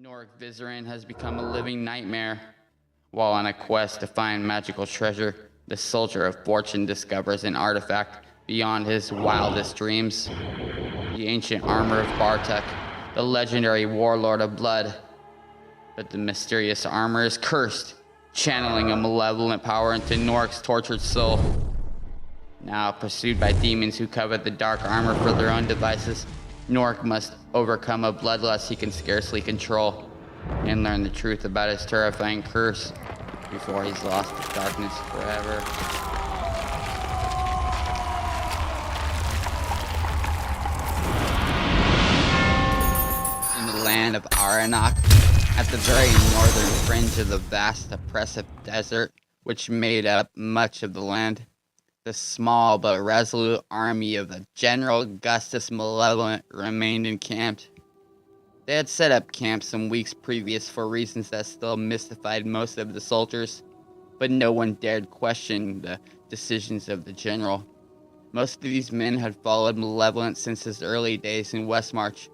Norik Vizerin has become a living nightmare. While on a quest to find magical treasure, the soldier of fortune discovers an artifact beyond his wildest dreams. The ancient armor of Bartek, the legendary warlord of blood. But the mysterious armor is cursed, channeling a malevolent power into Norik's tortured soul. Now pursued by demons who covet the dark armor for their own devices, Norik must overcome a bloodlust he can scarcely control and learn the truth about his terrifying curse before he's lost to darkness forever. In the land of Aranok, at the very northern fringe of the vast oppressive desert which made up much of the land, the small but resolute army of the General Augustus Malevolent remained encamped. They had set up camp some weeks previous for reasons that still mystified most of the soldiers, but no one dared question the decisions of the general. Most of these men had followed Malevolent since his early days in Westmarch,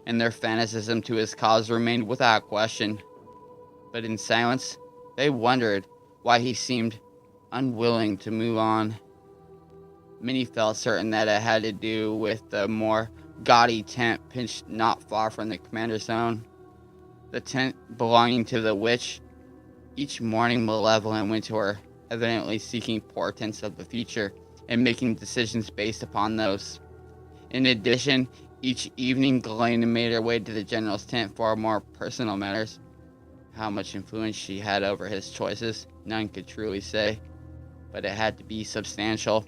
and their fanaticism to his cause remained without question. But in silence, they wondered why he seemed unwilling to move on. Many felt certain that it had to do with the more gaudy tent pitched not far from the commander's zone. The tent belonging to the witch. Each morning Malevolent went to her, evidently seeking portents of the future and making decisions based upon those. In addition, each evening Galena made her way to the general's tent for more personal matters. How much influence she had over his choices, none could truly say, but it had to be substantial.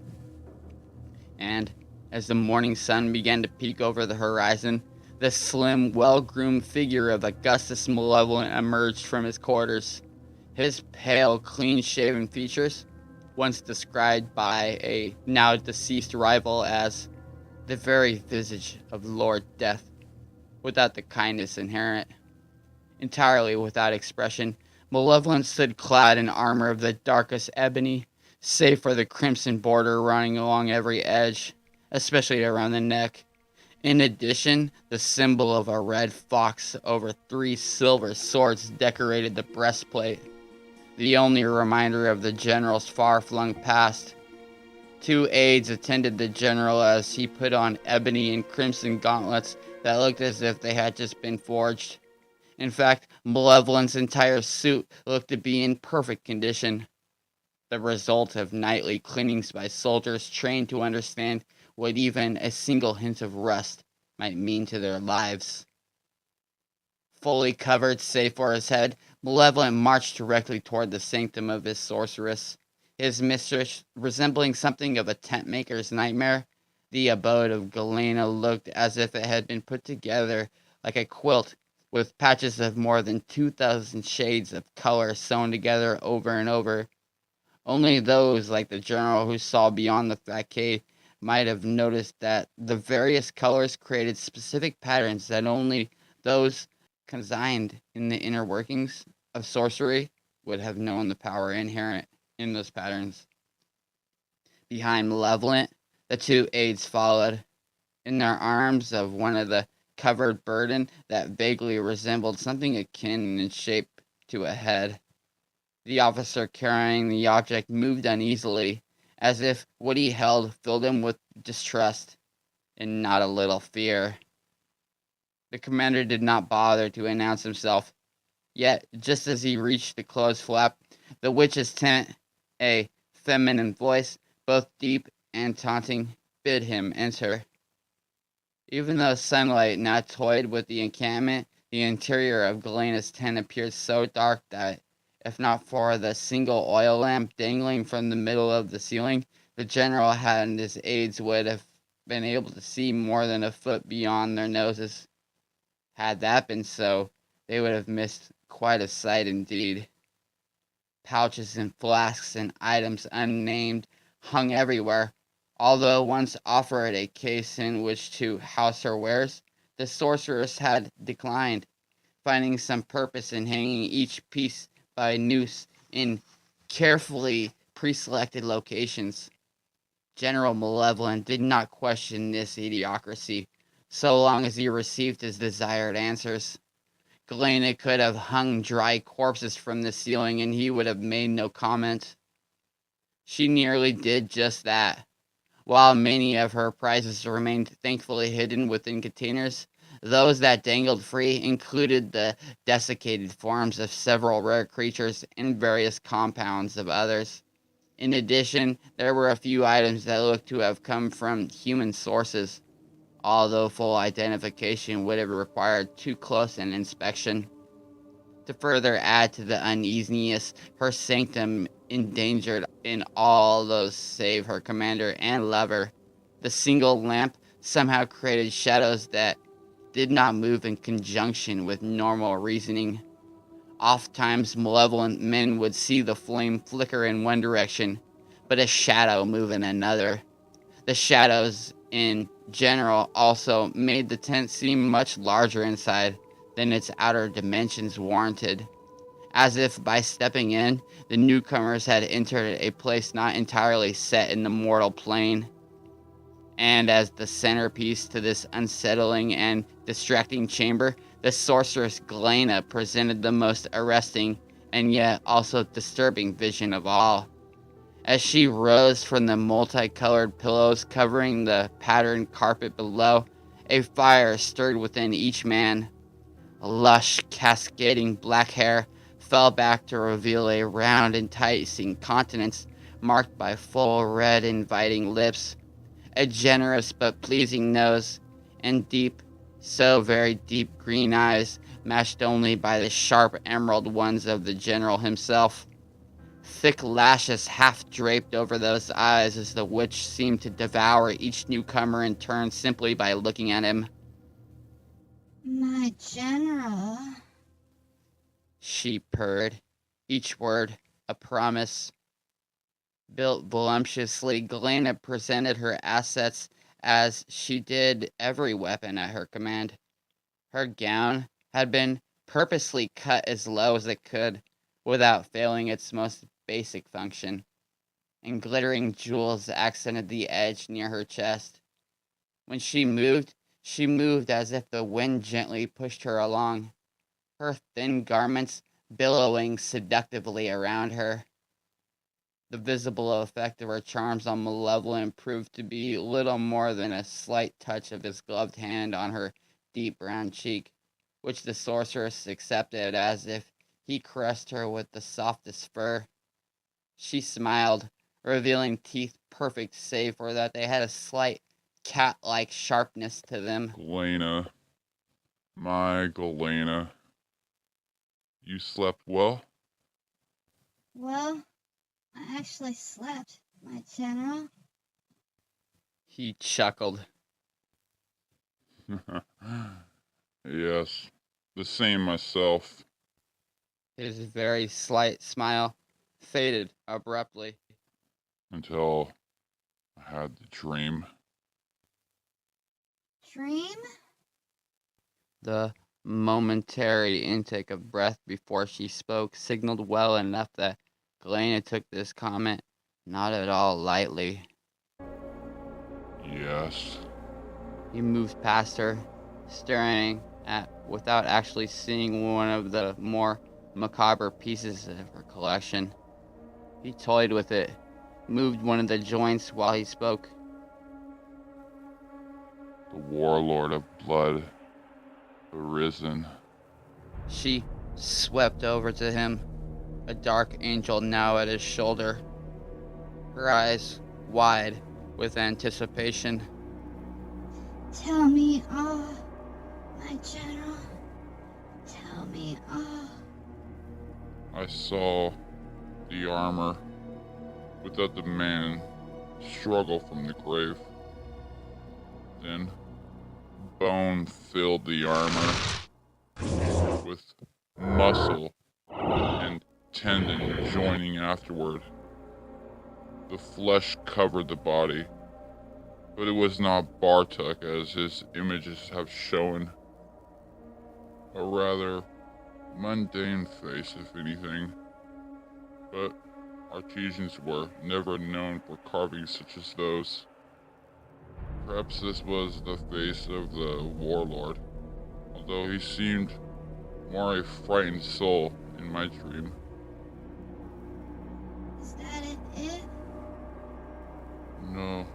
And as the morning sun began to peek over the horizon, the slim, well-groomed figure of Augustus Malevolent emerged from his quarters. His pale, clean-shaven features, once described by a now-deceased rival as the very visage of Lord Death, without the kindness inherent. Entirely without expression, Malevolent stood clad in armor of the darkest ebony, save for the crimson border running along every edge, especially around the neck. In addition, the symbol of a red fox over 3 silver swords decorated the breastplate, the only reminder of the general's far-flung past. 2 aides attended the general as he put on ebony and crimson gauntlets that looked as if they had just been forged. In fact, Malevolent's entire suit looked to be in perfect condition, the result of nightly cleanings by soldiers trained to understand what even a single hint of rust might mean to their lives. Fully covered, save for his head, Malevolent marched directly toward the sanctum of his sorceress, his mistress resembling something of a tent-maker's nightmare. The abode of Galena looked as if it had been put together like a quilt, with patches of more than 2,000 shades of color sewn together over and over. Only those, like the general who saw beyond the facade, might have noticed that the various colors created specific patterns that only those consigned in the inner workings of sorcery would have known the power inherent in those patterns. Behind Malevolent, the 2 aides followed, in their arms of one of the covered burden that vaguely resembled something akin in shape to a head. The officer carrying the object moved uneasily, as if what he held filled him with distrust and not a little fear. The commander did not bother to announce himself, yet just as he reached the closed flap, the witch's tent, a feminine voice, both deep and taunting, bid him enter. Even though sunlight now toyed with the encampment, the interior of Galena's tent appeared so dark that, if not for the single oil lamp dangling from the middle of the ceiling, the general and his aides would have been able to see more than a foot beyond their noses. Had that been so, they would have missed quite a sight indeed. Pouches and flasks and items unnamed hung everywhere. Although once offered a case in which to house her wares, the sorceress had declined, finding some purpose in hanging each piece by a noose in carefully pre-selected locations. General Malevolent did not question this idiocracy, so long as he received his desired answers. Galena could have hung dry corpses from the ceiling and he would have made no comment. She nearly did just that. While many of her prizes remained thankfully hidden within containers, those that dangled free included the desiccated forms of several rare creatures and various compounds of others. In addition, there were a few items that looked to have come from human sources, although full identification would have required too close an inspection. To further add to the uneasiness, her sanctum endangered in all those save her commander and lover. The single lamp somehow created shadows that did not move in conjunction with normal reasoning. Oftentimes, malevolent men would see the flame flicker in one direction, but a shadow move in another. The shadows, in general, also made the tent seem much larger inside than its outer dimensions warranted, as if by stepping in, the newcomers had entered a place not entirely set in the mortal plane. And as the centerpiece to this unsettling and distracting chamber, the sorceress Galena presented the most arresting and yet also disturbing vision of all. As she rose from the multicolored pillows covering the patterned carpet below, a fire stirred within each man. Lush, cascading black hair fell back to reveal a round, enticing countenance marked by full, red, inviting lips, a generous but pleasing nose, and deep, so very deep green eyes, matched only by the sharp emerald ones of the general himself. Thick lashes half draped over those eyes as the witch seemed to devour each newcomer in turn simply by looking at him. My general, She purred, each word a promise. Built voluptuously, Galena presented her assets as she did every weapon at her command. Her gown had been purposely cut as low as it could, without failing its most basic function, and glittering jewels accented the edge near her chest. When she moved as if the wind gently pushed her along, her thin garments billowing seductively around her. The visible effect of her charms on Malevolent proved to be little more than a slight touch of his gloved hand on her deep brown cheek, which the sorceress accepted as if he caressed her with the softest fur. She smiled, revealing teeth perfect save for that they had a slight cat-like sharpness to them. Galena, my Galena, you slept well? well, I actually slept, my general. He chuckled. Yes, the same myself. His very slight smile faded abruptly. Until I had the dream. Dream? The momentary intake of breath before she spoke signaled well enough that Galena took this comment not at all lightly. Yes. He moved past her, staring at without actually seeing one of the more macabre pieces of her collection. He toyed with it, moved one of the joints while he spoke. The warlord of blood, arisen. She swept over to him, a dark angel now at his shoulder, her eyes wide with anticipation. Tell me all, my general. Tell me all. I saw the armor without the man struggle from the grave. Then bone filled the armor with muscle and tendon joining afterward. The flesh covered the body, but it was not Bartuk as his images have shown. A rather mundane face, if anything, but artisans were never known for carvings such as those. Perhaps this was the face of the warlord, although he seemed more a frightened soul in my dream. Is that it? No.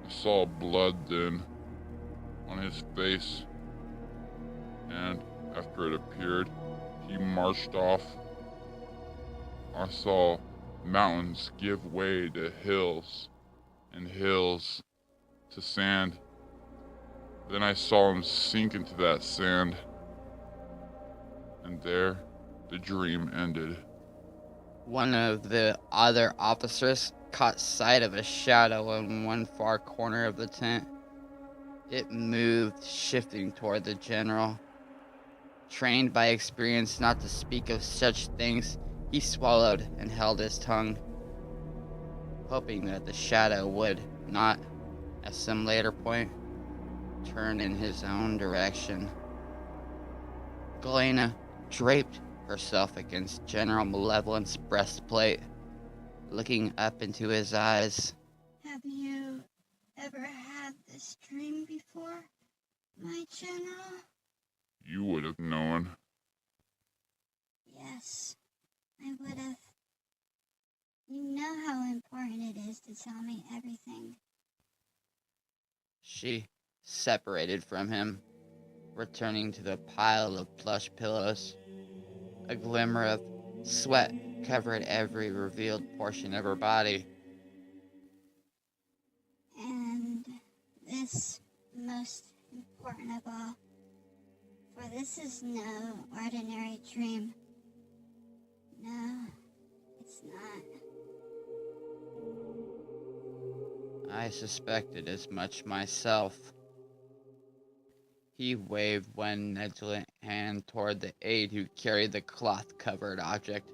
I saw blood then on his face, and after it appeared, he marched off. I saw mountains give way to hills, and hills to sand. Then I saw him sink into that sand, and there the dream ended. One of the other officers caught sight of a shadow in one far corner of the tent. It moved, shifting toward the general. Trained by experience not to speak of such things, he swallowed and held his tongue, hoping that the shadow would not, at some later point, turn in his own direction. Galena draped herself against General Malevolent's breastplate, looking up into his eyes. Have you ever had this dream before, my general? You would have known. Yes, I would have. You know how important it is to tell me everything. She separated from him, returning to the pile of plush pillows. A glimmer of sweat covered every revealed portion of her body. And this most important of all, for this is no ordinary dream. No, it's not. I suspected as much myself. He waved one negligent hand toward the aide who carried the cloth-covered object.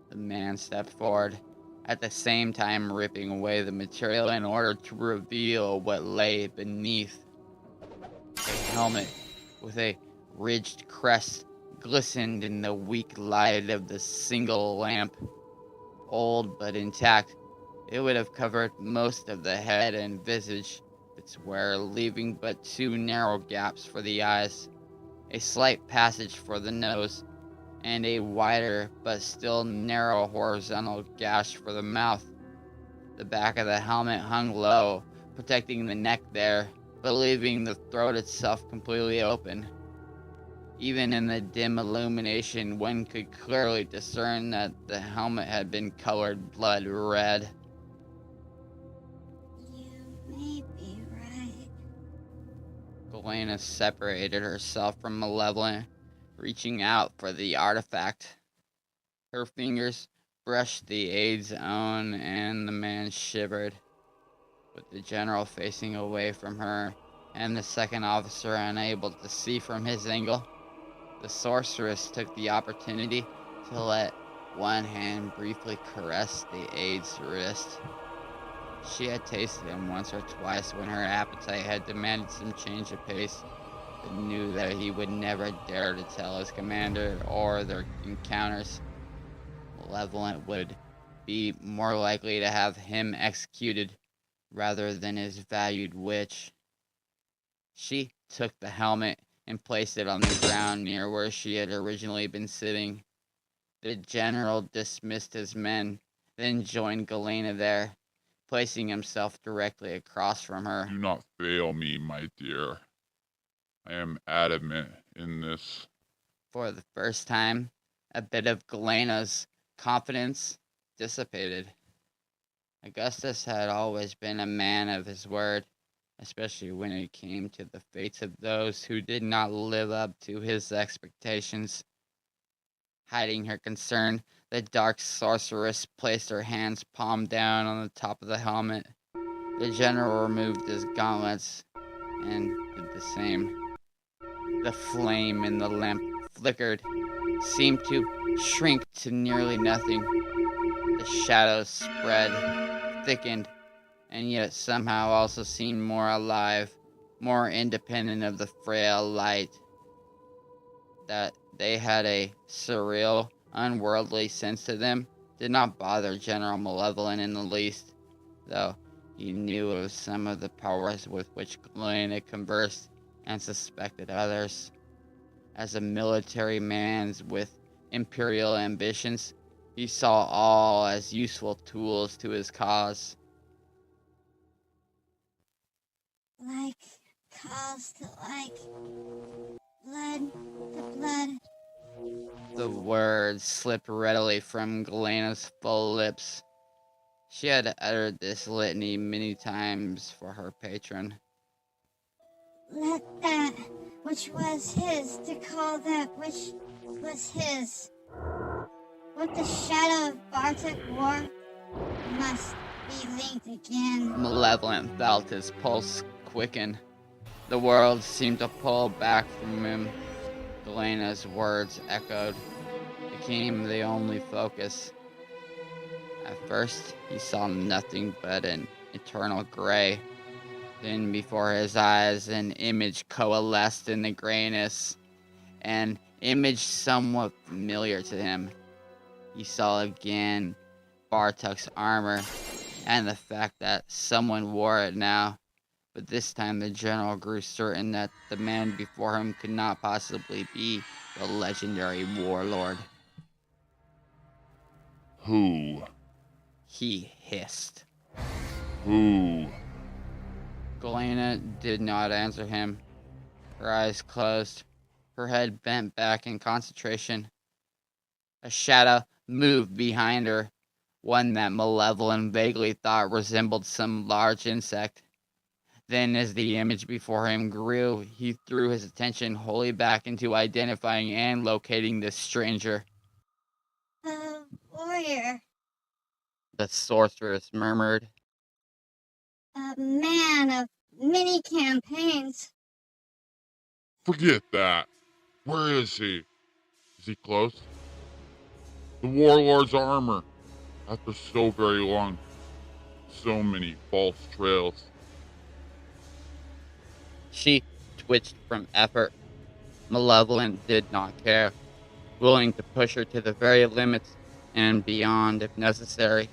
The man stepped forward, at the same time ripping away the material in order to reveal what lay beneath. A helmet with a ridged crest glistened in the weak light of the single lamp. Old but intact, it would have covered most of the head and visage of its wearer, leaving but two narrow gaps for the eyes, a slight passage for the nose, and a wider but still narrow horizontal gash for the mouth. The back of the helmet hung low, protecting the neck there, but leaving the throat itself completely open. Even in the dim illumination, one could clearly discern that the helmet had been colored blood red. You may be right. Galena separated herself from Malevolent, reaching out for the artifact. Her fingers brushed the aide's own, and the man shivered. With the general facing away from her, and the second officer unable to see from his angle, the sorceress took the opportunity to let one hand briefly caress the aide's wrist. She had tasted him once or twice when her appetite had demanded some change of pace, but knew that he would never dare to tell his commander or their encounters. Malevolent would be more likely to have him executed rather than his valued witch. She took the helmet and placed it on the ground near where she had originally been sitting. The general dismissed his men, then joined Galena there, placing himself directly across from her. Do not fail me, my dear. I am adamant in this. For the first time, a bit of Galena's confidence dissipated. Augustus had always been a man of his word, especially when it came to the fates of those who did not live up to his expectations. Hiding her concern, the dark sorceress placed her hands palm down on the top of the helmet. The general removed his gauntlets and did the same. The flame in the lamp flickered, seemed to shrink to nearly nothing. The shadows spread, thickened, and yet somehow also seemed more alive, more independent of the frail light. That they had a surreal, unworldly sense to them did not bother General Malevolent in the least, though he knew of some of the powers with which Galena conversed and suspected others. As a military man with imperial ambitions, he saw all as useful tools to his cause. Like calls to like, blood to blood. The words slipped readily from Galena's full lips. She had uttered this litany many times for her patron. Let that which was his to call that which was his. What the shadow of Bartek wore must be linked again. Malevolent felt his pulse quicken. The world seemed to pull back from him. Galena's words echoed, became the only focus. At first, he saw nothing but an eternal gray. Then before his eyes, an image coalesced in the grayness, an image somewhat familiar to him. He saw again Bartuk's armor, and the fact that someone wore it now. But this time the general grew certain that the man before him could not possibly be the legendary warlord. Who? He hissed. Who? Galena did not answer him. Her eyes closed, her head bent back in concentration. A shadow moved behind her, one that Malevolent vaguely thought resembled some large insect. Then, as the image before him grew, he threw his attention wholly back into identifying and locating this stranger. A warrior. The sorceress murmured. A man of many campaigns. Forget that. Where is he? Is he close? The warlord's armor. After so very long, so many false trails. She twitched from effort. Malevolent did not care, willing to push her to the very limits and beyond if necessary.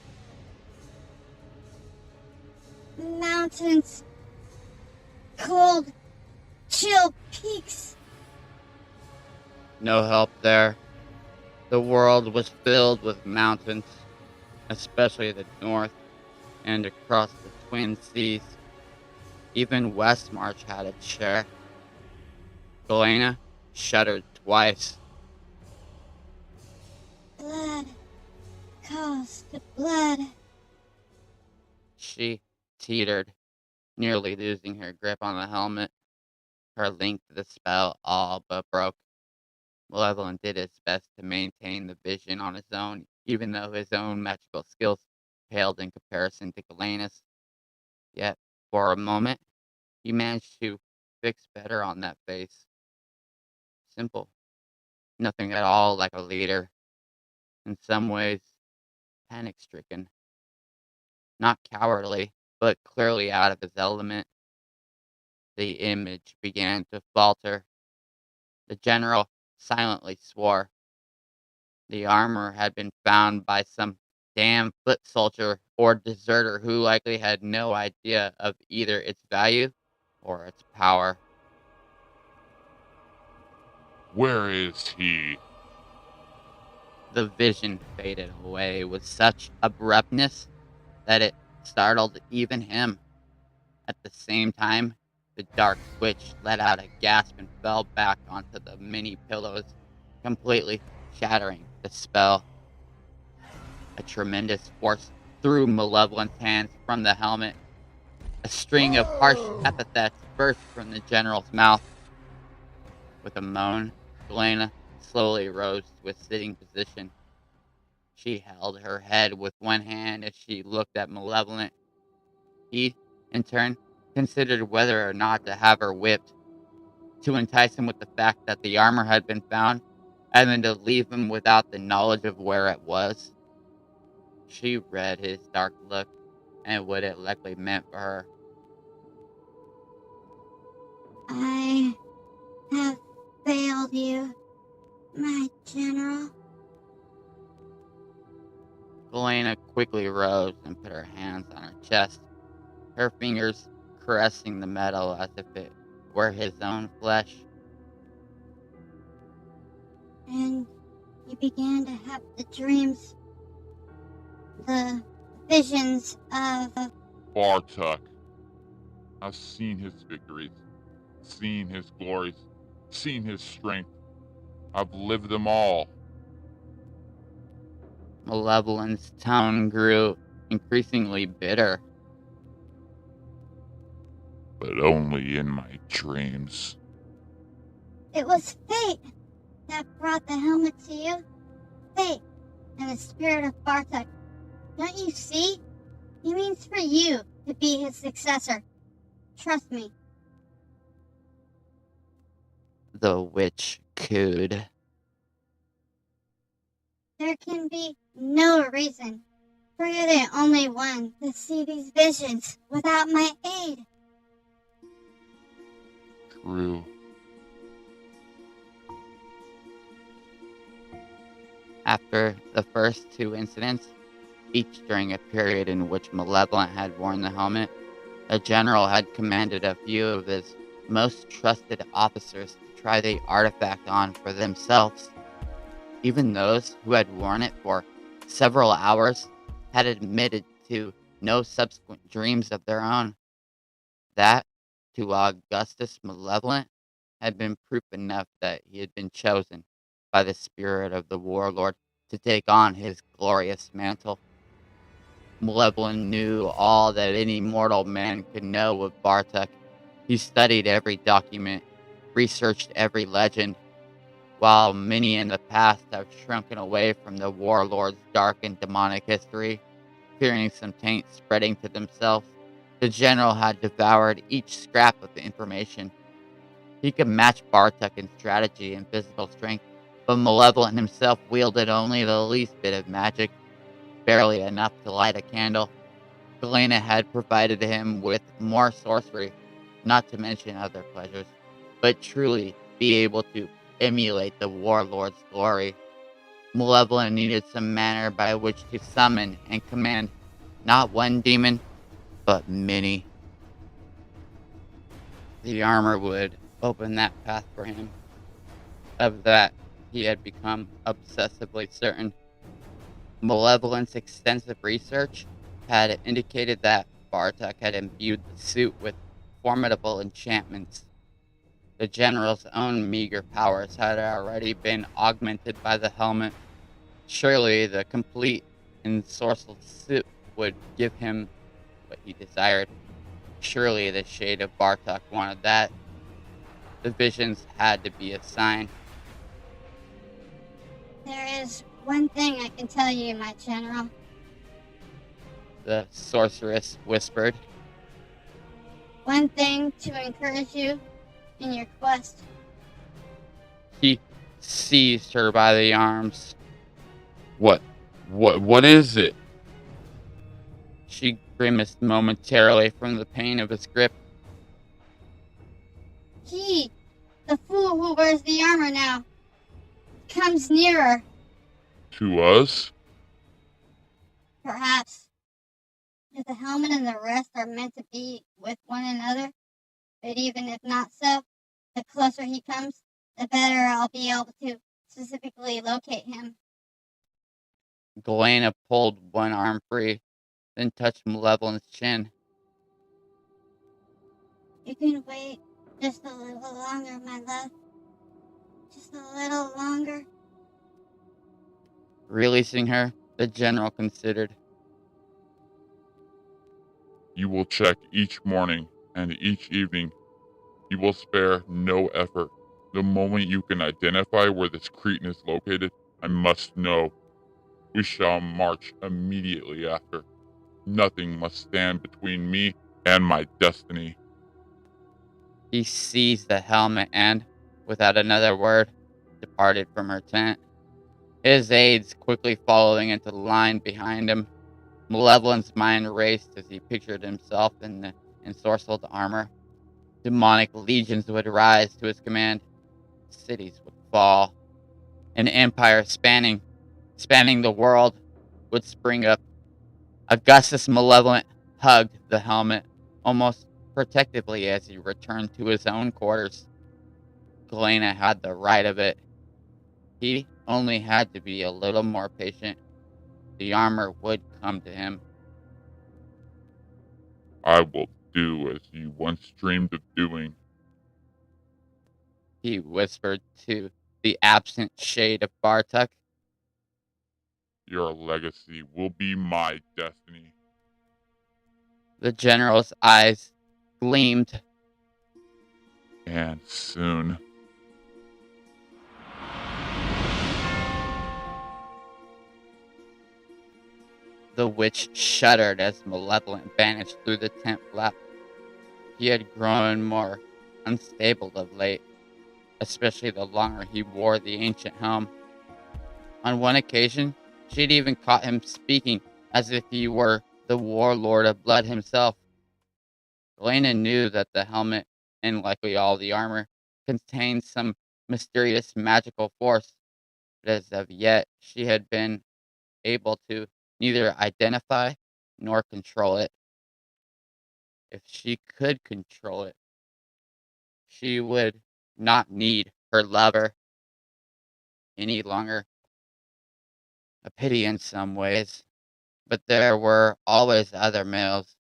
Mountains. Cold, chill peaks. No help there. The world was filled with mountains, especially the north and across the Twin Seas. Even Westmarch had its share. Galena shuddered twice. Blood calls to blood. She teetered, nearly losing her grip on the helmet. Her link to the spell all but broke. Malevolent did his best to maintain the vision on his own, even though his own magical skills paled in comparison to Galena's. Yet, for a moment, he managed to fix better on that face. Simple. Nothing at all like a leader. In some ways, panic-stricken. Not cowardly, but clearly out of his element. The image began to falter. The general silently swore. The armor had been found by some damn foot soldier or deserter who likely had no idea of either its value or its power. Where is he? The vision faded away with such abruptness that it startled even him. At the same time, the dark witch let out a gasp and fell back onto the many pillows, completely shattering the spell. A tremendous force threw Malevolent's hands from the helmet. A string of harsh epithets burst from the general's mouth. With a moan, Galena slowly rose to a sitting position. She held her head with one hand as she looked at Malevolent. He, in turn, considered whether or not to have her whipped, to entice him with the fact that the armor had been found, and then to leave him without the knowledge of where it was. She read his dark look and what it likely meant for her. I have failed you, my general. Galena quickly rose and put her hands on her chest, her fingers caressing the metal as if it were his own flesh. he began to have the dreams, the visions of Bartek. I've seen his victories, seen his glories, seen his strength. I've lived them all. Malevolent's tone grew increasingly bitter. But only in my dreams. It was fate that brought the helmet to you. Fate and the spirit of Bartek. Don't you see? He means for you to be his successor. Trust me. The witch cooed. There can be no reason, for you're the only one to see these visions without my aid. True. After the first two incidents, each during a period in which Malevolent had worn the helmet, the general had commanded a few of his most trusted officers to try the artifact on for themselves. Even those who had worn it for several hours had admitted to no subsequent dreams of their own. That, to Augustus Malevolent, had been proof enough that he had been chosen by the spirit of the warlord to take on his glorious mantle. Malevolent knew all that any mortal man could know of Bartek. He studied every document, researched every legend, while many in the past have shrunken away from the warlord's dark and demonic history, fearing some taint spreading to themselves. The general had devoured each scrap of the information. He could match Bartek in strategy and physical strength, but Malevolent himself wielded only the least bit of magic, barely enough to light a candle. Galena had provided him with more sorcery, not to mention other pleasures, but truly be able to emulate the warlord's glory. Malevolent needed some manner by which to summon and command not one demon, but many. The armor would open that path for him. Of that, he had become obsessively certain. Malevolent's extensive research had indicated that Bartek had imbued the suit with formidable enchantments. The general's own meager powers had already been augmented by the helmet. Surely the complete ensorcelled suit would give him what he desired. Surely the shade of Bartok wanted that. The visions had to be a sign. There is one thing I can tell you, my general. The sorceress whispered. One thing to encourage you in your quest. He seized her by the arms. What is it? She grimaced momentarily from the pain of his grip. He, the fool who wears the armor now, comes nearer. To us? Perhaps. If the helmet and the rest are meant to be with one another, but even if not so, the closer he comes, the better I'll be able to specifically locate him. Galena pulled one arm free, then touched Malevolent's chin. You can wait just a little longer, my love. Just a little longer. Releasing her, the general considered. You will check each morning and each evening. You will spare no effort. The moment you can identify where this Cretan is located, I must know. We shall march immediately after. Nothing must stand between me and my destiny. He seized the helmet and, without another word, departed from her tent. His aides quickly following into the line behind him. Malevolent's mind raced as he pictured himself in the ensorcelled armor. Demonic legions would rise to his command. Cities would fall. An empire spanning the world would spring up. Augustus Malevolent hugged the helmet almost protectively as he returned to his own quarters. Galena had the right of it. He only had to be a little more patient. The armor would come to him. I will do as you once dreamed of doing. He whispered to the absent shade of Bartok. Your legacy will be my destiny. The general's eyes gleamed. And soon. The witch shuddered as Malevolent vanished through the tent flap. He had grown more unstable of late, especially the longer he wore the ancient helm. On one occasion, she'd even caught him speaking as if he were the warlord of blood himself. Elena knew that the helmet, and likely all the armor, contained some mysterious magical force, but as of yet she had been able to neither identify nor control it. If she could control it, she would not need her lover any longer. A pity in some ways, but there were always other males,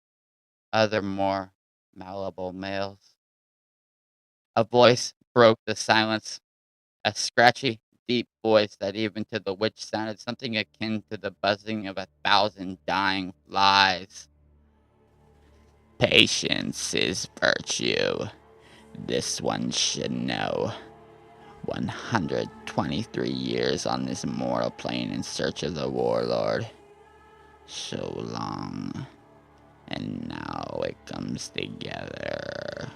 other more malleable males. A voice broke the silence, a scratchy, deep voice that even to the witch sounded something akin to the buzzing of 1,000 dying flies. Patience is virtue. This one should know. 123 years on this mortal plane in search of the warlord. So long. And now it comes together.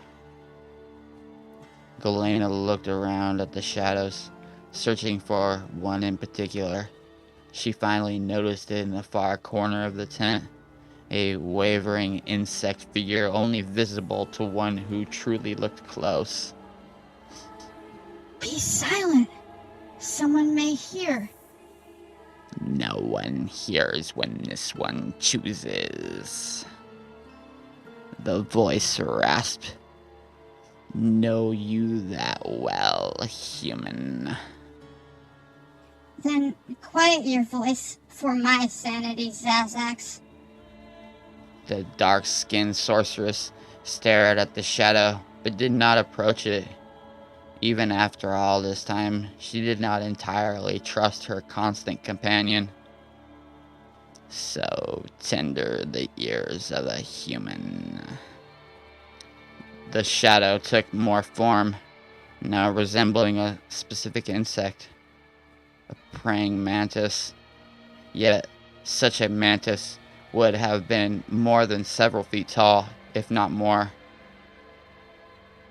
Galena looked around at the shadows, searching for one in particular. She finally noticed it in the far corner of the tent, a wavering insect figure only visible to one who truly looked close. Be silent. Someone may hear. No one hears when this one chooses. The voice rasped. Know you that well, human. Then quiet your voice for my sanity, Zazax. The dark-skinned sorceress stared at the shadow, but did not approach it. Even after all this time, she did not entirely trust her constant companion. So tender the ears of a human. The shadow took more form, now resembling a specific insect. A praying mantis. Yet, such a mantis would have been more than several feet tall, if not more.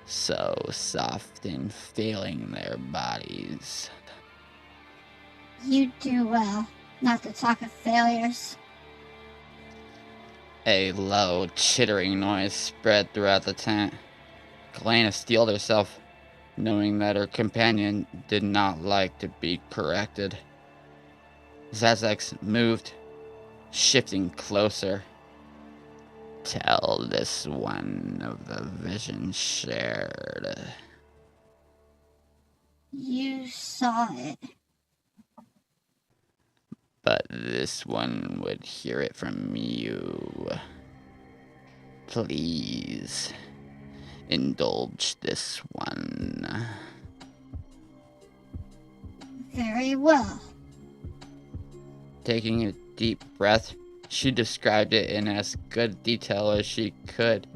So soft in feeling their bodies. You do well not to talk of failures. A low, chittering noise spread throughout the tent. Galena steeled herself, knowing that her companion did not like to be corrected. Zazax moved, shifting closer. Tell this one of the vision shared. You saw it. But this one would hear it from you. Please, indulge this one. Very well. Taking a deep breath, she described it in as good detail as she could.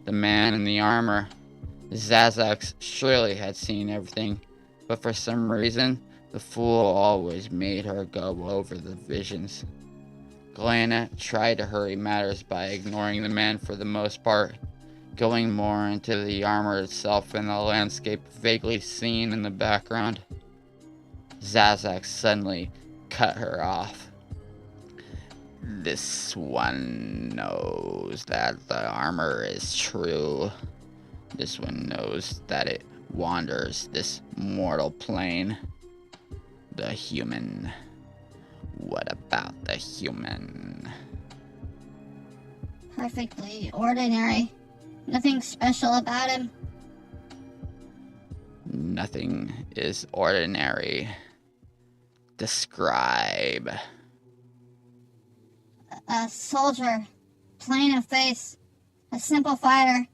The man in the armor. Zazax surely had seen everything, but for some reason, the fool always made her go over the visions. Galena tried to hurry matters by ignoring the man for the most part, going more into the armor itself and the landscape vaguely seen in the background. Zazax suddenly cut her off. This one knows that the armor is true. This one knows that it wanders this mortal plane. The human. What about the human? Perfectly ordinary. Nothing special about him. Nothing is ordinary. Describe. A soldier, plain of face, a simple fighter,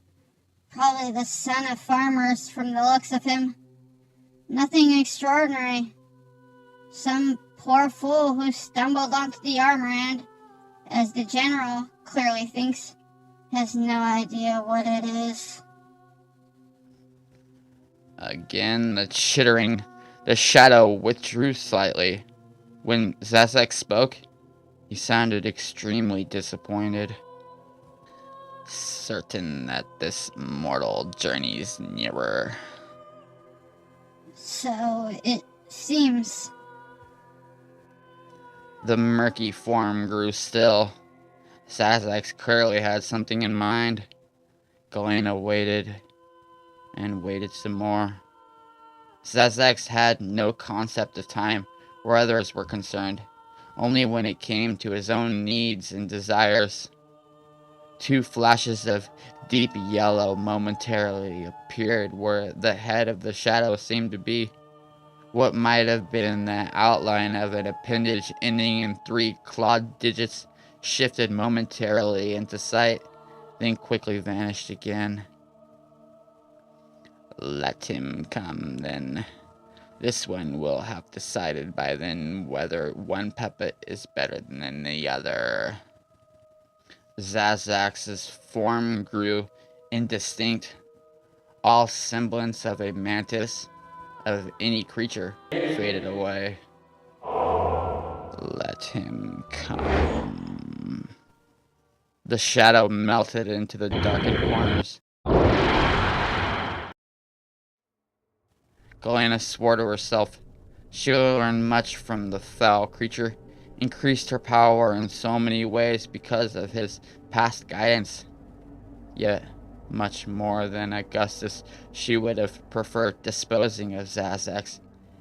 probably the son of farmers from the looks of him. Nothing extraordinary. Some poor fool who stumbled onto the armor and, as the general clearly thinks, has no idea what it is. Again, the chittering. The shadow withdrew slightly. When Zazek spoke, he sounded extremely disappointed. Certain that this mortal journey's nearer. So it seems. The murky form grew still. Zazek clearly had something in mind. Galena waited and waited some more. Zazek had no concept of time where others were concerned, only when it came to his own needs and desires. 2 flashes of deep yellow momentarily appeared where the head of the shadow seemed to be. What might have been the outline of an appendage ending in 3 clawed digits shifted momentarily into sight, then quickly vanished again. Let him come, then. This one will have decided by then whether one puppet is better than the other. Zazak's form grew indistinct. All semblance of a mantis, of any creature, faded away. Let him come. The shadow melted into the darkened corners. Galena swore to herself. She learned much from the foul creature, increased her power in so many ways because of his past guidance. Yet, much more than Augustus, she would have preferred disposing of Zazek,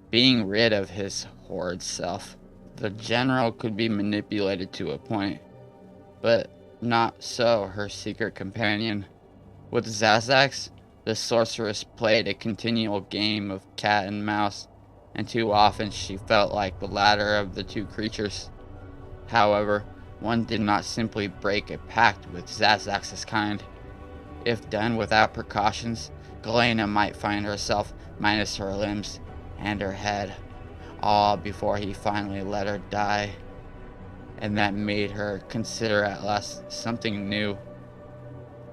being rid of his horrid self. The general could be manipulated to a point, but not so her secret companion. With Zazek, the sorceress played a continual game of cat and mouse, and too often she felt like the latter of the 2 creatures. However, one did not simply break a pact with Zazek's kind. If done without precautions, Galena might find herself minus her limbs and her head, all before he finally let her die. And that made her consider at last something new.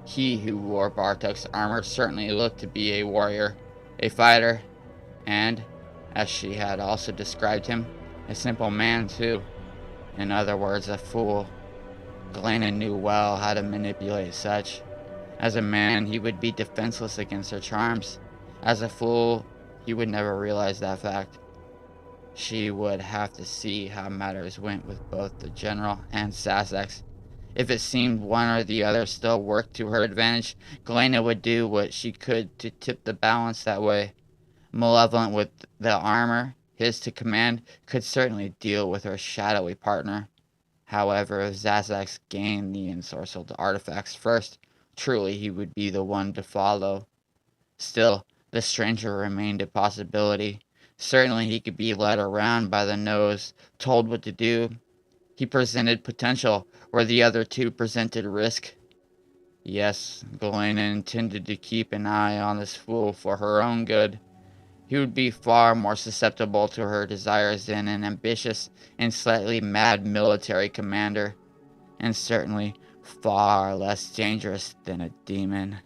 He who wore Bartok's armor certainly looked to be a warrior, a fighter, and, as she had also described him, a simple man too. In other words, a fool. Galena knew well how to manipulate such. As a man, he would be defenseless against her charms. As a fool, he would never realize that fact. She would have to see how matters went with both the general and Zazek. If it seemed one or the other still worked to her advantage, Galena would do what she could to tip the balance that way. Malevolent with the armor, his to command, could certainly deal with her shadowy partner. However, if Zazek gained the ensorcelled artifacts first, truly he would be the one to follow. Still, the stranger remained a possibility. Certainly he could be led around by the nose, told what to do. He presented potential where the other 2 presented risk. Yes, Galena intended to keep an eye on this fool for her own good. He would be far more susceptible to her desires than an ambitious and slightly mad military commander, and certainly far less dangerous than a demon.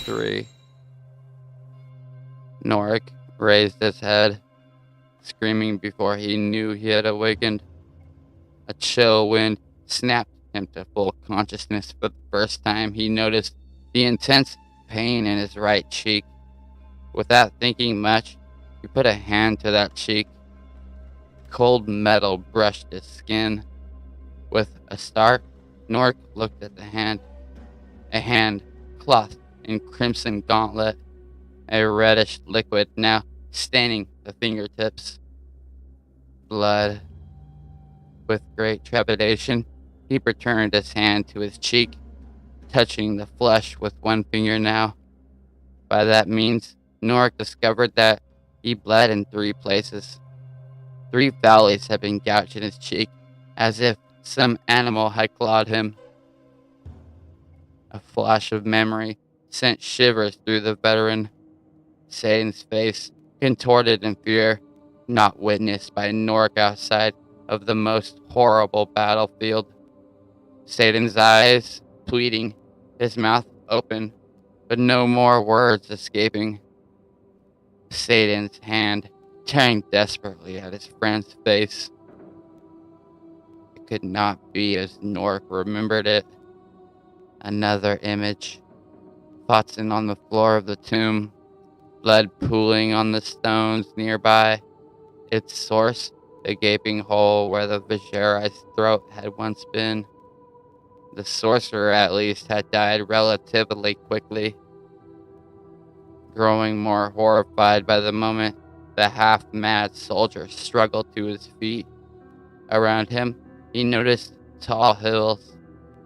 3. Norik raised his head, screaming before he knew he had awakened. A chill wind snapped him to full consciousness. For the first time, he noticed the intense pain in his right cheek. Without thinking much, he put a hand to that cheek. Cold metal brushed his skin. With a start, Norik looked at the hand. A hand clothed in crimson gauntlet, a reddish liquid now staining the fingertips. Blood. With great trepidation, he returned his hand to his cheek, touching the flesh with one finger now. By that means, Norik discovered that he bled in 3 places. 3 valleys had been gouged in his cheek, as if some animal had clawed him. A flash of memory sent shivers through the veteran. Satan's face contorted in fear, not witnessed by Norik outside of the most horrible battlefield. Satan's eyes pleading, his mouth open, but no more words escaping. Satan's hand tearing desperately at his friend's face. It could not be as Norik remembered it. Another image. Watson on the floor of the tomb, blood pooling on the stones nearby. Its source, the gaping hole where the Vajrai's throat had once been. The sorcerer, at least, had died relatively quickly. Growing more horrified by the moment, the half-mad soldier struggled to his feet. Around him, he noticed tall hills,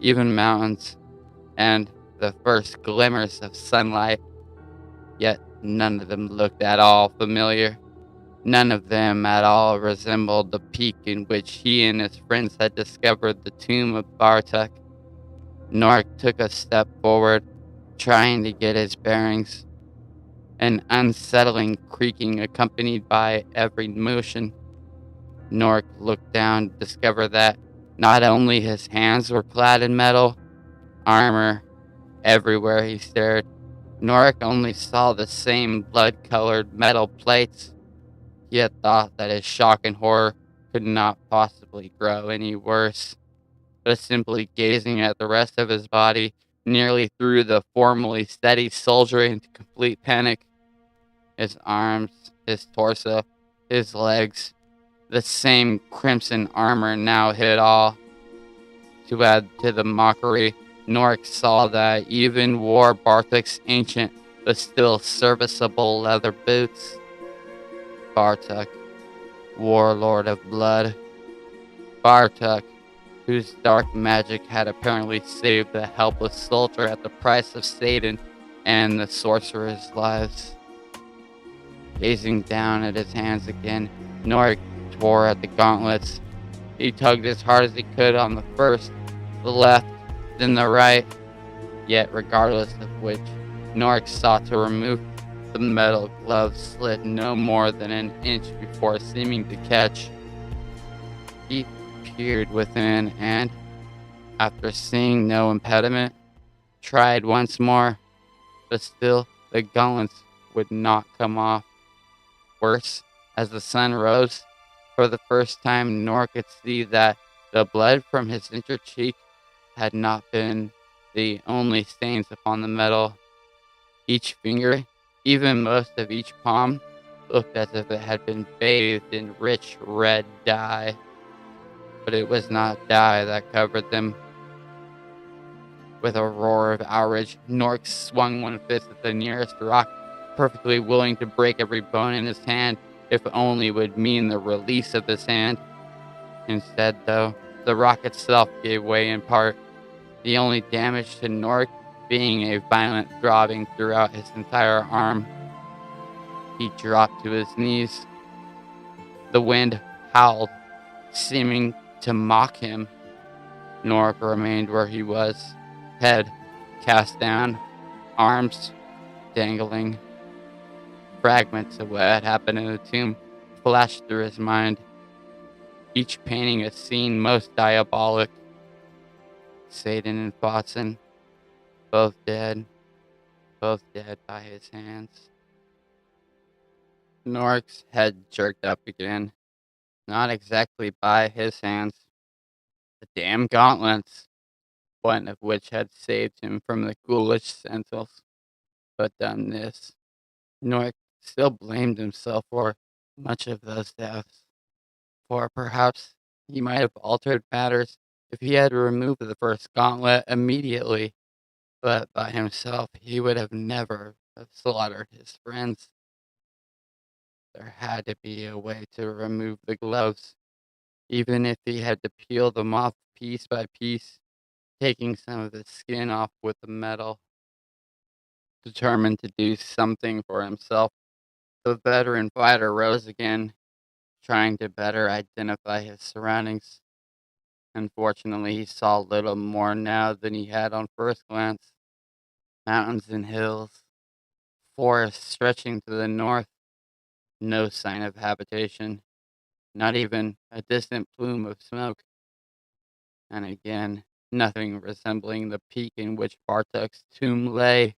even mountains, and the first glimmers of sunlight. Yet none of them looked at all familiar. None of them at all resembled the peak in which he and his friends had discovered the tomb of Bartek. Norik took a step forward, trying to get his bearings. An unsettling creaking accompanied by every motion. Norik looked down to discover that not only his hands were clad in metal, armor. Everywhere he stared, Norik only saw the same blood-colored metal plates. He had thought that his shock and horror could not possibly grow any worse. But simply gazing at the rest of his body nearly threw the formerly steady soldier into complete panic. His arms, his torso, his legs, the same crimson armor now hid all. To add to the mockery, Norik saw that even wore Bartek's ancient but still serviceable leather boots. Bartek, warlord of blood. Bartek, whose dark magic had apparently saved the helpless soldier at the price of Satan and the sorcerer's lives. Gazing down at his hands again, Norik tore at the gauntlets. He tugged as hard as he could on the first, the left, then the right. Yet regardless of which, Norik sought to remove, the metal glove slid no more than an inch before seeming to catch. He peered within and, after seeing no impediment, tried once more, but still the gauntlets would not come off. Worse, as the sun rose, for the first time Norik could see that the blood from his injured cheek had not been the only stains upon the metal. Each finger, even most of each palm, looked as if it had been bathed in rich red dye. But it was not dye that covered them. With a roar of outrage, Norik swung one fist at the nearest rock, perfectly willing to break every bone in his hand, if only it would mean the release of his hand. Instead, though, the rock itself gave way in part, the only damage to Norik being a violent throbbing throughout his entire arm. He dropped to his knees. The wind howled, seeming to mock him. Norik remained where he was, head cast down, arms dangling. Fragments of what had happened in the tomb flashed through his mind, each painting a scene most diabolic. Satan and Watson, both dead. both dead by his hands. Norik's head jerked up again, not exactly by his hands. The damn gauntlets, one of which had saved him from the ghoulish sentinels, but done this. Norik still blamed himself for much of those deaths, for perhaps he might have altered matters if he had removed the first gauntlet immediately, but by himself he would have never have slaughtered his friends. There had to be a way to remove the gloves, even if he had to peel them off piece by piece, taking some of the skin off with the metal. Determined to do something for himself, the veteran fighter rose again, trying to better identify his surroundings. Unfortunately, he saw little more now than he had on first glance. Mountains and hills, forests stretching to the north, no sign of habitation, not even a distant plume of smoke. And again, nothing resembling the peak in which Bartek's tomb lay.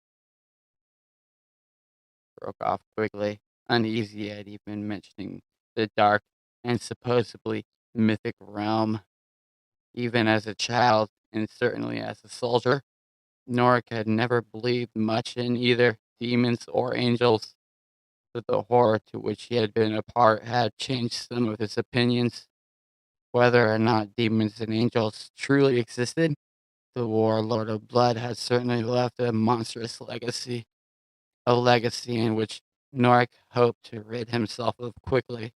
Broke off quickly, uneasy at even mentioning the dark and supposedly mythic realm. Even as a child, and certainly as a soldier, Norik had never believed much in either demons or angels, but the horror to which he had been a part had changed some of his opinions. Whether or not demons and angels truly existed, the warlord of blood had certainly left a monstrous legacy, a legacy in which Norik hoped to rid himself of quickly,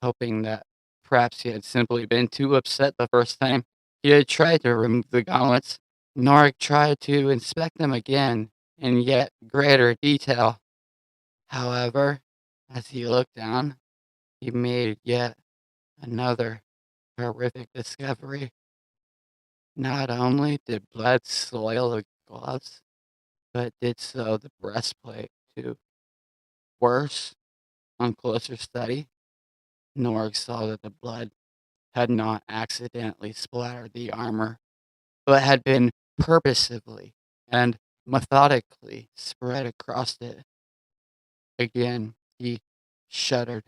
hoping that perhaps he had simply been too upset the first time he had tried to remove the gauntlets. Norik tried to inspect them again in yet greater detail. However, as he looked down, he made yet another horrific discovery. Not only did blood soil the gloves, but did so the breastplate too. Worse, on closer study, Norik saw that the blood had not accidentally splattered the armor, but had been purposefully and methodically spread across it. Again, he shuddered,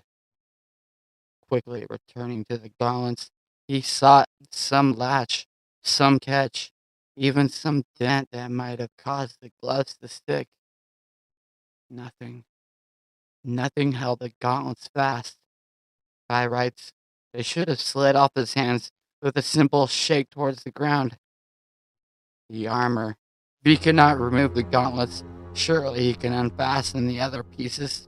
quickly returning to the gauntlets. He sought some latch, some catch, even some dent that might have caused the gloves to stick. Nothing. Nothing held the gauntlets fast. By rights, they should have slid off his hands with a simple shake towards the ground. The armor. If he could not remove the gauntlets, surely he can unfasten the other pieces.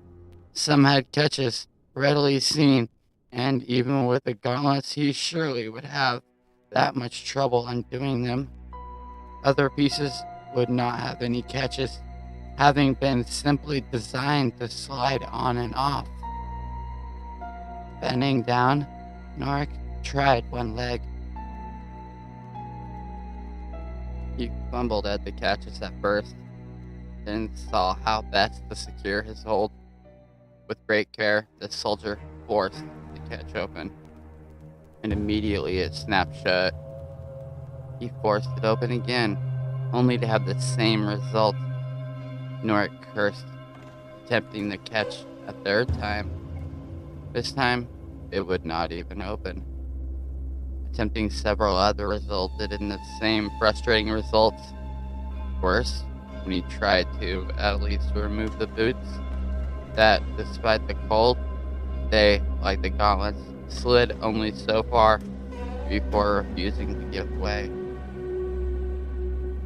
Some had catches, readily seen, and even with the gauntlets, he surely would have that much trouble undoing them. Other pieces would not have any catches, having been simply designed to slide on and off. Bending down, Norik tried one leg. He fumbled at the catches at first, then saw how best to secure his hold. With great care, the soldier forced the catch open, and immediately it snapped shut. He forced it open again, only to have the same result. Norik cursed, attempting the catch a third time. This time, it would not even open. Attempting several other resulted in the same frustrating results. Worse, when he tried to at least remove the boots, that, despite the cold, they, like the gauntlets, slid only so far before refusing to give way.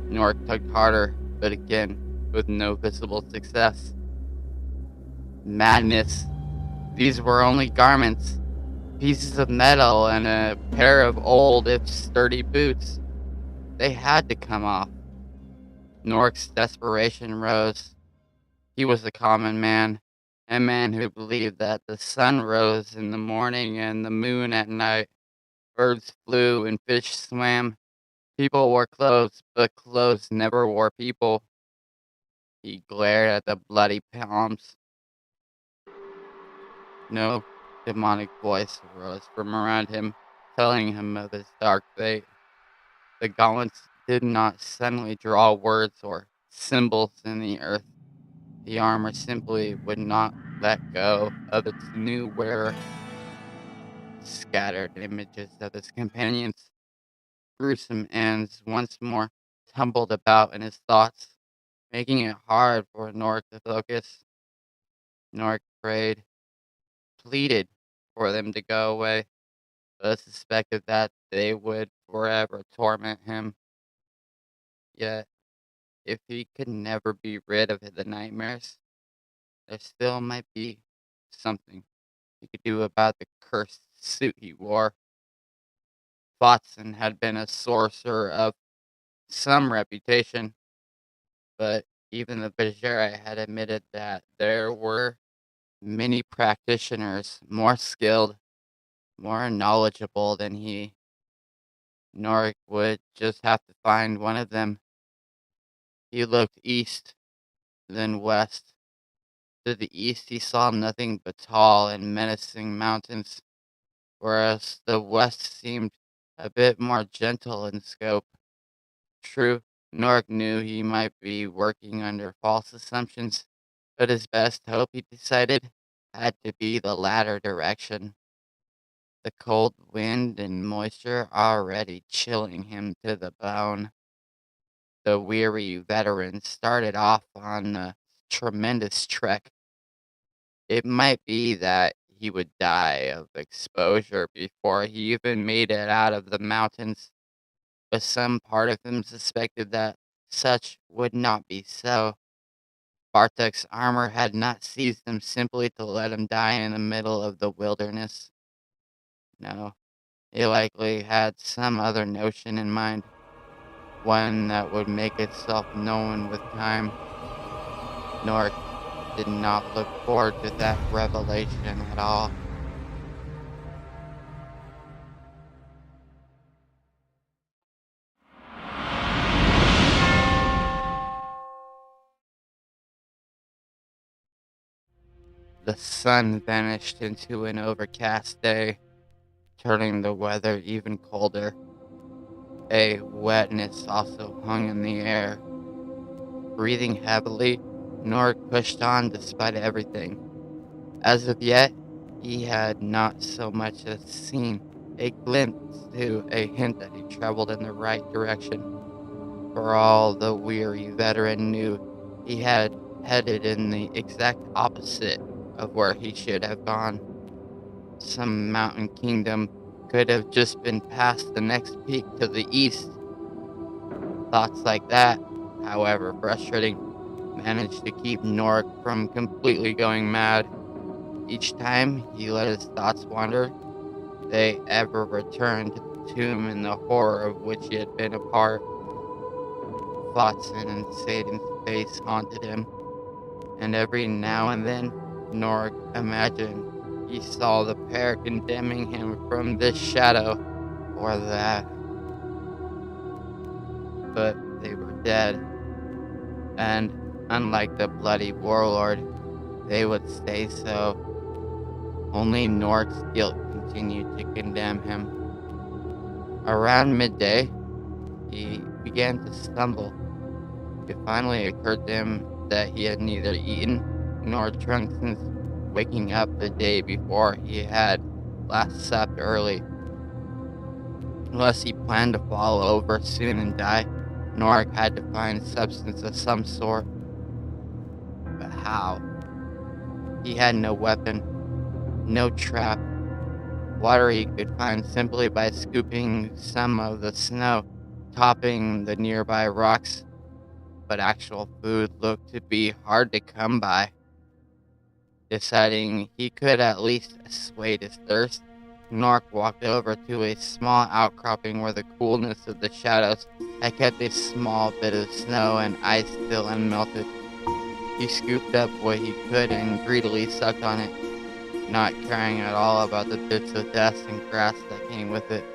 Norik tugged harder, but again, with no visible success. Madness. These were only garments, pieces of metal, and a pair of old, if sturdy boots. They had to come off. Norik's desperation rose. He was a common man, a man who believed that the sun rose in the morning and the moon at night. Birds flew and fish swam. People wore clothes, but clothes never wore people. He glared at the bloody palms. No demonic voice arose from around him, telling him of his dark fate. The gauntlets did not suddenly draw words or symbols in the earth. The armor simply would not let go of its new wearer. Scattered images of his companions' gruesome ends once more tumbled about in his thoughts, making it hard for Nork to focus. Nork prayed, pleaded for them to go away, but suspected that they would forever torment him. Yet, if he could never be rid of the nightmares, there still might be something he could do about the cursed suit he wore. Watson had been a sorcerer of some reputation, but even the Bergeret had admitted that there were many practitioners more skilled, more knowledgeable than he. Norik would just have to find one of them. He looked east, then west. To the east, he saw nothing but tall and menacing mountains, whereas the west seemed a bit more gentle in scope. True, Norik knew he might be working under false assumptions, but his best hope, he decided, had to be the latter direction. The cold wind and moisture already chilling him to the bone. The weary veteran started off on a tremendous trek. It might be that he would die of exposure before he even made it out of the mountains, but some part of him suspected that such would not be so. Bartek's armor had not seized him simply to let him die in the middle of the wilderness. No, it likely had some other notion in mind, one that would make itself known with time. Nork did not look forward to that revelation at all. The sun vanished into an overcast day, turning the weather even colder. A wetness also hung in the air. Breathing heavily, Nork pushed on despite everything. As of yet, he had not so much as seen a glimpse to a hint that he traveled in the right direction. For all the weary veteran knew, he had headed in the exact opposite of where he should have gone. Some mountain kingdom could have just been past the next peak to the east. Thoughts like that, however frustrating, managed to keep Nork from completely going mad. Each time he let his thoughts wander, they ever returned to the tomb and the horror of which he had been a part. Watson and Satan's face haunted him, and every now and then Nork imagined he saw the pair condemning him from this shadow or that. But they were dead, and unlike the bloody warlord, they would stay so. Only Nork's guilt continued to condemn him. Around midday, he began to stumble. It finally occurred to him that he had neither eaten nor drunk since waking up the day before he had last supped early. Unless he planned to fall over soon and die, Norik had to find substance of some sort. But how? He had no weapon, no trap. Water he could find simply by scooping some of the snow, topping the nearby rocks. But actual food looked to be hard to come by. Deciding he could at least assuage his thirst, Nork walked over to a small outcropping where the coolness of the shadows had kept a small bit of snow and ice still unmelted. He scooped up what he could and greedily sucked on it, not caring at all about the bits of dust and grass that came with it.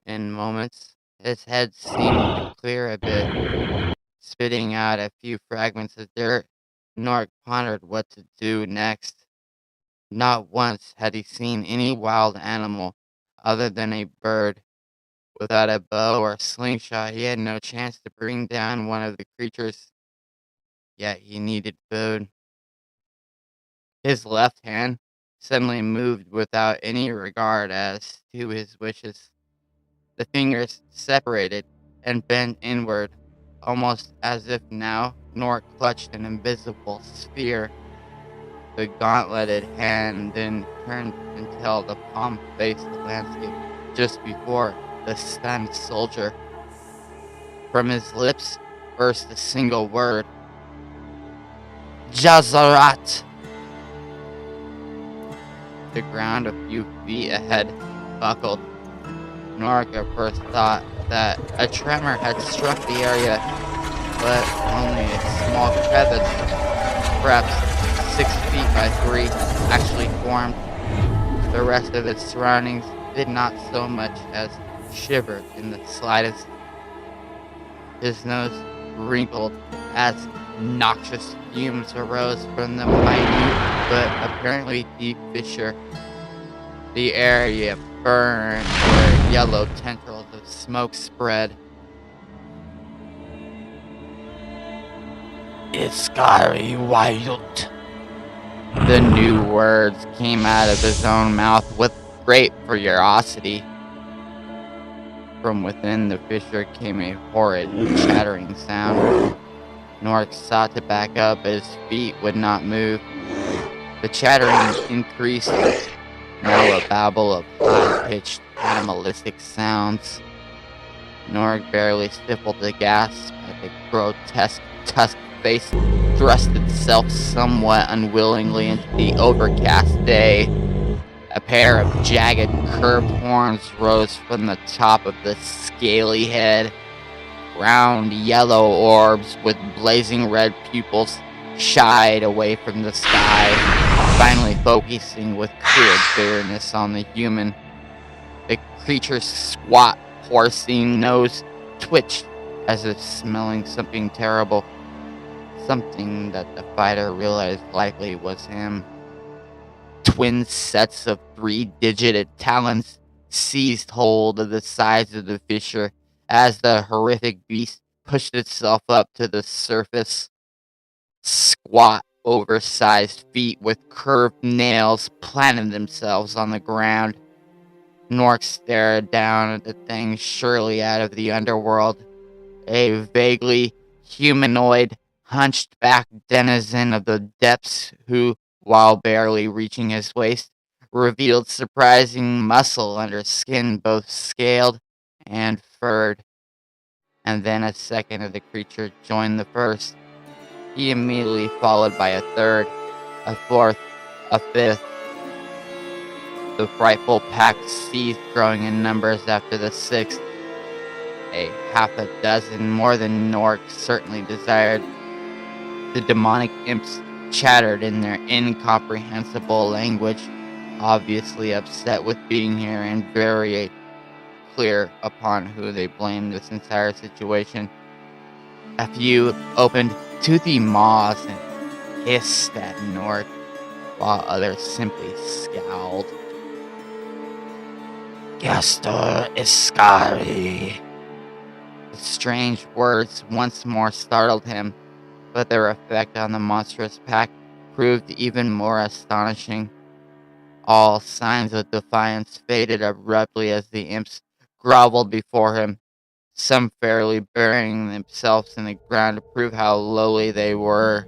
In moments, his head seemed to clear a bit. Spitting out a few fragments of dirt, Nork pondered what to do next. Not once had he seen any wild animal other than a bird, Without a bow or slingshot, he had no chance to bring down one of the creatures, yet he needed food. His left hand suddenly moved without any regard as to his wishes. The fingers separated and bent inward, almost as if now Nor clutched an invisible sphere. The gauntleted hand then turned until the palm faced the landscape just before the stunned soldier. From his lips burst a single word: Jazarat! The ground a few feet ahead buckled. Norik at first thought that a tremor had struck the area, but only a small crevice, perhaps 6 feet by 3, actually formed. The rest of its surroundings did not so much as shiver in the slightest. His nose wrinkled as noxious fumes arose from the minute but apparently deep fissure. The area burned where yellow tendrils of smoke spread. Iskari Wild. The new words came out of his own mouth with great ferocity. From within the fissure came a horrid, chattering sound. Norik sought to back up, but his feet would not move. The chattering increased, now a babble of high-pitched, animalistic sounds. Norik barely stifled a gasp as the grotesque tusk face thrust itself somewhat unwillingly into the overcast day. A pair of jagged, curved horns rose from the top of the scaly head. Round yellow orbs with blazing red pupils shied away from the sky, finally focusing with clear bitterness on the human. The creature's squat, porcine nose twitched as if smelling something terrible, something that the fighter realized likely was him. Twin sets of 3-digited talons seized hold of the sides of the fissure as the horrific beast pushed itself up to the surface. Squat, oversized feet with curved nails planted themselves on the ground. Nork stared down at the thing surely out of the underworld, a vaguely humanoid, hunched-back denizen of the depths who, while barely reaching his waist, revealed surprising muscle under skin both scaled and furred. And then a second of the creature joined the first. He immediately followed by a third, a fourth, a fifth. The frightful pack ceased growing in numbers after the sixth. A half a dozen more than Nork certainly desired. The demonic imps chattered in their incomprehensible language, obviously upset with being here and very clear upon who they blamed this entire situation. A few opened toothy maws and hissed at Nork, while others simply scowled. Gastor Iskari. The strange words once more startled him, but their effect on the monstrous pack proved even more astonishing. All signs of defiance faded abruptly as the imps groveled before him, some fairly burying themselves in the ground to prove how lowly they were.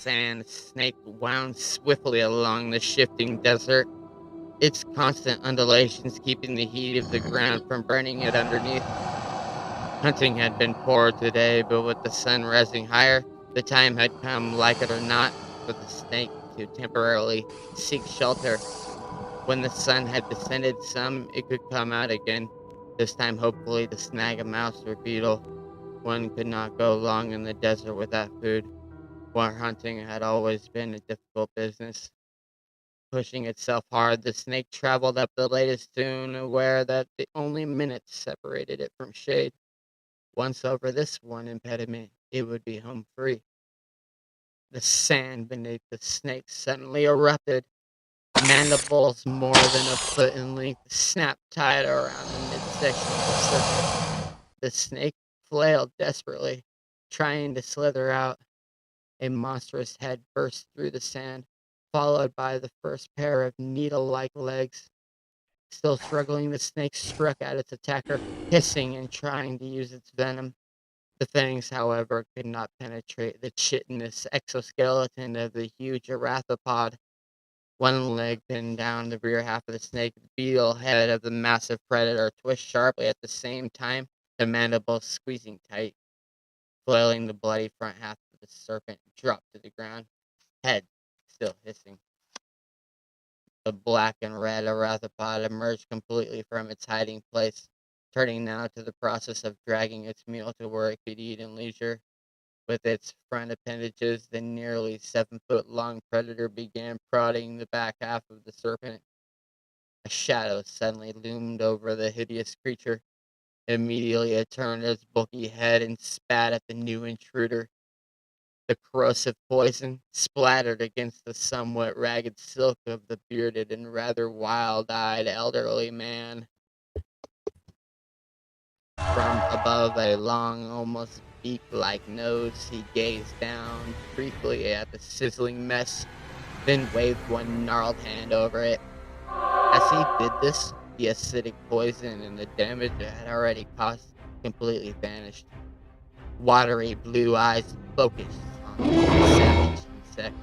sand snake wound swiftly along the shifting desert, its constant undulations keeping the heat of the ground from burning it underneath. Hunting had been poor today, but with the sun rising higher, the time had come, like it or not, for the snake to temporarily seek shelter. When the sun had descended some, it could come out again, this time hopefully to snag a mouse or beetle. One could not go long in the desert without food, where hunting had always been a difficult business. Pushing itself hard, the snake traveled up the latest dune, aware that the only minutes separated it from shade. Once over this one impediment, it would be home free. The sand beneath the snake suddenly erupted. Mandibles more than a foot in length snapped tight around the midsection of the serpent. The snake flailed desperately, trying to slither out. A monstrous head burst through the sand, followed by the first pair of needle-like legs. Still struggling, the snake struck at its attacker, hissing and trying to use its venom. The fangs, however, could not penetrate the chitinous exoskeleton of the huge arthropod. One leg pinned down the rear half of the snake, the beetle head of the massive predator twisted sharply at the same time, the mandibles squeezing tight. Flailing, the bloody front half of the serpent dropped to the ground, head still hissing. The black and red arthropod emerged completely from its hiding place, turning now to the process of dragging its meal to where it could eat in leisure. With its front appendages, the nearly 7-foot-long predator began prodding the back half of the serpent. A shadow suddenly loomed over the hideous creature. Immediately it turned its bulky head and spat at the new intruder. The corrosive poison splattered against the somewhat ragged silk of the bearded and rather wild-eyed elderly man. From above a long, almost beak-like nose, he gazed down briefly at the sizzling mess, then waved one gnarled hand over it. As he did this, the acidic poison and the damage it had already caused completely vanished. Watery blue eyes focused on the savage insect.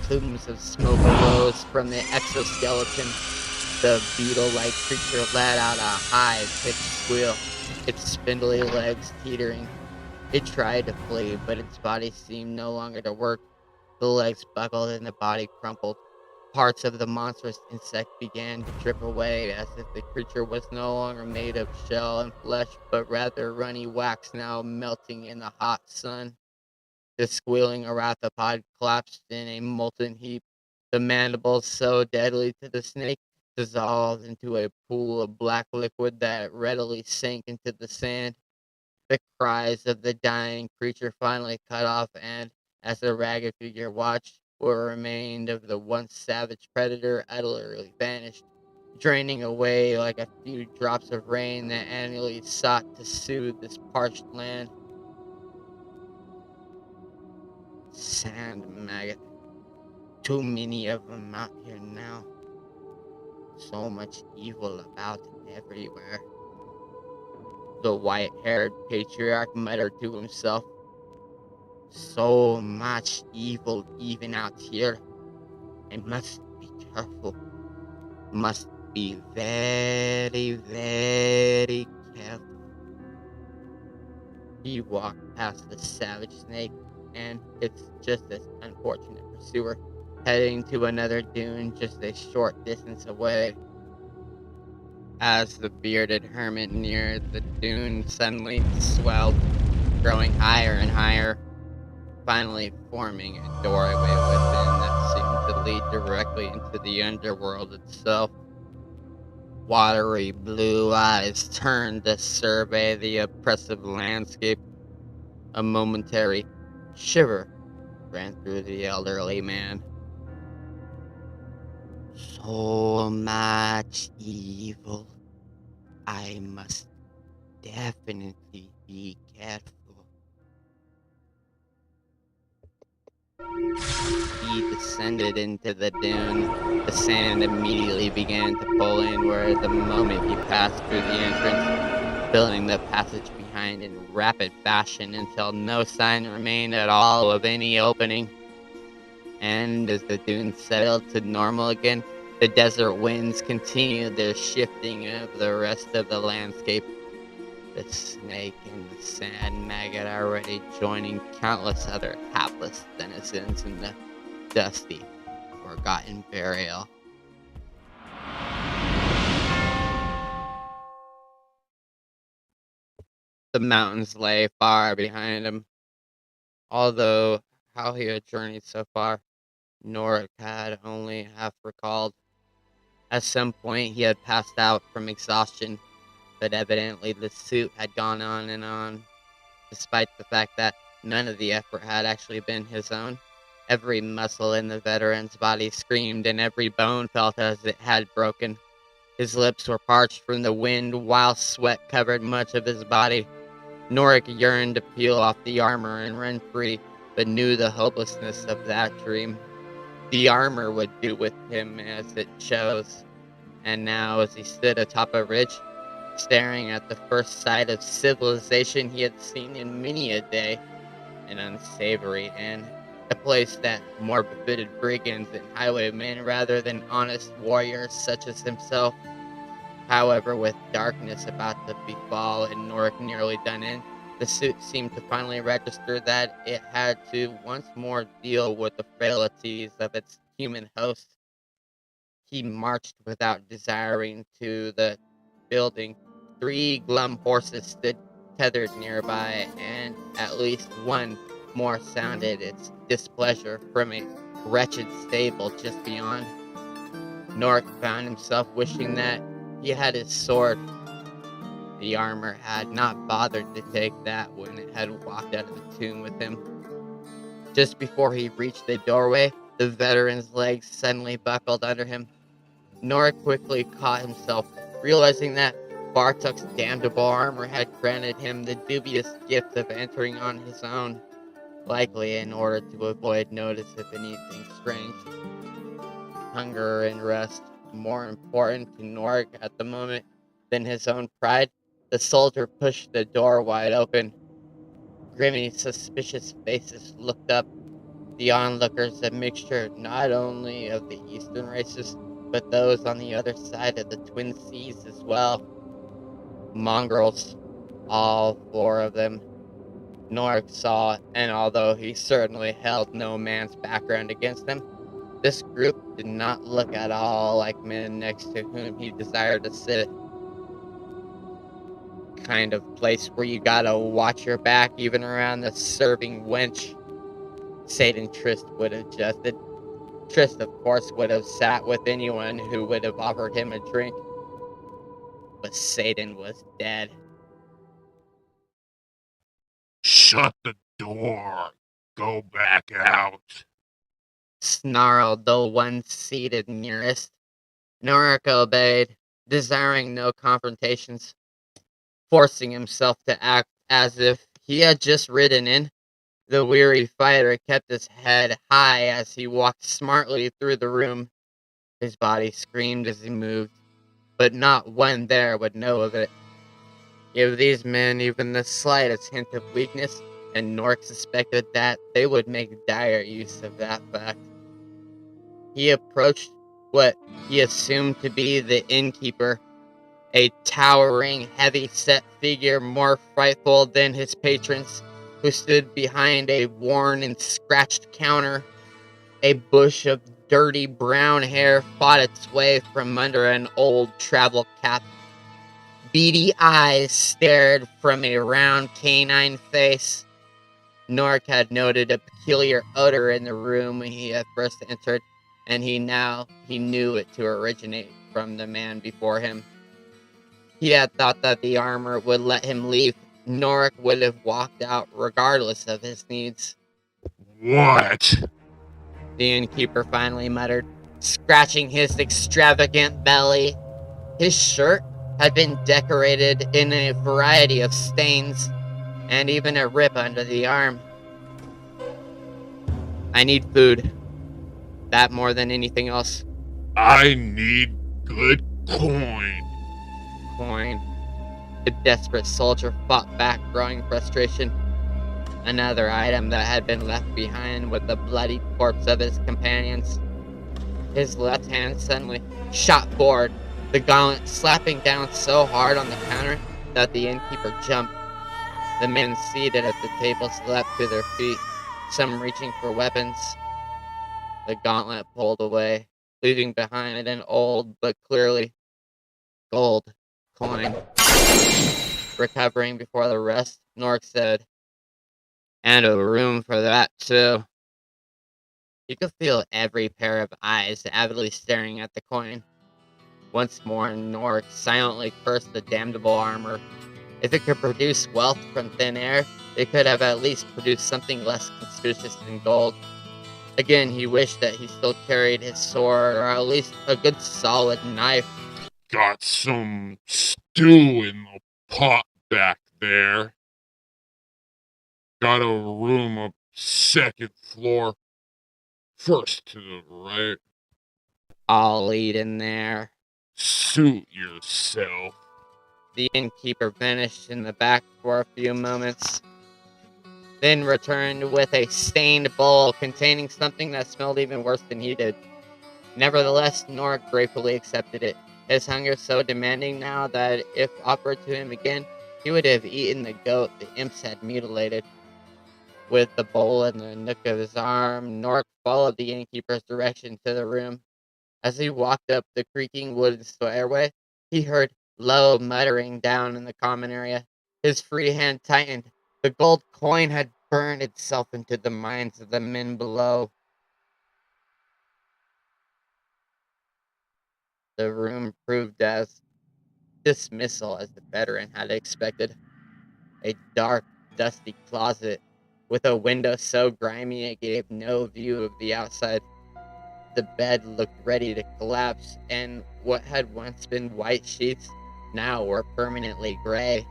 Plumes of smoke arose from the exoskeleton. The beetle-like creature let out a high-pitched squeal, its spindly legs teetering. It tried to flee, but its body seemed no longer to work. The legs buckled and the body crumpled. Parts of the monstrous insect began to drip away, as if the creature was no longer made of shell and flesh, but rather runny wax now melting in the hot sun. The squealing arthropod collapsed in a molten heap. The mandibles, so deadly to the snake, dissolved into a pool of black liquid that readily sank into the sand. The cries of the dying creature finally cut off, and as the ragged figure watched, what remained of the once savage predator utterly vanished, draining away like a few drops of rain that annually sought to soothe this parched land. Sand maggot. Too many of them out here now. So much evil about everywhere. The white-haired patriarch muttered to himself. So much evil even out here. I must be careful. Must be very, very careful. He walked past the savage snake and its just as unfortunate pursuer, heading to another dune just a short distance away. As the bearded hermit neared the dune, suddenly swelled, growing higher and higher, finally forming a doorway within that seemed to lead directly into the underworld itself. Watery blue eyes turned to survey the oppressive landscape. A momentary shiver ran through the elderly man. So much evil. I must definitely be careful. He descended into the dune. The sand immediately began to pull inward the moment he passed through the entrance, filling the passage behind in rapid fashion until no sign remained at all of any opening. And as the dunes settled to normal again, the desert winds continued their shifting of the rest of the landscape. The snake and the sand maggot already joining countless other hapless denizens in the dusty, forgotten burial. The mountains lay far behind him, although how he had journeyed so far, Norik had only half recalled. At some point he had passed out from exhaustion, but evidently the suit had gone on and on, despite the fact that none of the effort had actually been his own. Every muscle in the veteran's body screamed, and every bone felt as it had broken. His lips were parched from the wind, while sweat covered much of his body. Norik yearned to peel off the armor and run free, but knew the hopelessness of that dream. The armor would do with him as it chose. And now, as he stood atop a ridge, staring at the first sight of civilization he had seen in many a day, an unsavory inn, a place that more befitted brigands and highwaymen rather than honest warriors such as himself. However, with darkness about to befall and Norik nearly done in, the suit seemed to finally register that it had to once more deal with the frailties of its human host. He marched without desiring to the building. 3 glum horses stood tethered nearby, and at least one more sounded its displeasure from a wretched stable just beyond. Norik found himself wishing that he had his sword. The armor had not bothered to take that when it had walked out of the tomb with him. Just before he reached the doorway, the veteran's legs suddenly buckled under him. Norik quickly caught himself, realizing that Bartuk's damnable armor had granted him the dubious gift of entering on his own, likely in order to avoid notice of anything strange. Hunger and rest, more important to Norik at the moment than his own pride, the soldier pushed the door wide open. Grimy, suspicious faces looked up, the onlookers a mixture not only of the eastern races, but those on the other side of the Twin Seas as well. Mongrels, all 4 of them. Norik saw, and although he certainly held no man's background against them, this group did not look at all like men next to whom he desired to sit. Kind of place where you gotta watch your back even around the serving wench. Satan Trist would have jested. Trist, of course, would have sat with anyone who would have offered him a drink. But Satan was dead. Shut the door. Go back out. Snarled the one seated nearest. Norik obeyed, desiring no confrontations, forcing himself to act as if he had just ridden in. The weary fighter kept his head high as he walked smartly through the room. His body screamed as he moved, but not one there would know of it. Give these men even the slightest hint of weakness, and Norik suspected that they would make dire use of that fact. He approached what he assumed to be the innkeeper, a towering, heavy-set figure more frightful than his patrons, who stood behind a worn and scratched counter. A bush of dirty brown hair fought its way from under an old travel cap. Beady eyes stared from a round canine face. Norik had noted a peculiar odor in the room when he had first entered, and he knew it to originate from the man before him. He had thought that the armor would let him leave. Norik would have walked out regardless of his needs. What? The innkeeper finally muttered, scratching his extravagant belly. His shirt had been decorated in a variety of stains, and even a rip under the arm. I need food. That more than anything else. I need good coin. Coin. The desperate soldier fought back, growing frustration. Another item that had been left behind was the bloody corpse of his companions. His left hand suddenly shot forward, the gauntlet slapping down so hard on the counter that the innkeeper jumped. The men seated at the tables leapt to their feet, some reaching for weapons. The gauntlet pulled away, leaving behind an old but clearly gold coin. Recovering before the rest, Nork said, "And a room for that, too." You could feel every pair of eyes avidly staring at the coin. Once more, Nork silently cursed the damnable armor. If it could produce wealth from thin air, it could have at least produced something less conspicuous than gold. Again, he wished that he still carried his sword, or at least a good solid knife. Got some stew in the pot back there. Got a room up second floor, first to the right. I'll eat in there. Suit yourself. The innkeeper vanished in the back for a few moments, then returned with a stained bowl containing something that smelled even worse than he did. Nevertheless, Nora gratefully accepted it, his hunger so demanding now that if offered to him again, he would have eaten the goat the imps had mutilated. With the bowl in the nook of his arm, Nork followed the innkeeper's direction to the room. As he walked up the creaking wooden stairway, he heard low muttering down in the common area. His free hand tightened. The gold coin had burned itself into the minds of the men below. The room proved as dismissal as the veteran had expected. A dark, dusty closet with a window so grimy it gave no view of the outside. The bed looked ready to collapse, and what had once been white sheets now were permanently gray.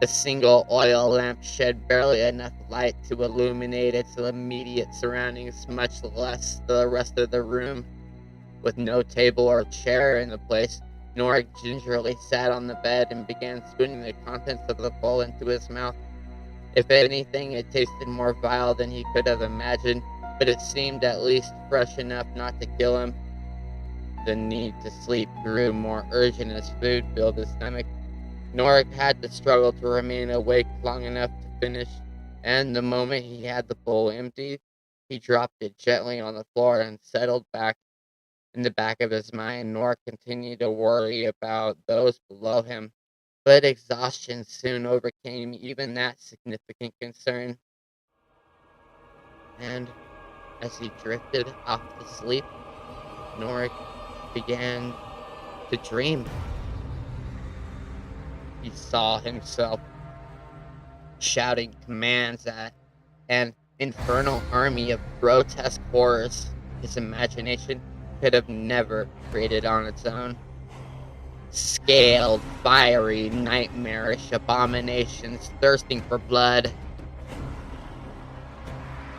The single oil lamp shed barely enough light to illuminate its immediate surroundings, much less the rest of the room. With no table or chair in the place, Norick gingerly sat on the bed and began spooning the contents of the bowl into his mouth. If anything, it tasted more vile than he could have imagined, but it seemed at least fresh enough not to kill him. The need to sleep grew more urgent as food filled his stomach. Norick had to struggle to remain awake long enough to finish, and the moment he had the bowl emptied, he dropped it gently on the floor and settled back. In the back of his mind, Nor continued to worry about those below him, but exhaustion soon overcame even that significant concern. And as he drifted off to sleep, Norik began to dream. He saw himself shouting commands at an infernal army of grotesque horrors his imagination could have never created on its own. Scaled, fiery, nightmarish abominations thirsting for blood.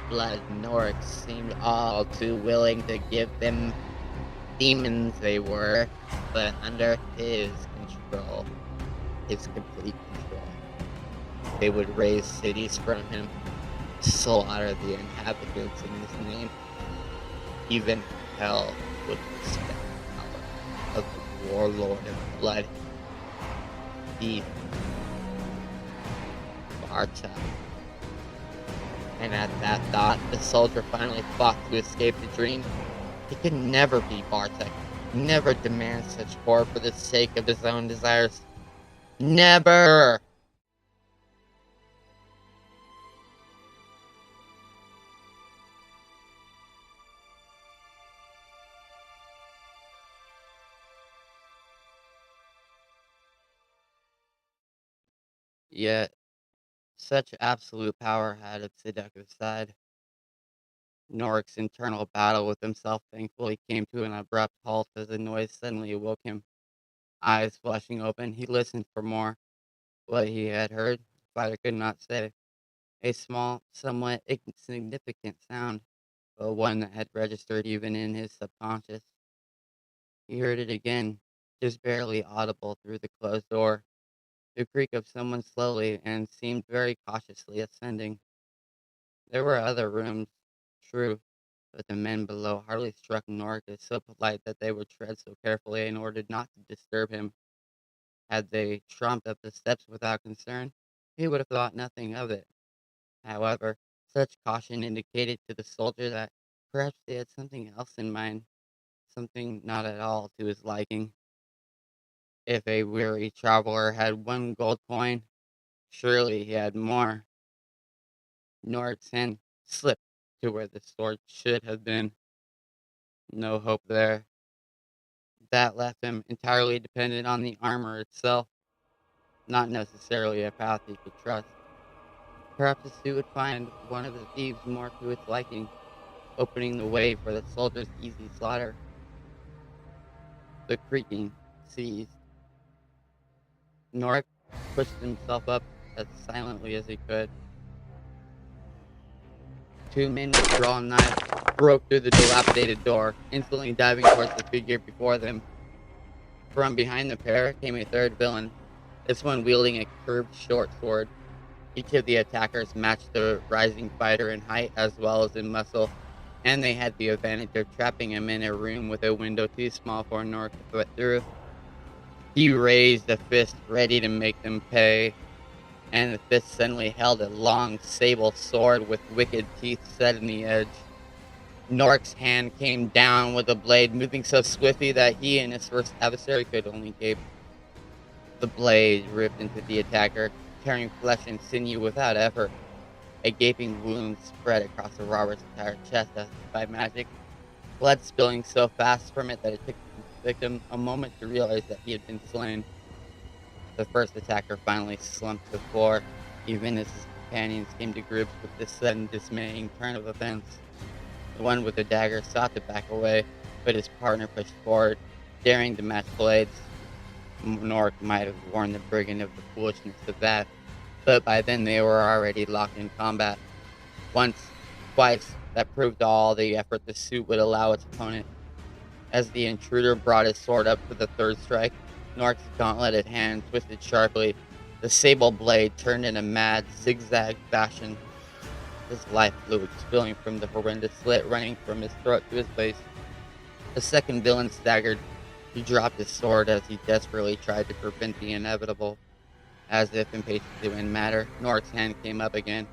Blood Norik seemed all too willing to give them. Demons they were, but under his control, his complete control. They would raise cities from him, slaughter the inhabitants in his name. Even hell would respect the power of the warlord of blood. He, Barta. And at that thought, the soldier finally fought to escape the dream. He could never be Bartek, never demand such horror for the sake of his own desires. Never! Yet, such absolute power had its seductive side. Norik's internal battle with himself thankfully came to an abrupt halt as a noise suddenly awoke him. Eyes flashing open, he listened for more. What he had heard, father could not say. A small, somewhat insignificant sound, but one that had registered even in his subconscious. He heard it again, just barely audible through the closed door. The creak of someone slowly and seemed very cautiously ascending. There were other rooms, true, but the men below hardly struck Nork as so polite that they would tread so carefully in order not to disturb him. Had they tromped up the steps without concern, he would have thought nothing of it. However, such caution indicated to the soldier that perhaps they had something else in mind, something not at all to his liking. If a weary traveler had one gold coin, surely he had more. Nort's hand slipped to where the sword should have been. No hope there. That left him entirely dependent on the armor itself, not necessarily a path he could trust. Perhaps the suit would find one of the thieves more to its liking, opening the way for the soldier's easy slaughter. The creaking ceased. Norik pushed himself up as silently as he could. Two men with drawn knives broke through the dilapidated door, instantly diving towards the figure before them. From behind the pair came a third villain, this one wielding a curved short sword. Each of the attackers matched the rising fighter in height as well as in muscle, and they had the advantage of trapping him in a room with a window too small for Nork to fit through. He raised a fist ready to make them pay, and the fist suddenly held a long sable sword with wicked teeth set in the edge. Nork's hand came down with the blade, moving so swiftly that he and his first adversary could only gape. The blade ripped into the attacker, tearing flesh and sinew without effort. A gaping wound spread across the robber's entire chest as if by magic, blood spilling so fast from it that it took the victim a moment to realize that he had been slain. The first attacker finally slumped to the floor, even as his companions came to grips with this sudden dismaying turn of events. The one with the dagger sought to back away, but his partner pushed forward, daring to match blades. Nork might have warned the brigand of the foolishness of that, but by then they were already locked in combat. Once, twice, that proved all the effort the suit would allow its opponent. As the intruder brought his sword up for the third strike, Nork's gauntleted hand twisted sharply. The sable blade turned in a mad, zigzag fashion. His life fluid spilling from the horrendous slit running from his throat to his waist. The second villain staggered. He dropped his sword as he desperately tried to prevent the inevitable. As if impatient to end matter, Nork's hand came up again.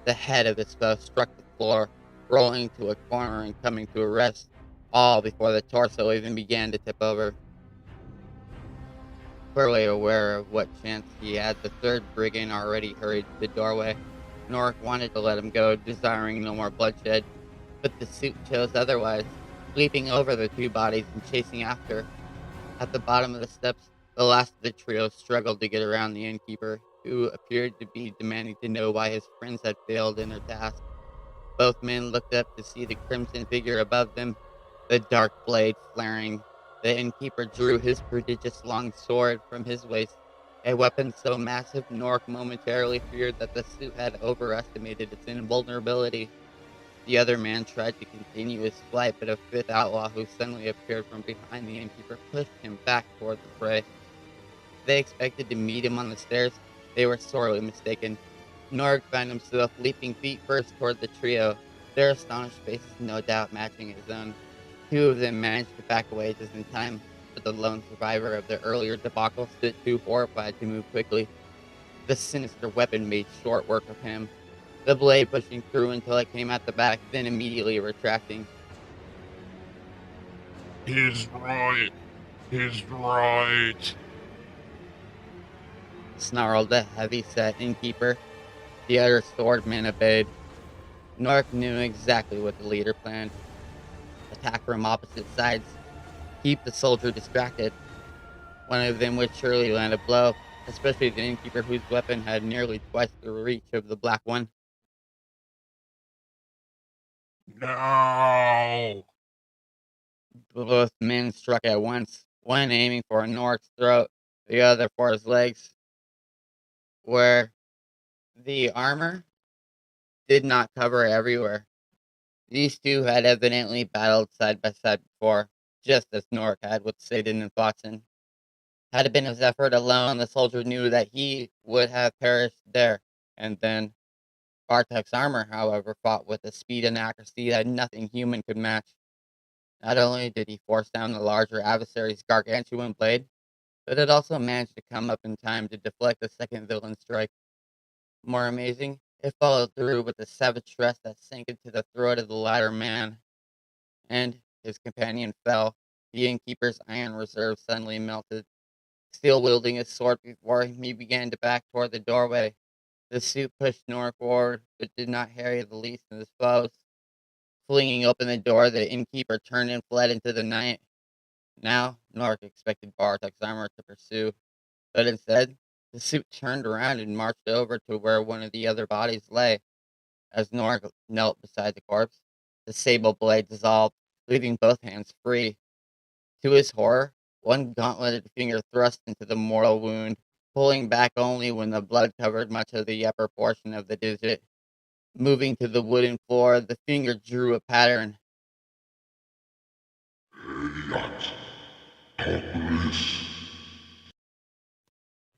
The head of his foe struck the floor, rolling to a corner and coming to a rest, all before the torso even began to tip over. Clearly aware of what chance he had, the third brigand already hurried to the doorway. Nork wanted to let him go, desiring no more bloodshed, but the suit chose otherwise, leaping over the two bodies and chasing after. At the bottom of the steps, the last of the trio struggled to get around the innkeeper, who appeared to be demanding to know why his friends had failed in their task. Both men looked up to see the crimson figure above them, the dark blade flaring. The innkeeper drew his prodigious long sword from his waist, a weapon so massive Nork momentarily feared that the suit had overestimated its invulnerability. The other man tried to continue his flight, but a fifth outlaw who suddenly appeared from behind the innkeeper pushed him back toward the fray. They expected to meet him on the stairs. They were sorely mistaken. Norg found himself leaping feet first toward the trio, their astonished faces no doubt matching his own. Two of them managed to back away just in time, but the lone survivor of the earlier debacle stood too horrified to move quickly. The sinister weapon made short work of him, the blade pushing through until it came at the back, then immediately retracting. He's right. He's right. Snarled the heavy-set innkeeper. The other swordman obeyed. Nork knew exactly what the leader planned. Attack from opposite sides. Keep the soldier distracted. One of them would surely land a blow, especially the innkeeper whose weapon had nearly twice the reach of the black one. No. Both men struck at once, one aiming for Nork's throat, the other for his legs, where the armor did not cover everywhere. These two had evidently battled side by side before, just as Nork had with Satan and Foxen. Had it been his effort alone, the soldier knew that he would have perished there and then. Bartek's armor, however, fought with a speed and accuracy that nothing human could match. Not only did he force down the larger adversary's gargantuan blade, but it also managed to come up in time to deflect the second villain's strike. More amazing, it followed through with a savage thrust that sank into the throat of the latter man, and his companion fell. The innkeeper's iron reserve suddenly melted, still wielding his sword before he began to back toward the doorway. The suit pushed Nora forward, but did not harry the least of his foes. Flinging open the door, the innkeeper turned and fled into the night. Now, Nork expected Bartek's armor to pursue, but instead, the suit turned around and marched over to where one of the other bodies lay. As Nork knelt beside the corpse, the sable blade dissolved, leaving both hands free. To his horror, one gauntleted finger thrust into the mortal wound, pulling back only when the blood covered much of the upper portion of the digit. Moving to the wooden floor, the finger drew a pattern.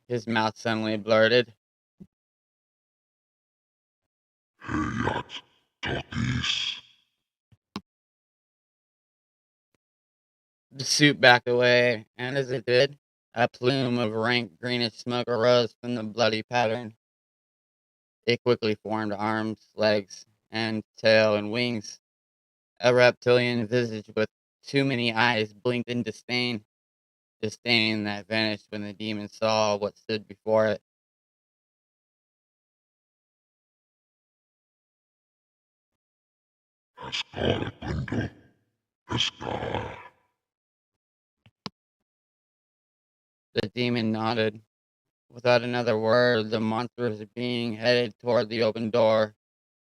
His mouth suddenly blurted. The suit backed away, and as it did, a plume of rank greenish smoke arose from the bloody pattern. It quickly formed arms, legs, and tail and wings. A reptilian visage with too many eyes blinked in disdain that vanished when the demon saw what stood before it. The demon nodded. Without another word, the monstrous being headed toward the open door.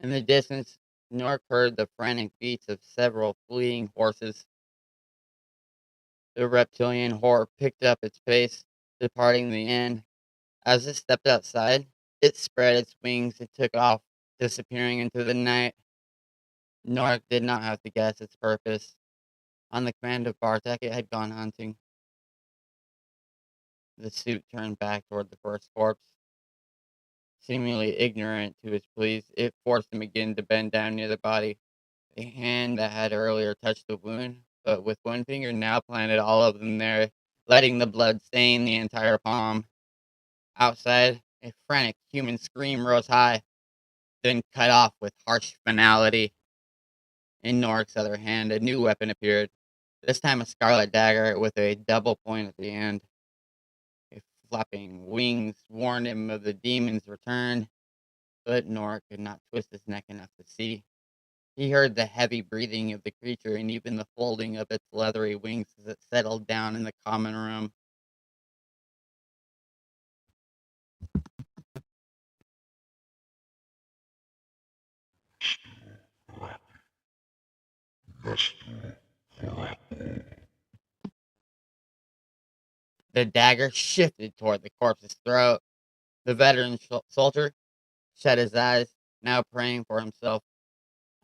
In the distance, Nork heard the frantic beats of several fleeing horses. The reptilian horror picked up its pace, departing the inn. As it stepped outside, it spread its wings and took off, disappearing into the night. Nork did not have to guess its purpose. On the command of Bartek, it had gone hunting. The suit turned back toward the first corpse. Seemingly ignorant to his pleas, it forced him again to bend down near the body. A hand that had earlier touched the wound, but with one finger now planted all of them there, letting the blood stain the entire palm. Outside, a frantic human scream rose high, then cut off with harsh finality. In Norik's other hand, a new weapon appeared, this time a scarlet dagger with a double point at the end. A flapping wings warned him of the demon's return, but Norik could not twist his neck enough to see. He heard the heavy breathing of the creature and even the folding of its leathery wings as it settled down in the common room. The dagger shifted toward the corpse's throat. The veteran soldier shut his eyes, now praying for himself.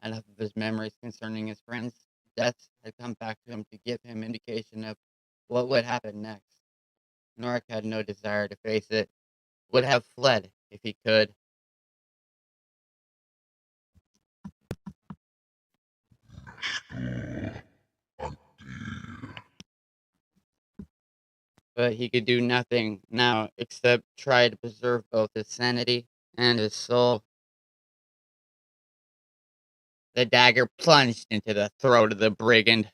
Enough of his memories concerning his friend's deaths had come back to him to give him indication of what would happen next. Norik had no desire to face it, would have fled if he could. But he could do nothing now except try to preserve both his sanity and his soul. The dagger plunged into the throat of the brigand.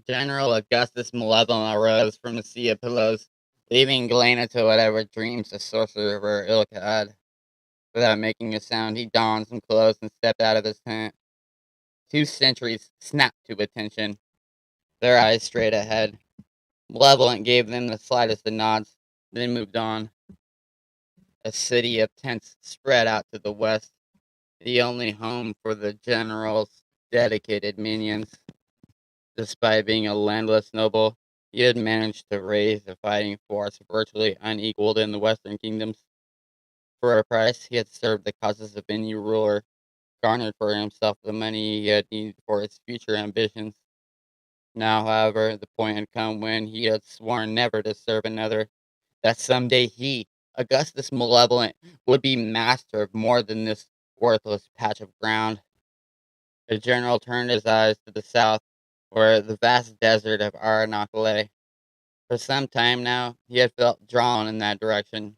General Augustus Malevolent arose from the sea of pillows, leaving Galena to whatever dreams the sorcerer of her ilk had. Without making a sound, he donned some clothes and stepped out of his tent. Two sentries snapped to attention, their eyes straight ahead. Malevolent gave them the slightest of nods, then moved on. A city of tents spread out to the west, the only home for the general's dedicated minions. Despite being a landless noble, he had managed to raise a fighting force virtually unequaled in the western kingdoms. For a price, he had served the causes of any ruler, garnered for himself the money he had needed for his future ambitions. Now, however, the point had come when he had sworn never to serve another, that someday he, Augustus Malevolent, would be master of more than this worthless patch of ground. The general turned his eyes to the south, where the vast desert of Aranok lay. For some time now, he had felt drawn in that direction,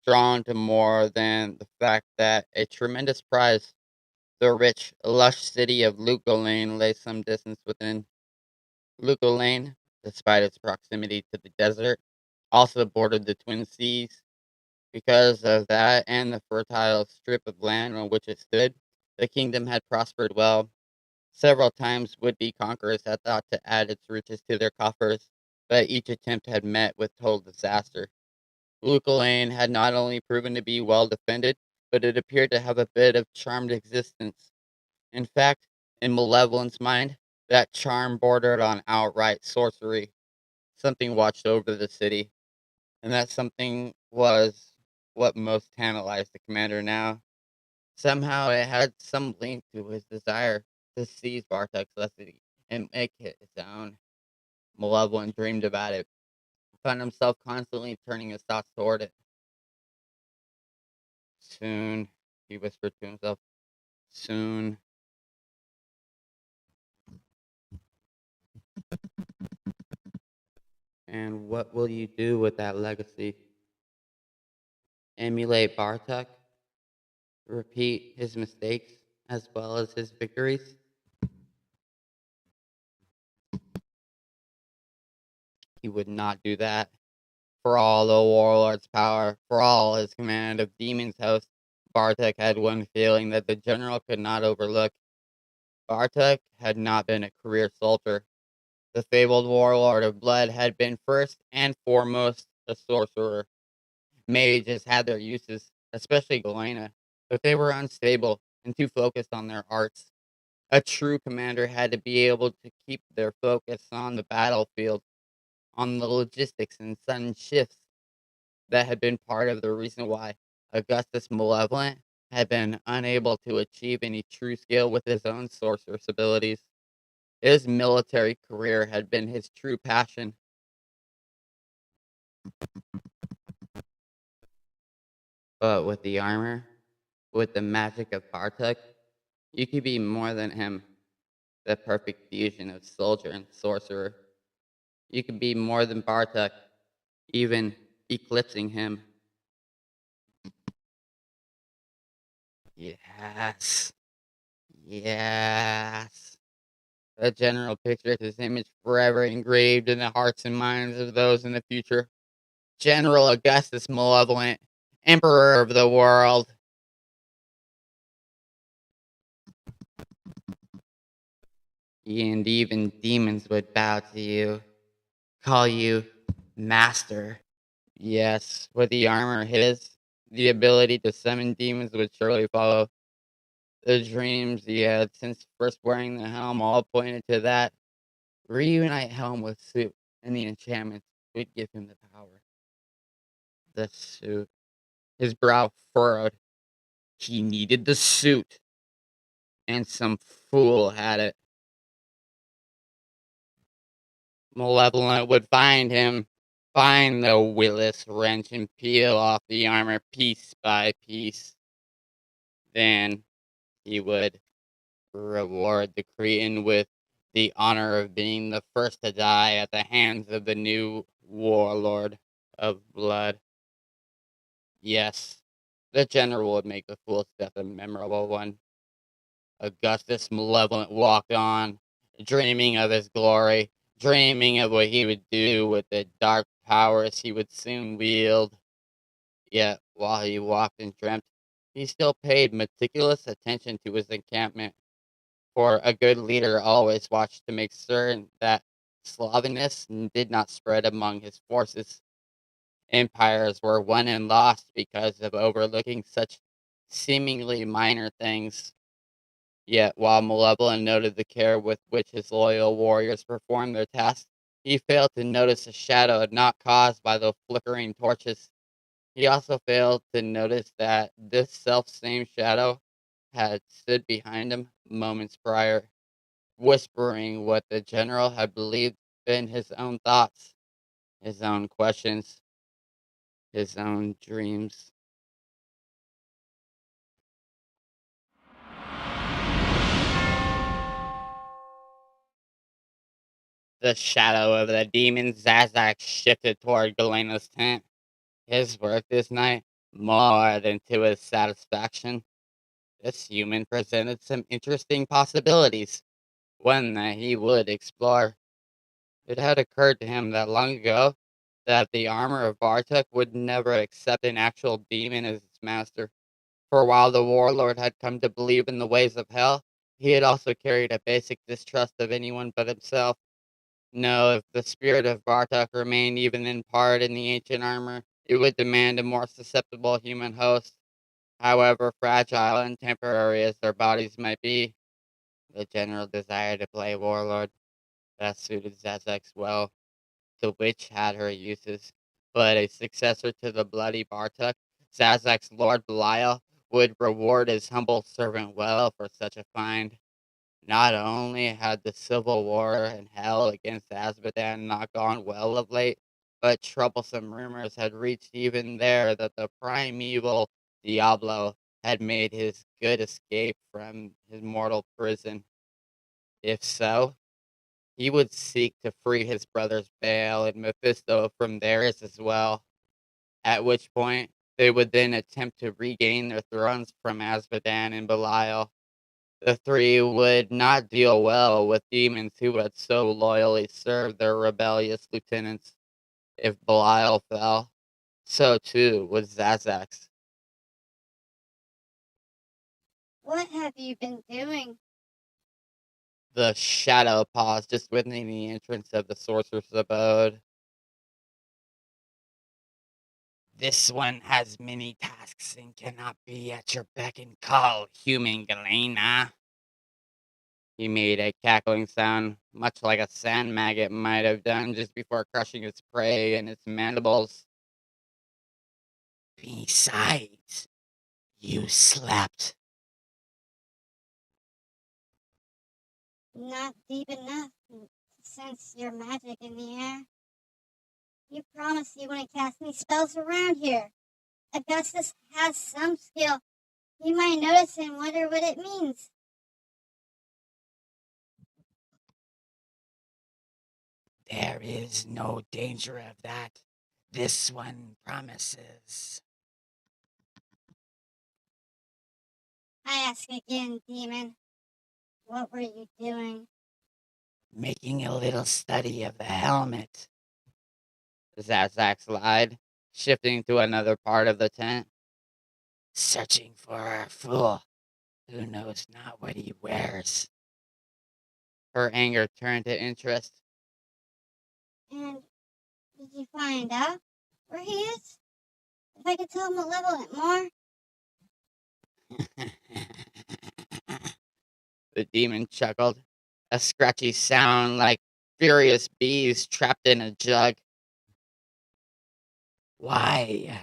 drawn to more than the fact that a tremendous prize, the rich, lush city of Lugolane, lay some distance within. Lugolane, despite its proximity to the desert, also bordered the Twin Seas. Because of that and the fertile strip of land on which it stood, the kingdom had prospered well. Several times would-be conquerors had thought to add its riches to their coffers, but each attempt had met with total disaster. Lugolane had not only proven to be well defended, but it appeared to have a bit of charmed existence. In fact, in Malevolent's mind, that charm bordered on outright sorcery. Something watched over the city, and that something was what most tantalized the commander now. Somehow it had some link to his desire to seize Bartek's city and make it his own. Malevolent dreamed about it, found himself constantly turning his thoughts toward it. Soon, he whispered to himself, soon. And what will you do with that legacy? Emulate Bartek? Repeat his mistakes as well as his victories? He would not do that. For all the warlord's power, for all his command of Demon's Host, Bartek had one feeling that the general could not overlook. Bartek had not been a career soldier. The fabled warlord of blood had been first and foremost a sorcerer. Mages had their uses, especially Galena, but they were unstable and too focused on their arts. A true commander had to be able to keep their focus on the battlefield, on the logistics and sudden shifts that had been part of the reason why Augustus Malevolent had been unable to achieve any true skill with his own sorceress abilities. His military career had been his true passion, but with the armor, with the magic of Bartek, you could be more than him, the perfect fusion of soldier and sorcerer. You could be more than Bartek, even eclipsing him. Yes, yes. The general pictured his image forever engraved in the hearts and minds of those in the future. General Augustus Malevolent, Emperor of the world. And even demons would bow to you, call you Master. Yes, with the armor his, the ability to summon demons would surely follow. The dreams he had since first wearing the helm all pointed to that. Reunite helm with suit, and the enchantments would give him the power. The suit. His brow furrowed. He needed the suit, and some fool had it. Malevolent would find him, find the Willis wrench, and peel off the armor piece by piece. Then he would reward the Cretan with the honor of being the first to die at the hands of the new warlord of blood. Yes, the general would make the fool's death a memorable one. Augustus Malevolent walked on, dreaming of his glory, dreaming of what he would do with the dark powers he would soon wield. Yet, while he walked and dreamt, he still paid meticulous attention to his encampment, for a good leader always watched to make certain that slovenliness did not spread among his forces. Empires were won and lost because of overlooking such seemingly minor things. Yet, while Malevolent noted the care with which his loyal warriors performed their tasks, he failed to notice a shadow not caused by the flickering torches. He also failed to notice that this self same shadow had stood behind him moments prior. whispering what the general had believed been his own thoughts, his own questions, his own dreams. The shadow of the demon Zazak shifted toward Galena's tent. His work this night, more than to his satisfaction. This human presented some interesting possibilities, one that he would explore. It had occurred to him that long ago that the armor of Bartek would never accept an actual demon as its master. For while the warlord had come to believe in the ways of hell, he had also carried a basic distrust of anyone but himself. No, if the spirit of Bartok remained even in part in the ancient armor, it would demand a more susceptible human host. However fragile and temporary as their bodies might be, the general desire to play warlord that suited Zazek's well. The witch had her uses, but a successor to the bloody Bartok, Zazek's Lord Belial, would reward his humble servant well for such a find. Not only had the civil war and hell against Azmodan not gone well of late, but troublesome rumors had reached even there that the primeval Diablo had made his good escape from his mortal prison. If so, he would seek to free his brothers Baal and Mephisto from theirs as well, at which point they would then attempt to regain their thrones from Azmodan and Belial. The three would not deal well with demons who had so loyally served their rebellious lieutenants. If Belial fell, so too would Zazax. What have you been doing? The shadow paused just within the entrance of the sorcerer's abode. This one has many tasks and cannot be at your beck and call, human Galena. He made a cackling sound, much like a sand maggot might have done just before crushing its prey in its mandibles. Besides, you slept. Not deep enough to sense your magic in the air. You promised you wouldn't cast any spells around here. Augustus has some skill. You might notice and wonder what it means. There is no danger of that. This one promises. I ask again, demon. What were you doing? Making a little study of the helmet. Zazax lied, shifting to another part of the tent. Searching for a fool who knows not what he wears. Her anger turned to interest. And did you find out where he is? If I could tell him a little bit more. The demon chuckled, a scratchy sound like furious bees trapped in a jug. Why,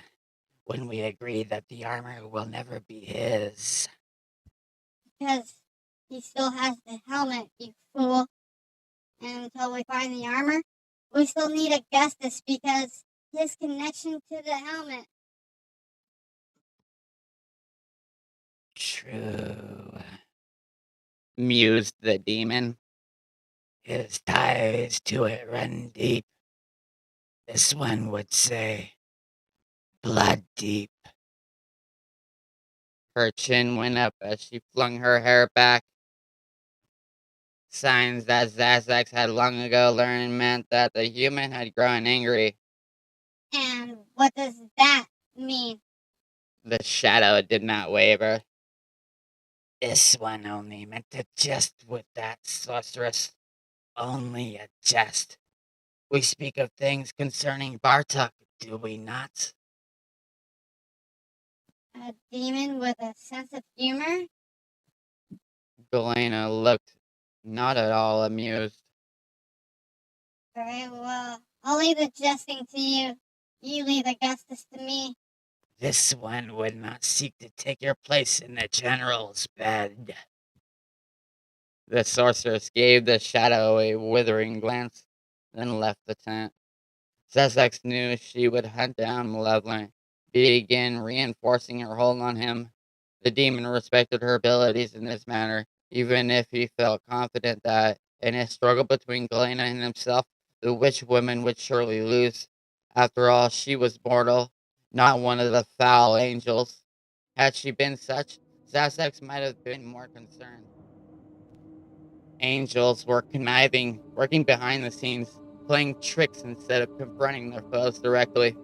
when we agree that the armor will never be his? Because he still has the helmet, you fool. And until we find the armor, we still need Augustus because his connection to the helmet. True, mused the demon. His ties to it run deep. This one would say, blood deep. Her chin went up as she flung her hair back. Signs that Zazax had long ago learned meant that the human had grown angry. And what does that mean? The shadow did not waver. This one only meant to jest with that sorceress. Only a jest. We speak of things concerning Bartok, do we not? A demon with a sense of humor? Galena looked not at all amused. Very well. I'll leave the jesting to you. You leave Augustus to me. This one would not seek to take your place in the general's bed. The sorceress gave the shadow a withering glance, then left the tent. Sussex knew she would hunt down Malevolent, begin reinforcing her hold on him. The demon respected her abilities in this manner, even if he felt confident that, in his struggle between Galena and himself, the witch woman would surely lose. After all, she was mortal, not one of the foul angels. Had she been such, Sussex might have been more concerned. Angels were conniving, working behind the scenes, playing tricks instead of confronting their foes directly.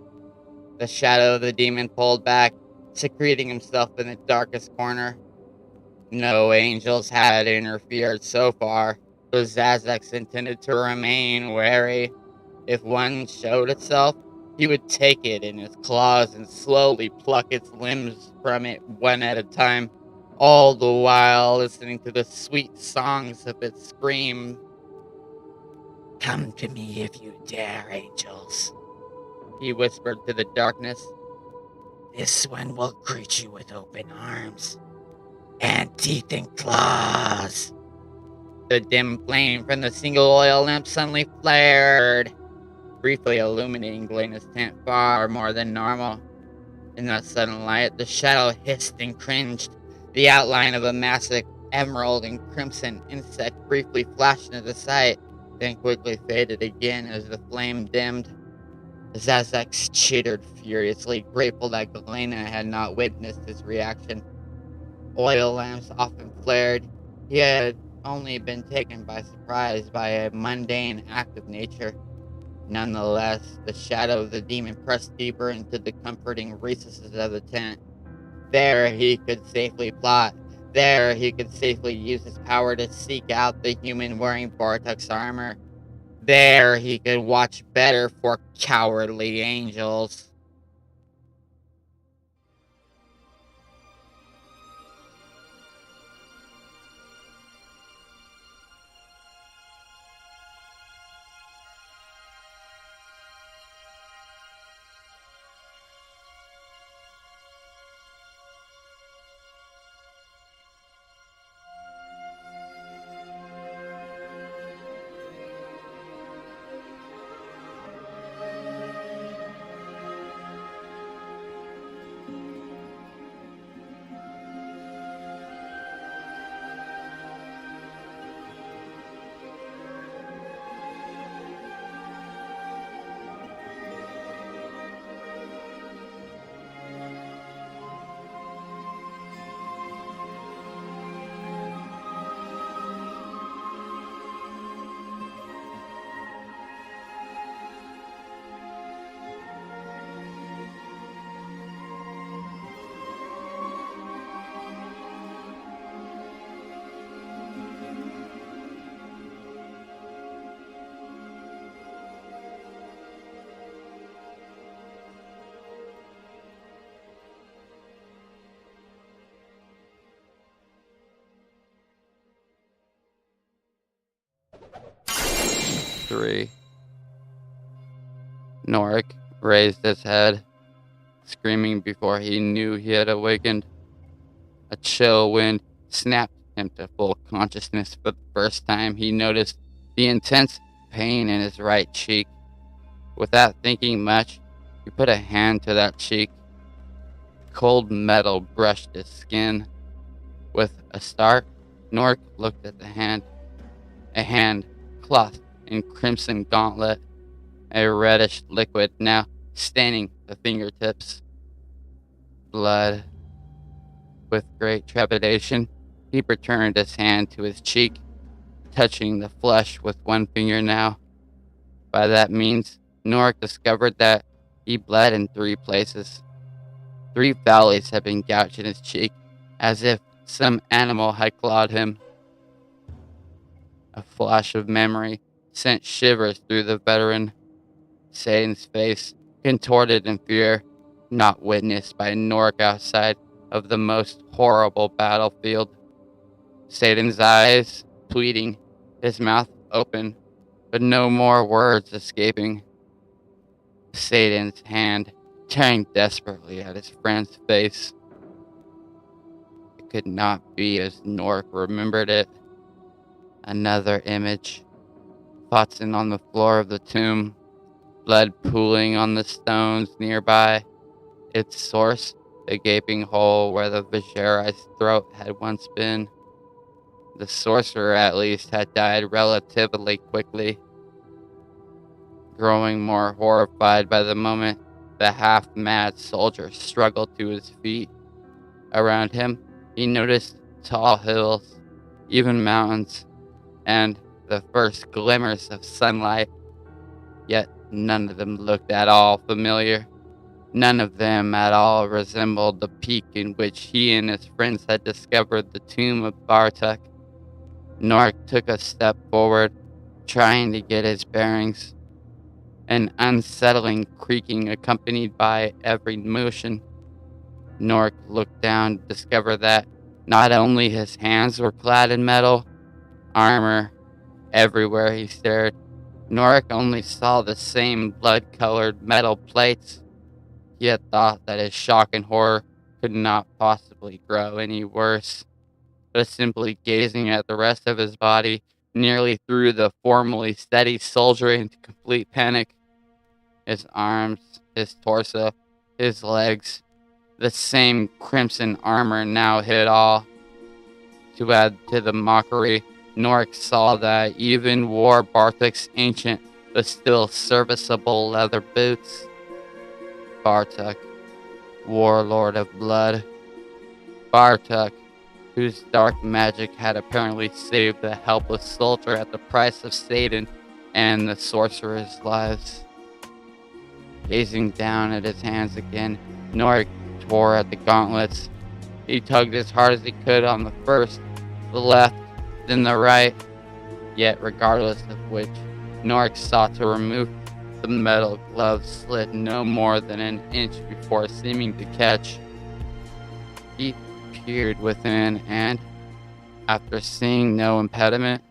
The shadow of the demon pulled back, secreting himself in the darkest corner. No angels had interfered so far, so Zazek intended to remain wary. If one showed itself, he would take it in his claws and slowly pluck its limbs from it one at a time, all the while listening to the sweet songs of its scream. "Come to me if you dare, angels," he whispered to the darkness. "This one will greet you with open arms and teeth and claws." The dim flame from the single oil lamp suddenly flared, briefly illuminating Glena's tent far more than normal. In that sudden light, the shadow hissed and cringed. The outline of a massive emerald and crimson insect briefly flashed into sight, then quickly faded again as the flame dimmed. Zazax chittered furiously, grateful that Galena had not witnessed his reaction. Oil lamps often flared. He had only been taken by surprise by a mundane act of nature. Nonetheless, the shadow of the demon pressed deeper into the comforting recesses of the tent. There he could safely plot. There he could safely use his power to seek out the human wearing Vortex armor. There he could watch better for cowardly angels. Three. Norik raised his head, screaming before he knew he had awakened. A chill wind snapped him to full consciousness. For the first time, he noticed the intense pain in his right cheek. Without thinking much, he put a hand to that cheek. Cold metal brushed his skin. With a start, Norik looked at the hand. A hand clothed in crimson gauntlet, a reddish liquid now staining the fingertips. Blood. With great trepidation, he returned his hand to his cheek, touching the flesh with one finger now. By that means, Norik discovered that he bled in 3 places. 3 valleys had been gouged in his cheek, as if some animal had clawed him. A flash of memory sent shivers through the veteran. Satan's face, contorted in fear, not witnessed by Norik outside of the most horrible battlefield. Satan's eyes, pleading, his mouth open, but no more words escaping. Satan's hand, tearing desperately at his friend's face. It could not be as Norik remembered it. Another image. Watson on the floor of the tomb, blood pooling on the stones nearby. Its source, the gaping hole where the Vajray's throat had once been. The sorcerer, at least, had died relatively quickly. Growing more horrified by the moment, the half-mad soldier struggled to his feet. Around him, he noticed tall hills, even mountains, and the first glimmers of sunlight. Yet none of them looked at all familiar. None of them at all resembled the peak in which he and his friends had discovered the tomb of Bartek. Norik took a step forward, trying to get his bearings, an unsettling creaking accompanied by every motion. Norik looked down to discover that not only his hands were clad in metal, armor everywhere he stared. Norik only saw the same blood-colored metal plates. He had thought that his shock and horror could not possibly grow any worse, but simply gazing at the rest of his body nearly threw the formerly steady soldier into complete panic. His arms, his torso, his legs, the same crimson armor now hid all. To add to the mockery, Norik saw that even wore Bartek's ancient but still serviceable leather boots. Bartek, warlord of blood. Bartek, whose dark magic had apparently saved the helpless soldier at the price of Satan and the sorcerer's lives. Gazing down at his hands again, Norik tore at the gauntlets. He tugged as hard as he could on the first, the left, then the right. Yet regardless of which, Norik sought to remove, the metal gloves slid no more than an inch before seeming to catch. He peered within and, after seeing no impediment,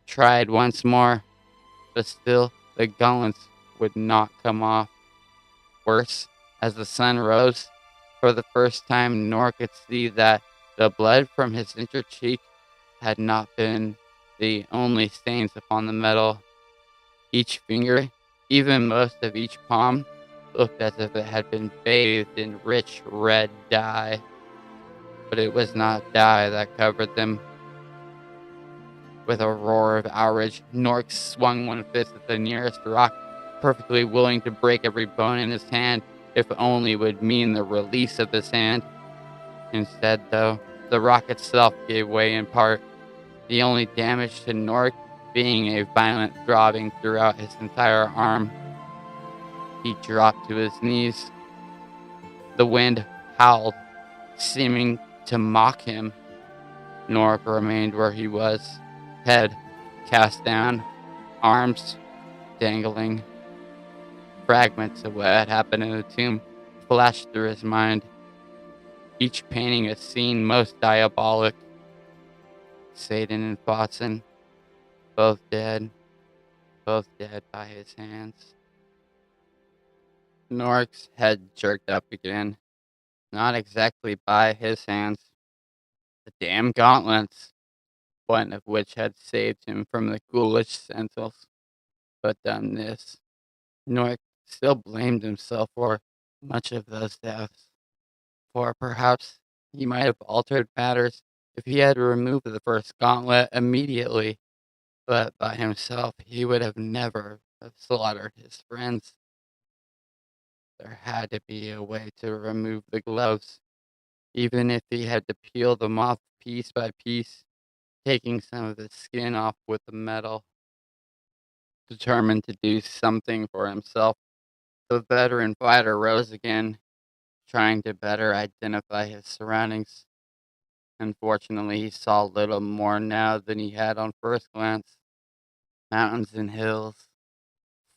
tried once more, but still the gauntlets would not come off. Worse, as the sun rose, for the first time Norik could see that the blood from his injured cheek had not been the only stains upon the metal. Each finger, even most of each palm, looked as if it had been bathed in rich red dye. But it was not dye that covered them. With a roar of outrage, Norik swung one fist at the nearest rock, perfectly willing to break every bone in his hand, if only it would mean the release of his hand. Instead, though, the rock itself gave way in part, the only damage to Norik being a violent throbbing throughout his entire arm. He dropped to his knees. The wind howled, seeming to mock him. Norik remained where he was, head cast down, arms dangling. Fragments of what had happened in the tomb flashed through his mind, each painting a scene most diabolic. Satan and Watson, both dead by his hands. Norik's head jerked up again, not exactly by his hands. The damn gauntlets, one of which had saved him from the ghoulish sentinels, but done this. Norik still blamed himself for much of those deaths, for perhaps he might have altered matters if he had removed the first gauntlet immediately, but by himself he would have never have slaughtered his friends. There had to be a way to remove the gloves, even if he had to peel them off piece by piece, taking some of the skin off with the metal. Determined to do something for himself, the veteran fighter rose again, trying to better identify his surroundings. Unfortunately, he saw little more now than he had on first glance. Mountains and hills,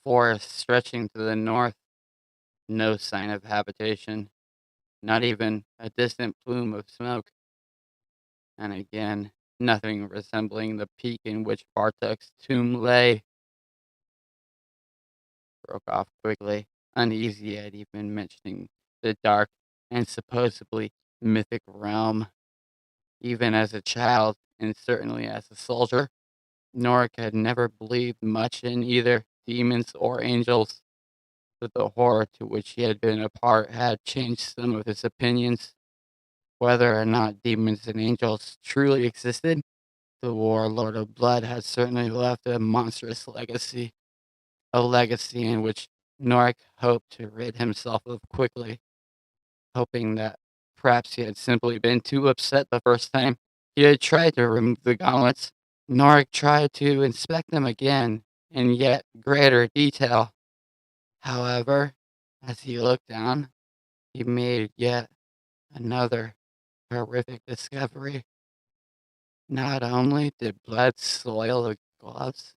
forests stretching to the north, no sign of habitation, not even a distant plume of smoke. And again, nothing resembling the peak in which Bartek's tomb lay. Broke off quickly, uneasy at even mentioning the dark and supposedly mythic realm. Even as a child, and certainly as a soldier, Norik had never believed much in either demons or angels, but the horror to which he had been a part had changed some of his opinions. Whether or not demons and angels truly existed, the Warlord of Blood had certainly left a monstrous legacy, a legacy in which Norik hoped to rid himself of quickly, hoping that perhaps he had simply been too upset the first time he had tried to remove the gauntlets. Norik tried to inspect them again in yet greater detail. However, as he looked down, he made yet another horrific discovery. Not only did blood soil the gloves,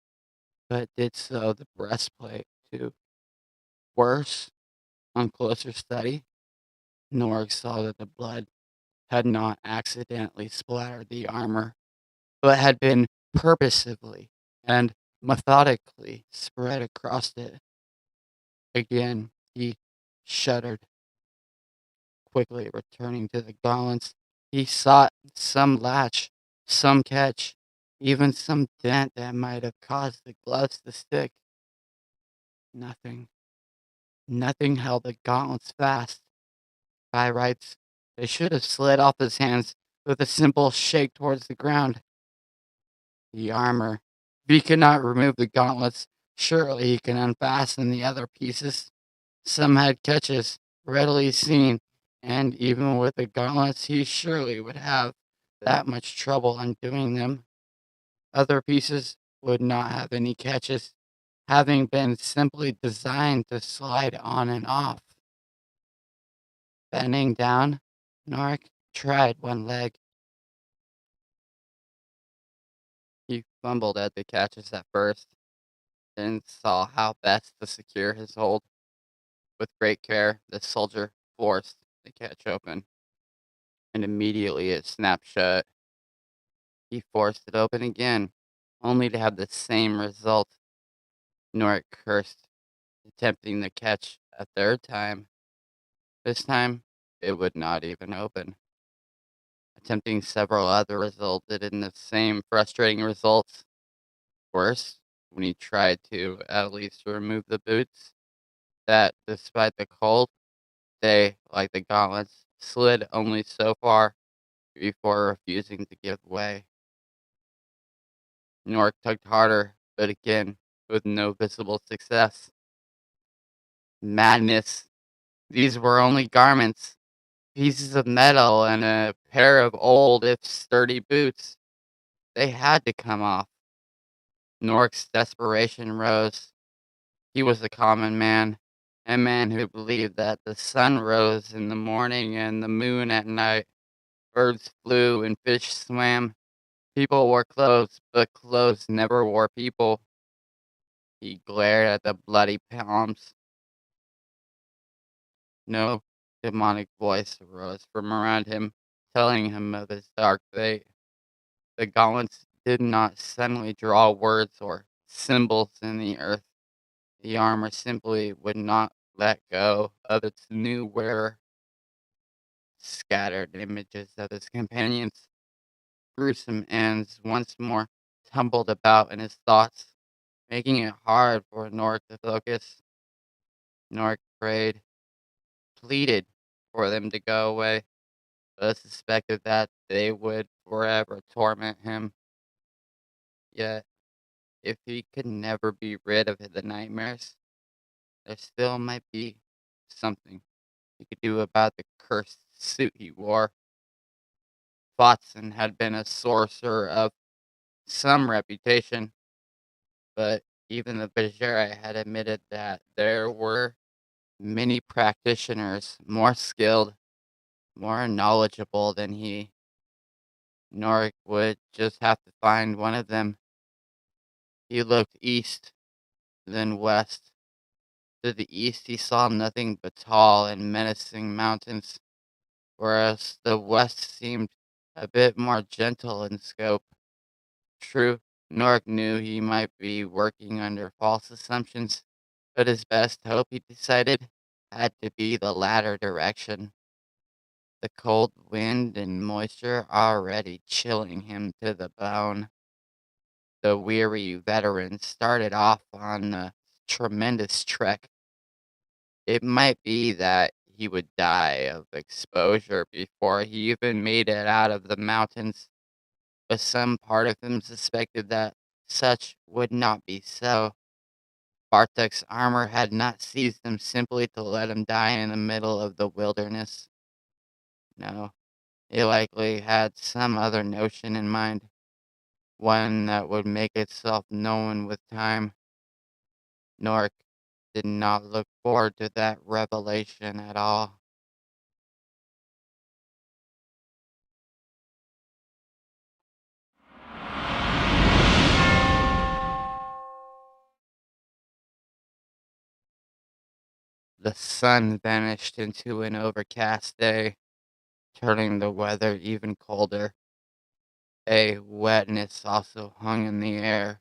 but did so the breastplate too. Worse, on closer study, Norik saw that the blood had not accidentally splattered the armor, but had been purposefully and methodically spread across it. Again, he shuddered, quickly returning to the gauntlets. He sought some latch, some catch, even some dent that might have caused the gloves to stick. Nothing. Nothing held the gauntlets fast. By rights, they should have slid off his hands with a simple shake towards the ground. The armor. If he could not remove the gauntlets, surely he can unfasten the other pieces. Some had catches, readily seen, and even with the gauntlets, he surely would have that much trouble undoing them. Other pieces would not have any catches, having been simply designed to slide on and off. Bending down, Norik tried one leg. He fumbled at the catches at first, then saw how best to secure his hold. With great care, the soldier forced the catch open, and immediately it snapped shut. He forced it open again, only to have the same result. Norik cursed, attempting the catch a third time. This time, it would not even open. Attempting several other resulted in the same frustrating results. Worse, when he tried to at least remove the boots, that, despite the cold, they, like the gauntlets, slid only so far before refusing to give way. Norik tugged harder, but again, with no visible success. Madness. These were only garments, pieces of metal, and a pair of old, if sturdy boots. They had to come off. Norik's desperation rose. He was a common man, a man who believed that the sun rose in the morning and the moon at night. Birds flew and fish swam. People wore clothes, but clothes never wore people. He glared at the bloody palms. No demonic voice arose from around him, telling him of his dark fate. The gauntlets did not suddenly draw words or symbols in the earth. The armor simply would not let go of its new wearer. Scattered images of his companions, gruesome ends once more tumbled about in his thoughts, making it hard for Norik to focus. Norik prayed, pleaded for them to go away, but suspected that they would forever torment him. Yet, if he could never be rid of the nightmares, there still might be something he could do about the cursed suit he wore. Watson had been a sorcerer of some reputation, but even the Bajere had admitted that there were many practitioners more skilled, more knowledgeable than he. Norik would just have to find one of them. He looked east, then west. To the east, he saw nothing but tall and menacing mountains, whereas the west seemed a bit more gentle in scope. True, Norik knew he might be working under false assumptions, but his best hope, he decided, had to be the latter direction. The cold wind and moisture already chilling him to the bone. The weary veteran started off on a tremendous trek. It might be that he would die of exposure before he even made it out of the mountains, but some part of him suspected that such would not be so. Bartek's armor had not seized him simply to let him die in the middle of the wilderness. No, it likely had some other notion in mind, one that would make itself known with time. Nork did not look forward to that revelation at all. The sun vanished into an overcast day, turning the weather even colder. A wetness also hung in the air.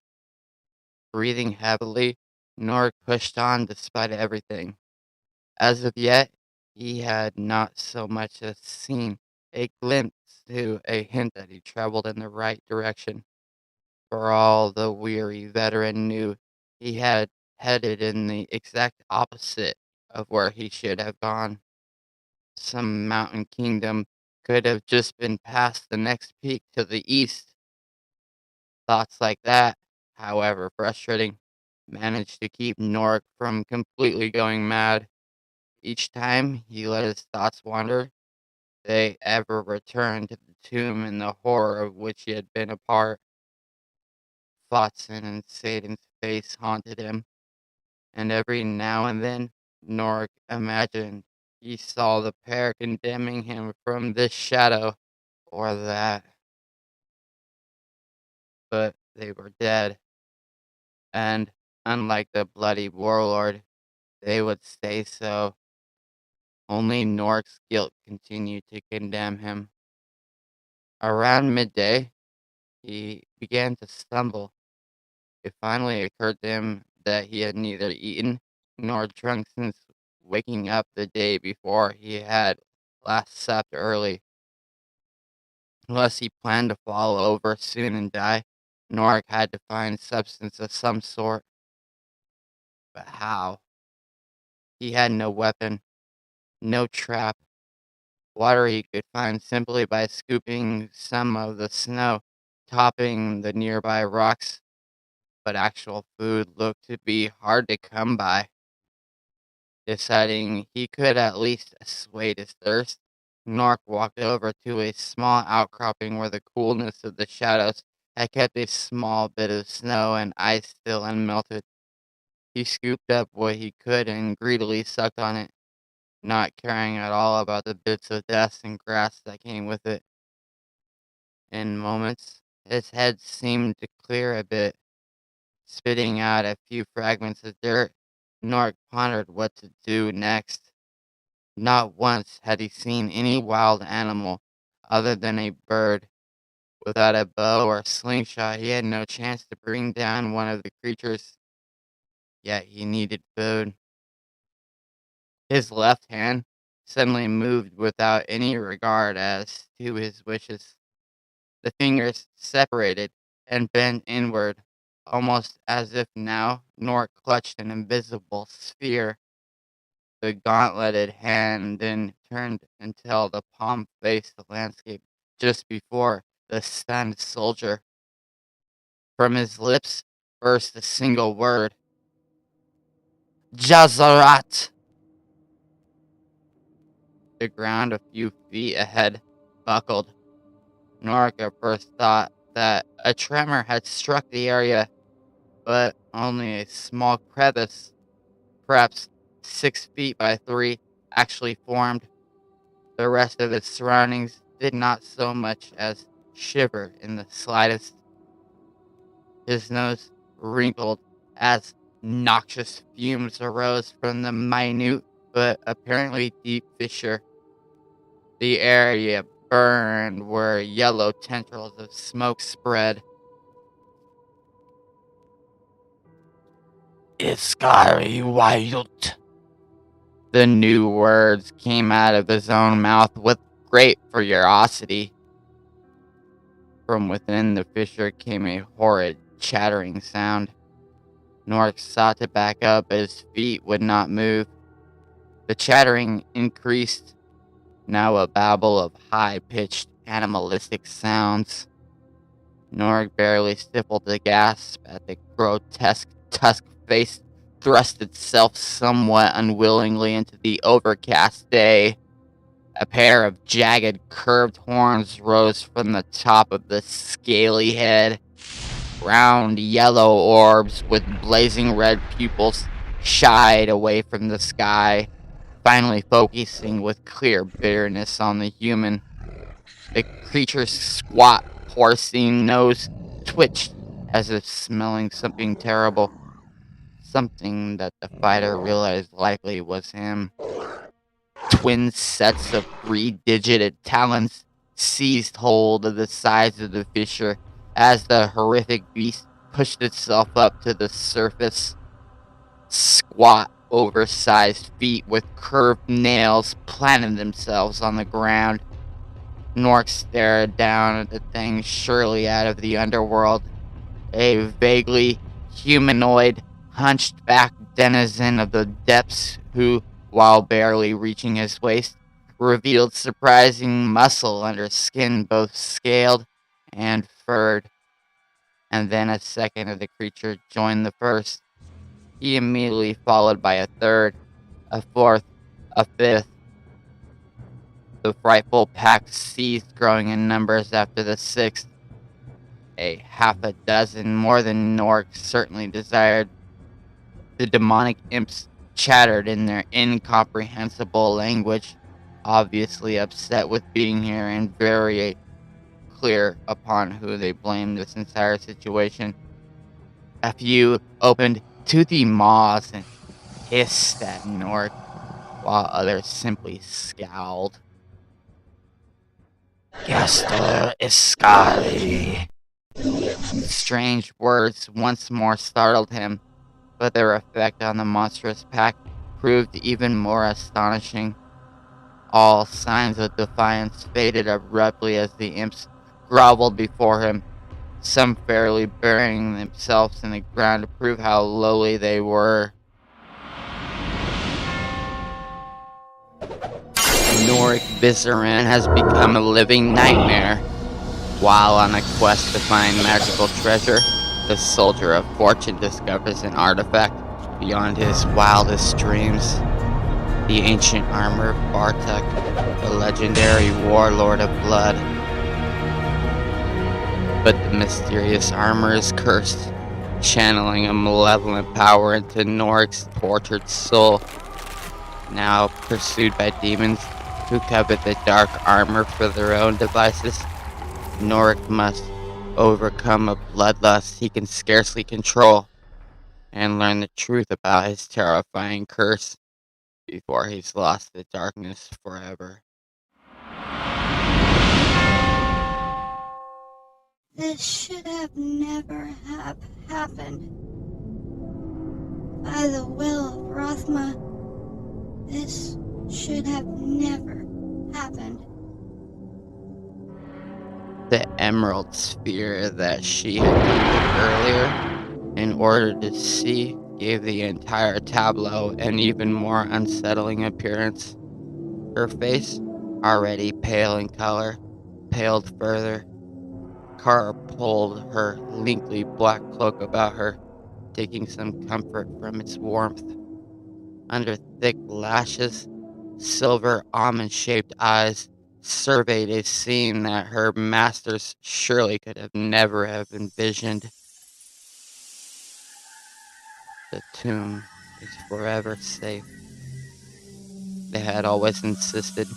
Breathing heavily, Nork pushed on despite everything. As of yet, he had not so much as seen a glimpse to a hint that he traveled in the right direction. For all the weary veteran knew, he had headed in the exact opposite of where he should have gone. Some mountain kingdom could have just been past the next peak to the east. Thoughts like that, however frustrating, managed to keep Nork from completely going mad. Each time he let his thoughts wander, they ever returned to the tomb and the horror of which he had been a part. Flotsam and Satan's face haunted him, and every now and then Nork imagined he saw the pair condemning him from this shadow or that, but they were dead, and unlike the bloody warlord, they would stay so. Only Nork's guilt continued to condemn him. Around midday, he began to stumble. It finally occurred to him that he had neither eaten nor drunk since waking up the day before he had last supped early. Unless he planned to fall over soon and die, Nork had to find substance of some sort. But how? He had no weapon, no trap. Water he could find simply by scooping some of the snow, topping the nearby rocks, but actual food looked to be hard to come by. Deciding he could at least assuage his thirst, Nork walked over to a small outcropping where the coolness of the shadows had kept a small bit of snow and ice still unmelted. He scooped up what he could and greedily sucked on it, not caring at all about the bits of dust and grass that came with it. In moments, his head seemed to clear a bit. Spitting out a few fragments of dirt, Nork pondered what to do next. Not once had he seen any wild animal other than a bird. Without a bow or slingshot, he had no chance to bring down one of the creatures. Yet he needed food. His left hand suddenly moved without any regard as to his wishes. The fingers separated and bent inward, almost as if now Nork clutched an invisible sphere. The gauntleted hand then turned until the palm faced the landscape just before the stunned soldier. From his lips burst a single word: Jazarat! The ground a few feet ahead buckled. Nork at first thought that a tremor had struck the area, but only a small crevice, perhaps 6 feet by 3, actually formed. The rest of its surroundings did not so much as shiver in the slightest. His nose wrinkled as noxious fumes arose from the minute but apparently deep fissure. The area burned where yellow tendrils of smoke spread. Iskari Wild. The new words came out of his own mouth with great ferocity. From within the fissure came a horrid chattering sound. Nork sought to back up, but his feet would not move. The chattering increased, now a babble of high-pitched animalistic sounds. Nork barely stifled a gasp as the grotesque tusk face thrust itself somewhat unwillingly into the overcast day. A pair of jagged, curved horns rose from the top of the scaly head. Round yellow orbs with blazing red pupils shied away from the sky, finally focusing with clear bitterness on the human. The creature's squat, porcine nose twitched as if smelling something terrible. Something that the fighter realized likely was him. Twin sets of 3-digit talons seized hold of the sides of the fissure as the horrific beast pushed itself up to the surface. Squat, oversized feet with curved nails planted themselves on the ground. Nork stared down at the thing surely out of the underworld. A vaguely humanoid, hunched back denizen of the depths who, while barely reaching his waist, revealed surprising muscle under skin both scaled and furred. And then a second of the creature joined the first. He immediately followed by a third, a fourth, a fifth. The frightful pack ceased growing in numbers after the sixth. A half a dozen more than Nork certainly desired. The demonic imps chattered in their incomprehensible language, obviously upset with being here and very clear upon who they blamed this entire situation. A few opened toothy maws and hissed at Nork, while others simply scowled. Gaster Iscali. Strange words once more startled him, but their effect on the monstrous pack proved even more astonishing. All signs of defiance faded abruptly as the imps groveled before him, some fairly burying themselves in the ground to prove how lowly they were. Norik Viseran has become a living nightmare. While on a quest to find magical treasure, the Soldier of Fortune discovers an artifact beyond his wildest dreams. The ancient armor of Bartek, the legendary warlord of blood. But the mysterious armor is cursed, channeling a malevolent power into Norik's tortured soul. Now pursued by demons who covet the dark armor for their own devices, Norik must overcome a bloodlust he can scarcely control and learn the truth about his terrifying curse before he's lost to darkness forever. This should have never have happened. By the will of Rothma, this should have never happened. The emerald sphere that she had noted earlier, in order to see, gave the entire tableau an even more unsettling appearance. Her face, already pale in color, paled further. Kara pulled her lengthy black cloak about her, taking some comfort from its warmth. Under thick lashes, silver almond-shaped eyes surveyed a scene that her masters surely could have never have envisioned. The tomb is forever safe, they had always insisted.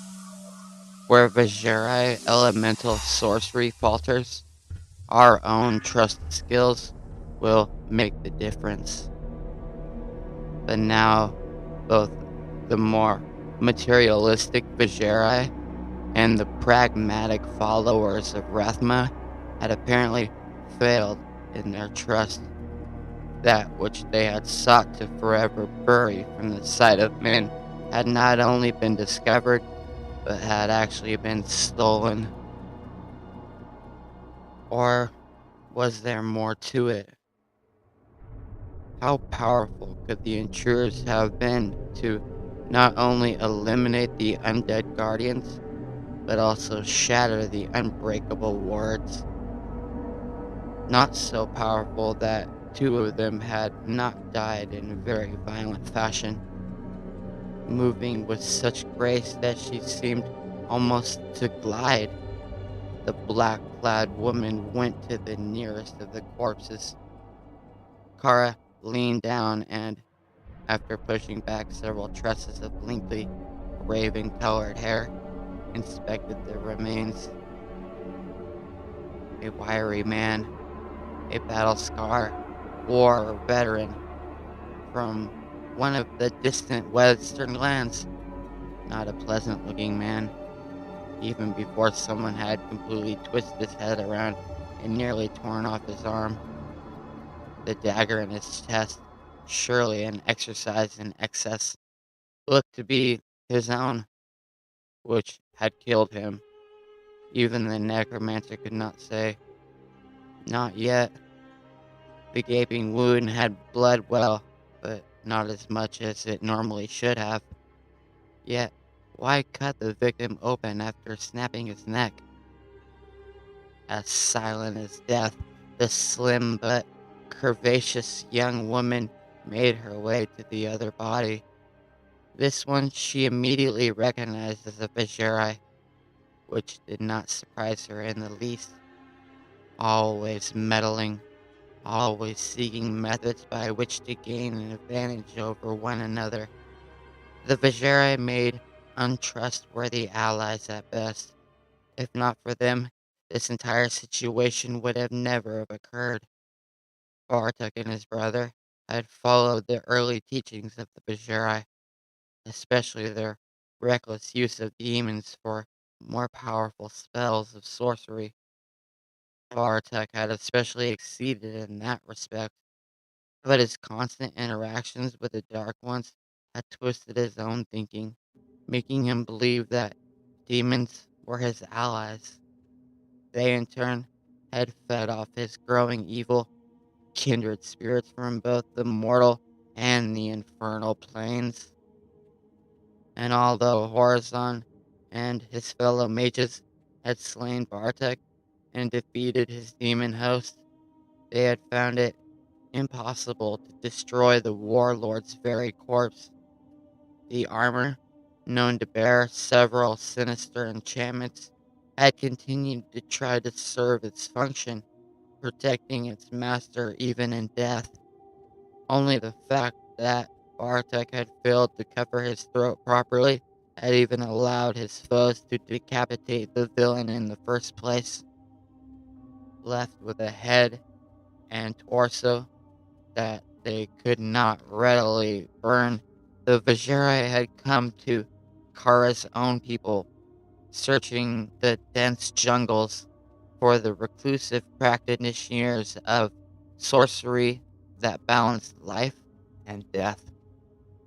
Where Vajrai elemental sorcery falters, our own trusted skills will make the difference. But now, both the more materialistic Vajrai and the pragmatic followers of Rathma had apparently failed in their trust. That which they had sought to forever bury from the sight of men had not only been discovered, but had actually been stolen. Or was there more to it? How powerful could the intruders have been to not only eliminate the undead guardians, but also shatter the unbreakable wards? Not so powerful that two of them had not died in very violent fashion, moving with such grace that she seemed almost to glide. The black-clad woman went to the nearest of the corpses. Kara leaned down and, after pushing back several tresses of lengthy, raven-colored hair, inspected the remains. A wiry man, a battle scar, war veteran from one of the distant western lands. Not a pleasant-looking man, even before someone had completely twisted his head around and nearly torn off his arm. The dagger in his chest, surely an exercise in excess, looked to be his own, which had killed him. Even the necromancer could not say. Not yet. The gaping wound had bled well, but not as much as it normally should have. Yet, why cut the victim open after snapping his neck? As silent as death, the slim but curvaceous young woman made her way to the other body. This one she immediately recognized as a Bajeri, which did not surprise her in the least. Always meddling, always seeking methods by which to gain an advantage over one another. The Bajeri made untrustworthy allies at best. If not for them, this entire situation would have never have occurred. Bartok and his brother had followed the early teachings of the Bajiri, especially their reckless use of demons for more powerful spells of sorcery. Bartok had especially exceeded in that respect, but his constant interactions with the Dark Ones had twisted his own thinking, making him believe that demons were his allies. They, in turn, had fed off his growing evil, kindred spirits from both the mortal and the infernal planes. And although Horizon and his fellow mages had slain Bartek and defeated his demon host, they had found it impossible to destroy the warlord's very corpse. The armor, known to bear several sinister enchantments, had continued to try to serve its function, protecting its master even in death. Only the fact that Bartek had failed to cover his throat properly had even allowed his foes to decapitate the villain in the first place. Left with a head and torso that they could not readily burn, the Vajra had come to Kara's own people, searching the dense jungles for the reclusive practitioners of sorcery that balanced life and death.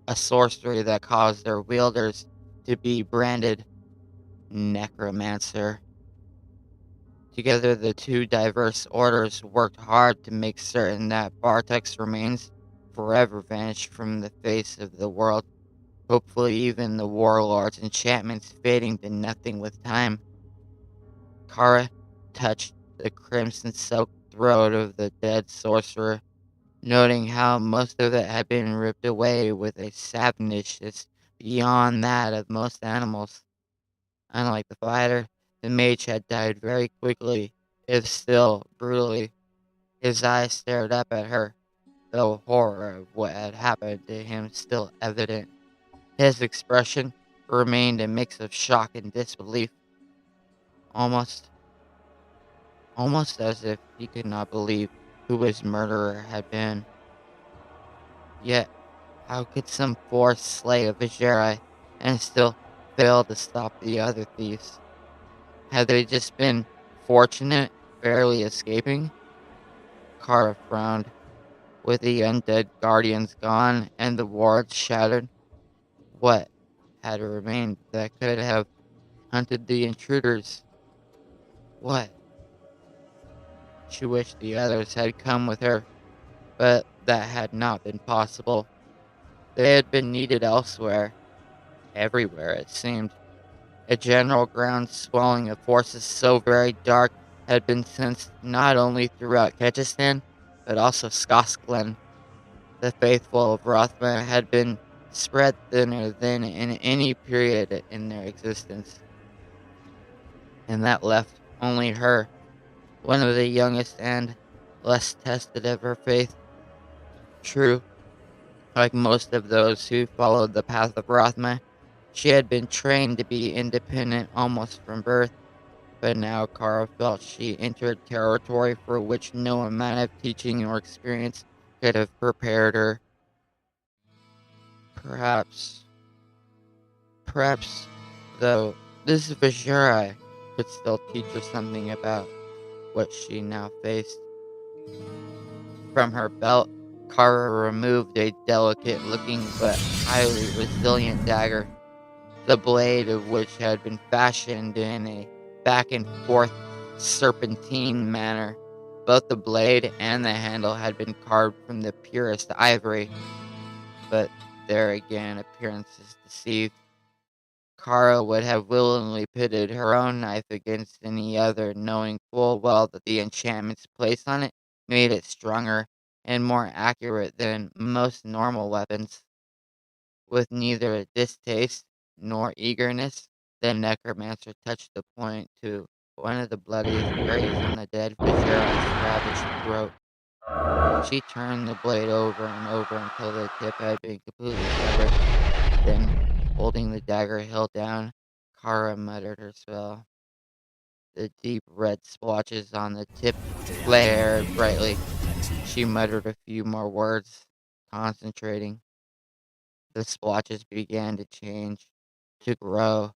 A sorcery that caused their wielders to be branded necromancer. Together, the two diverse orders worked hard to make certain that Bartek's remains forever vanished from the face of the world, hopefully even the warlord's enchantments fading to nothing with time. Kara touched the crimson-soaked throat of the dead sorcerer, noting how most of it had been ripped away with a savageness beyond that of most animals. Unlike the fighter, the mage had died very quickly, if still brutally. His eyes stared up at her, though horror of what had happened to him still evident. His expression remained a mix of shock and disbelief, almost almost as if he could not believe who his murderer had been. Yet, how could some force slay a Vajeri and still fail to stop the other thieves? Had they just been fortunate, barely escaping? Kara frowned. With the undead guardians gone and the wards shattered, what had remained that could have hunted the intruders? What? She wished the others had come with her, but that had not been possible. They had been needed elsewhere, everywhere it seemed. A general ground swelling of forces so very dark had been sensed not only throughout Kyrgyzstan, but also Skosglen. The faithful of Rothman had been spread thinner than in any period in their existence, and that left only her, one of the youngest and less tested of her faith. True, like most of those who followed the path of Rothman, she had been trained to be independent almost from birth. But now Kara felt she entered territory for which no amount of teaching or experience could have prepared her. Perhaps, perhaps, though, this Vajra could still teach her something about what she now faced. From her belt, Kara removed a delicate-looking but highly resilient dagger, the blade of which had been fashioned in a back-and-forth serpentine manner. Both the blade and the handle had been carved from the purest ivory, but there again appearances deceived. Kara would have willingly pitted her own knife against any other, knowing full well that the enchantments placed on it made it stronger and more accurate than most normal weapons. With neither distaste nor eagerness, the necromancer touched the point to one of the bloodiest areas on the dead Vajera's ravaged throat. She turned the blade over and over until the tip had been completely severed. Then, holding the dagger hilt down, Kara muttered her spell. The deep red splotches on the tip flared brightly. She muttered a few more words, concentrating. The splotches began to change, to grow.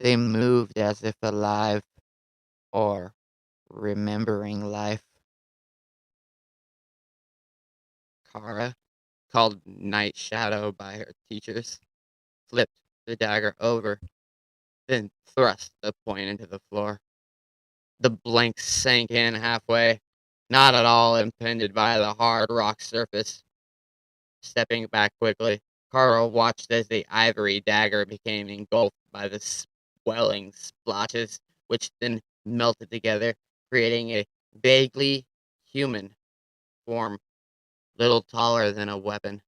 They moved as if alive, or remembering life. Kara, called Night Shadow by her teachers, flipped the dagger over, then thrust the point into the floor. The blank sank in halfway, not at all impeded by the hard rock surface. Stepping back quickly, Carl watched as the ivory dagger became engulfed by the swelling splotches, which then melted together, creating a vaguely human form, little taller than a weapon.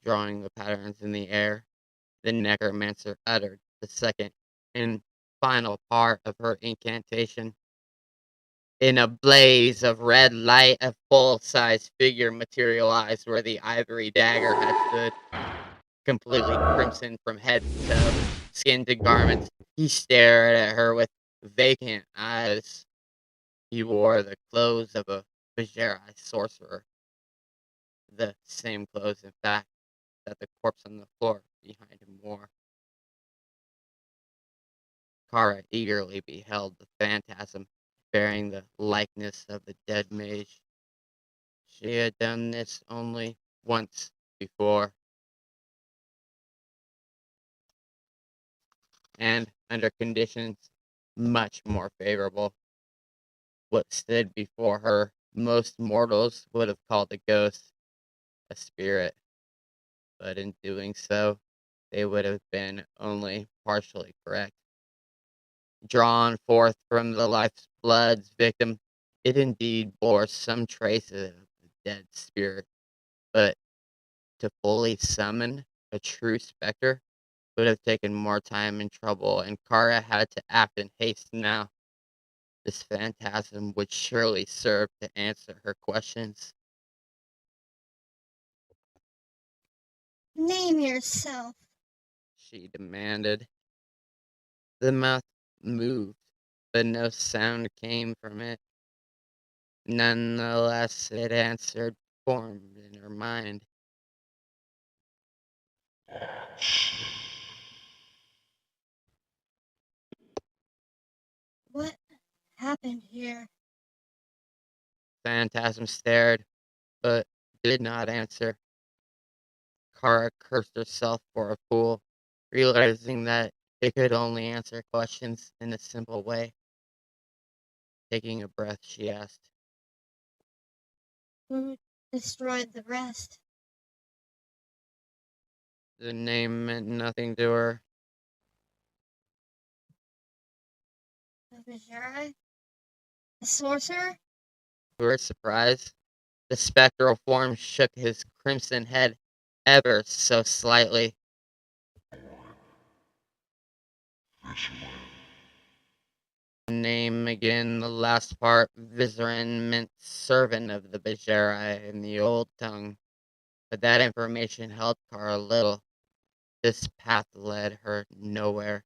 Drawing the patterns in the air, the necromancer uttered the second and final part of her incantation. In a blaze of red light, a full-size figure materialized where the ivory dagger had stood, completely crimson from head to toe, skin to garments. He stared at her with vacant eyes. He wore the clothes of a Bajari sorcerer, the same clothes, in fact, that the corpse on the floor behind him wore. Kara eagerly beheld the phantasm bearing the likeness of the dead mage. She had done this only once before, and under conditions much more favorable. What stood before her most mortals would have called a ghost, a spirit, but in doing so, they would have been only partially correct. Drawn forth from the life's blood's victim, it indeed bore some traces of the dead spirit, but to fully summon a true specter would have taken more time and trouble, and Kara had to act in haste now. This phantasm would surely serve to answer her questions. Name yourself. She demanded. The mouth moved, but no sound came from it. Nonetheless, it answered, formed in her mind. What happened here? Phantasm stared, but did not answer. Kara cursed herself for a fool, realizing that it could only answer questions in a simple way. Taking a breath, she asked, Who destroyed the rest? The name meant nothing to her. The Vajari? The sorcerer? To her surprise, the spectral form shook his crimson head ever so slightly. The name again, the last part, Vizeran, meant servant of the Bajari in the old tongue, but that information helped Kara little. This path led her nowhere.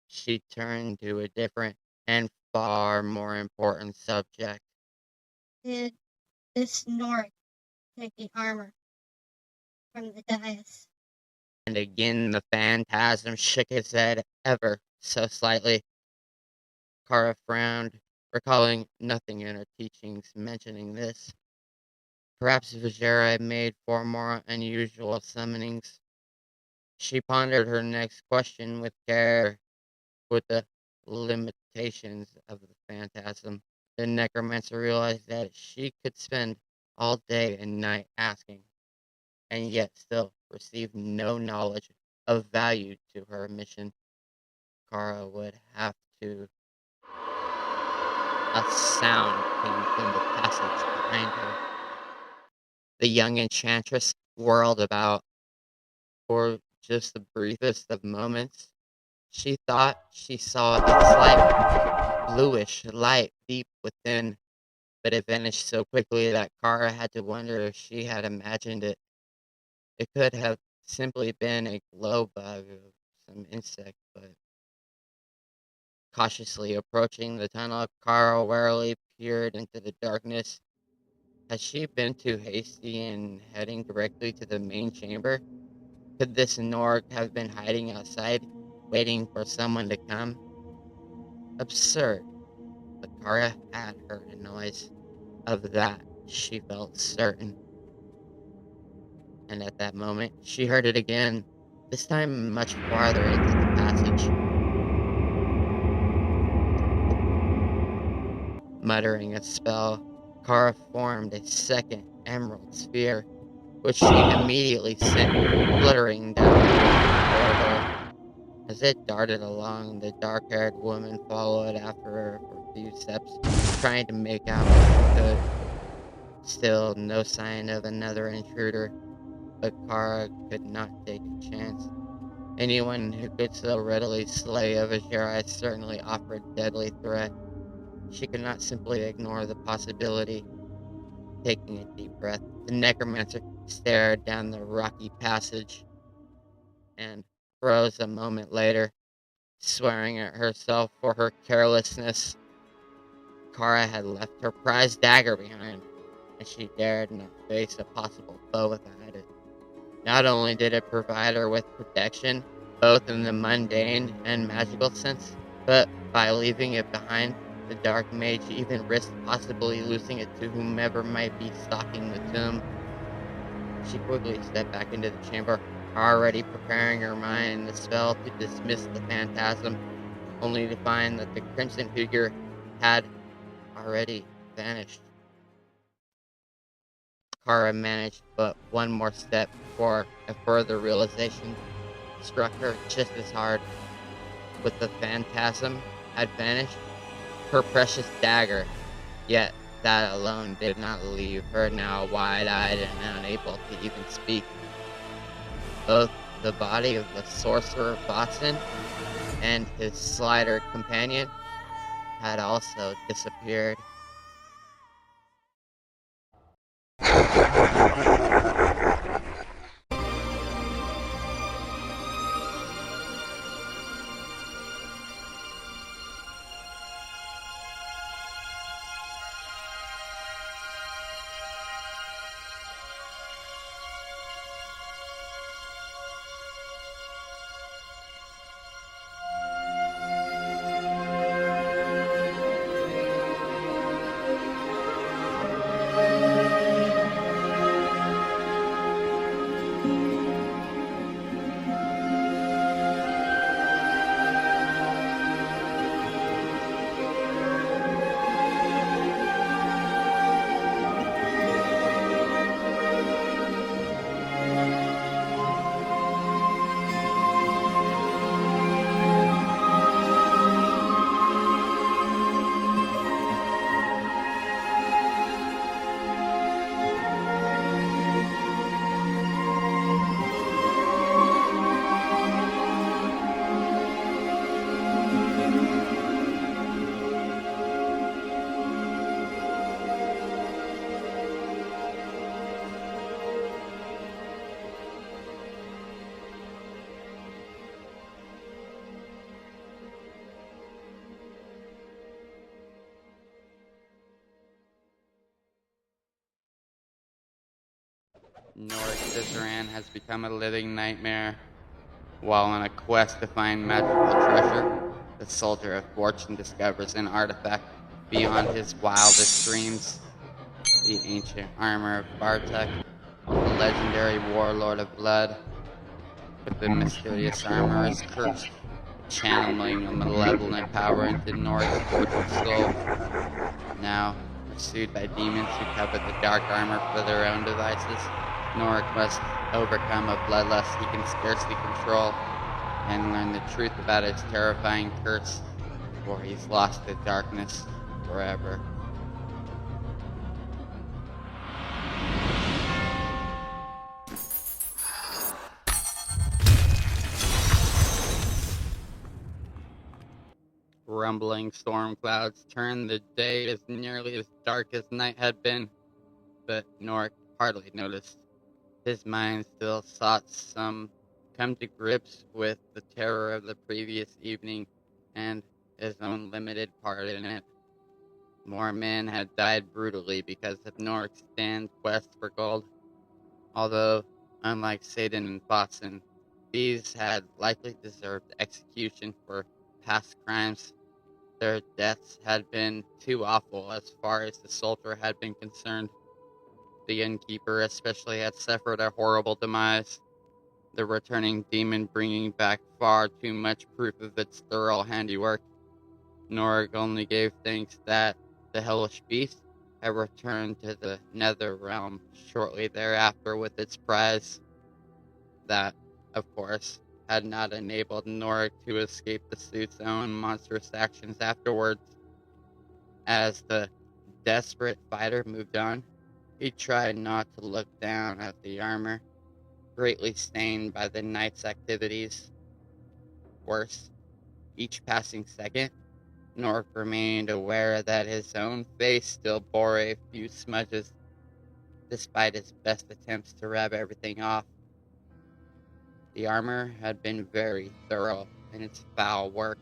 She turned to a different and far more important subject. Did this Nork take the armor from the dais? And again the phantasm shook his head ever so slightly. Kara frowned, recalling nothing in her teachings mentioning this. Perhaps Vajera made for more unusual summonings. She pondered her next question with care, with the limitations of the phantasm. The necromancer realized that she could spend all day and night asking, and yet still receive no knowledge of value to her mission. Kara would have to. A sound came from the passage behind her. The young enchantress whirled about. For just the briefest of moments, she thought she saw a slight bluish light deep within, but it vanished so quickly that Kara had to wonder if she had imagined it. It could have simply been a glow bug of some insect, but cautiously approaching the tunnel, Kara warily peered into the darkness. Had she been too hasty in heading directly to the main chamber? Could this Norg have been hiding outside, waiting for someone to come? Absurd, but Kara had heard a noise. Of that, she felt certain. And at that moment, she heard it again, this time much farther into the passage. Muttering a spell, Kara formed a second emerald sphere, which she immediately sent fluttering down the corridor. As it darted along, the dark-haired woman followed after her for a few steps, trying to make out what she could. Still no sign of another intruder, but Kara could not take a chance. Anyone who could so readily slay a Vajari certainly offered deadly threat. She could not simply ignore the possibility. Taking a deep breath, the necromancer stared down the rocky passage and froze a moment later, swearing at herself for her carelessness. Kara had left her prized dagger behind, and she dared not face a possible foe without it. Not only did it provide her with protection, both in the mundane and magical sense, but by leaving it behind, the dark mage even risked possibly losing it to whomever might be stalking the tomb. She quickly stepped back into the chamber, already preparing her mind the spell to dismiss the phantasm, only to find that the crimson figure had already vanished. Kara managed but one more step before a further realization struck her just as hard. With the phantasm had vanished, her precious dagger, yet that alone did not leave her now wide-eyed and unable to even speak. Both the body of the sorcerer Boston and his slider companion had also disappeared. Norik Cizeran has become a living nightmare. While on a quest to find magical treasure, the Soldier of Fortune discovers an artifact beyond his wildest dreams. The ancient armor of Bartek, the legendary warlord of blood. But the mysterious armor is cursed, channeling a malevolent power into Norik's tortured soul. Now, pursued by demons who covet the dark armor for their own devices, Norik must overcome a bloodlust he can scarcely control and learn the truth about his terrifying curse before he's lost to darkness forever. Rumbling storm clouds turned the day as nearly as dark as night had been, but Norik hardly noticed. His mind still sought some come to grips with the terror of the previous evening and his own limited part in it. More men had died brutally because of Norik's stand quest for gold, although, unlike Satan and Boston, these had likely deserved execution for past crimes. Their deaths had been too awful as far as the soldier had been concerned. The innkeeper especially had suffered a horrible demise, the returning demon bringing back far too much proof of its thorough handiwork. Norik only gave thanks that the hellish beast had returned to the nether realm shortly thereafter with its prize. That, of course, had not enabled Norik to escape the suit's own monstrous actions afterwards. As the desperate fighter moved on, he tried not to look down at the armor, greatly stained by the night's activities. Worse, each passing second, Norik remained aware that his own face still bore a few smudges, despite his best attempts to rub everything off. The armor had been very thorough in its foul work,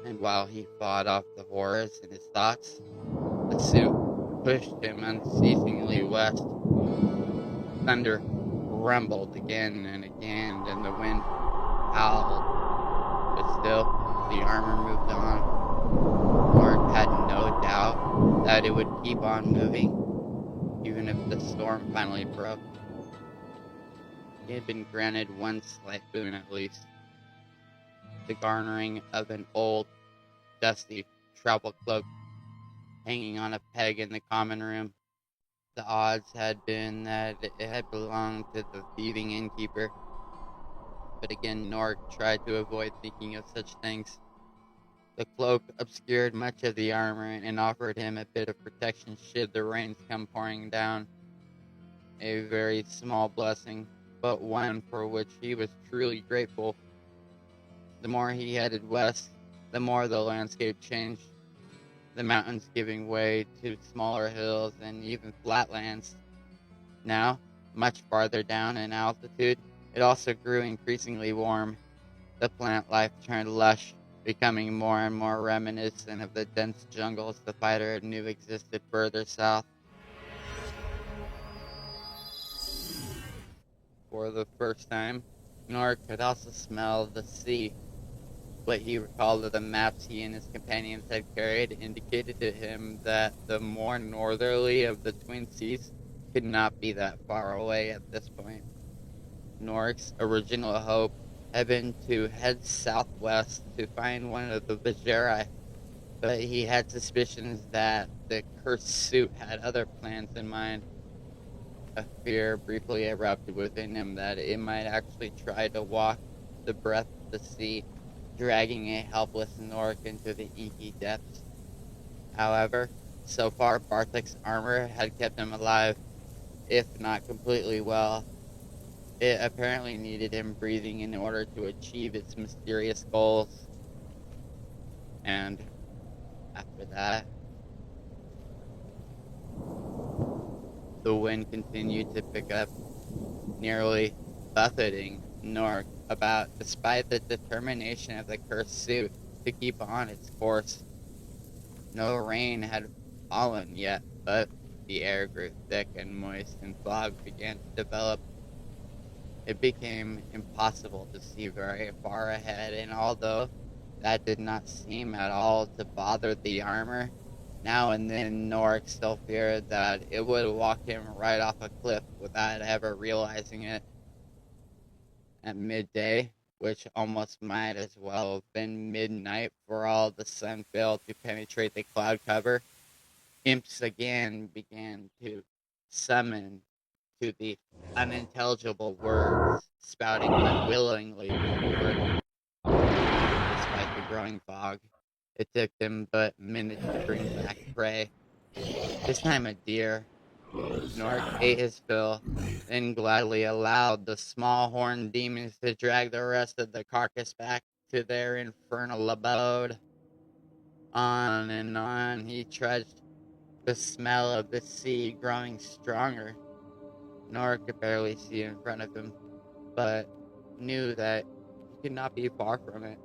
and while he fought off the horrors in his thoughts, the suit pushed him unceasingly west. Thunder rumbled again and again, and the wind howled, but still the armor moved on. Norik had no doubt that it would keep on moving, even if the storm finally broke. He had been granted one slight boon at least, the garnering of an old, dusty travel cloak hanging on a peg in the common room. The odds had been that it had belonged to the thieving innkeeper, but again Norik tried to avoid thinking of such things. The cloak obscured much of the armor and offered him a bit of protection should the rains come pouring down. A very small blessing, but one for which he was truly grateful. The more he headed west, the more the landscape changed, the mountains giving way to smaller hills and even flatlands. Now, much farther down in altitude, it also grew increasingly warm. The plant life turned lush, becoming more and more reminiscent of the dense jungles the fighter knew existed further south. For the first time, Norik could also smell the sea. What he recalled of the maps he and his companions had carried indicated to him that the more northerly of the Twin Seas could not be that far away at this point. Norik's original hope had been to head southwest to find one of the Vajeri, but he had suspicions that the cursed suit had other plans in mind. A fear briefly erupted within him that it might actually try to walk the breadth of the sea, dragging a helpless Norik into the inky depths. However, so far Bartek's armor had kept him alive, if not completely well. It apparently needed him breathing in order to achieve its mysterious goals. And after that, the wind continued to pick up, nearly buffeting Norik about despite the determination of the cursed suit to keep on its course. No rain had fallen yet, but The air grew thick and moist, and fog began to develop. It became impossible to see very far ahead, and although that did not seem at all to bother the armor, now and then Norik still feared that it would walk him right off a cliff without ever realizing it. At midday, which almost might as well have been midnight for all the sun failed to penetrate the cloud cover, imps again began to summon to the unintelligible words, spouting unwillingly forward. Despite the growing fog, it took them but minutes to bring back prey. This time a deer. Nork ate his fill, then gladly allowed the small horned demons to drag the rest of the carcass back to their infernal abode. On and on he trudged, the smell of the sea growing stronger. Nor could barely see in front of him, but knew that he could not be far from it,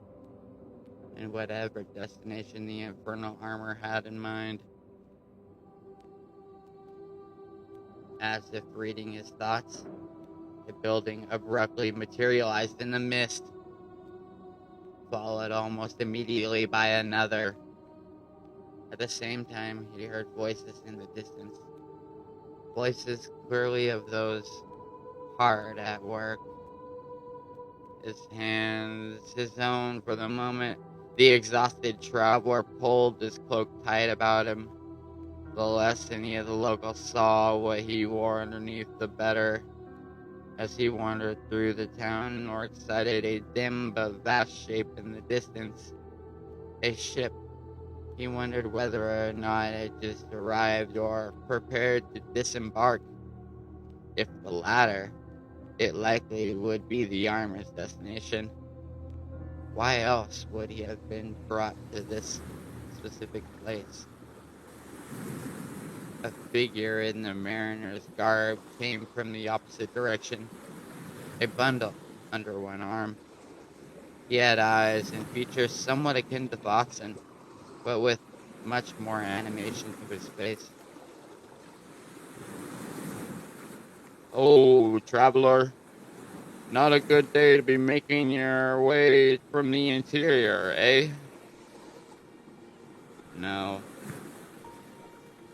in whatever destination the infernal armor had in mind. As if reading his thoughts, a building abruptly materialized in the mist, followed almost immediately by another. At the same time, he heard voices in the distance, voices clearly of those hard at work. His hands, his own for the moment, the exhausted traveler pulled his cloak tight about him. The less any of the locals saw what he wore underneath, the better. As he wandered through the town, Nork sighted a dim but vast shape in the distance. A ship. He wondered whether or not it had just arrived or prepared to disembark. If the latter, it likely would be the armor's destination. Why else would he have been brought to this specific place? A figure in the mariner's garb came from the opposite direction, a bundle under one arm. He had eyes and features somewhat akin to Foxen, but with much more animation to his face. "Oh, traveler, not a good day to be making your way from the interior, eh?" No.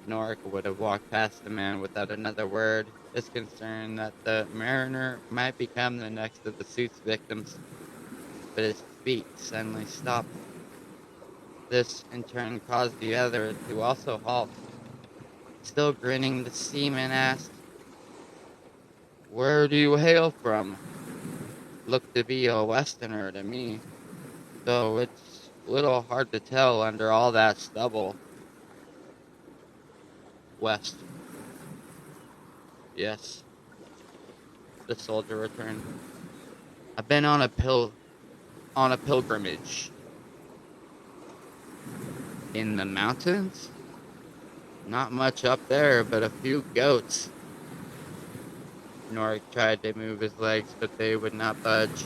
Norik would have walked past the man without another word, his concern that the mariner might become the next of the suit's victims. But his feet suddenly stopped. This, in turn, caused the other to also halt. Still grinning, the seaman asked, "Where do you hail from?" Looked to be a Westerner to me, though it's little hard to tell under all that stubble. West. Yes, the soldier returned. I've been on a pilgrimage. In the mountains? Not much up there, but a few goats. Norik tried to move his legs, but they would not budge.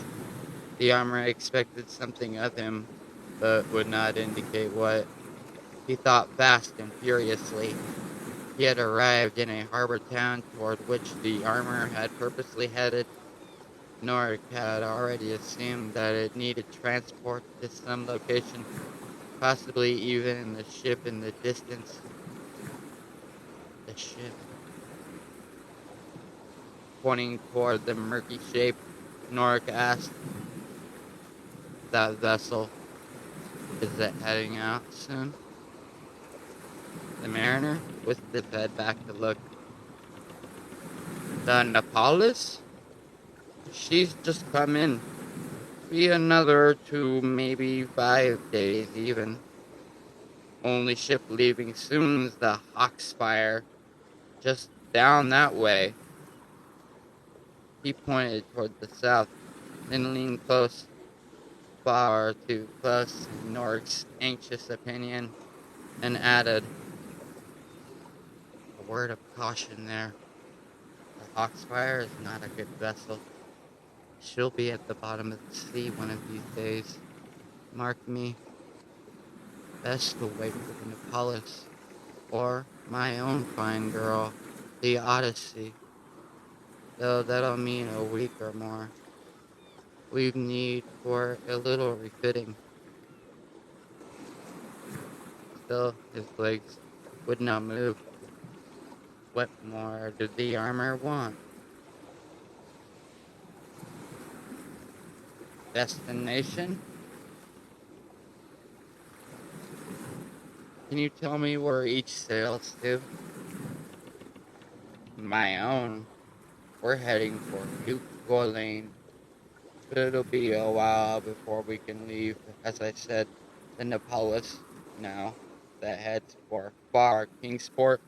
The armor expected something of him, but would not indicate what. He thought fast and furiously. He had arrived in a harbor town toward which the armor had purposely headed. Norik had already assumed that it needed transport to some location, possibly even in the ship in the distance. The ship. Pointing toward the murky shape, Norik asked, "That vessel, is it heading out soon?" The mariner whisked his head back to look. "The Nepalis? She's just come in. Be another 2, maybe 5 days even. Only ship leaving soon's the Hawkspire, just down that way." He pointed toward the south, then leaned close, far too close in Norik's anxious opinion, and added, "A word of caution there. The Hawkspire is not a good vessel. She'll be at the bottom of the sea one of these days. Mark me. Best to wait for the Nepalis, or My own fine girl, the Odyssey. Though that'll mean a week or more. We need for a little refitting. Still, his legs would not move. What more did the armor want? Destination? Can you tell me where each sails to? My own. We're heading for Duke Lane, but it'll be a while before we can leave. As I said, the Nepalis now that heads for far Kingsport,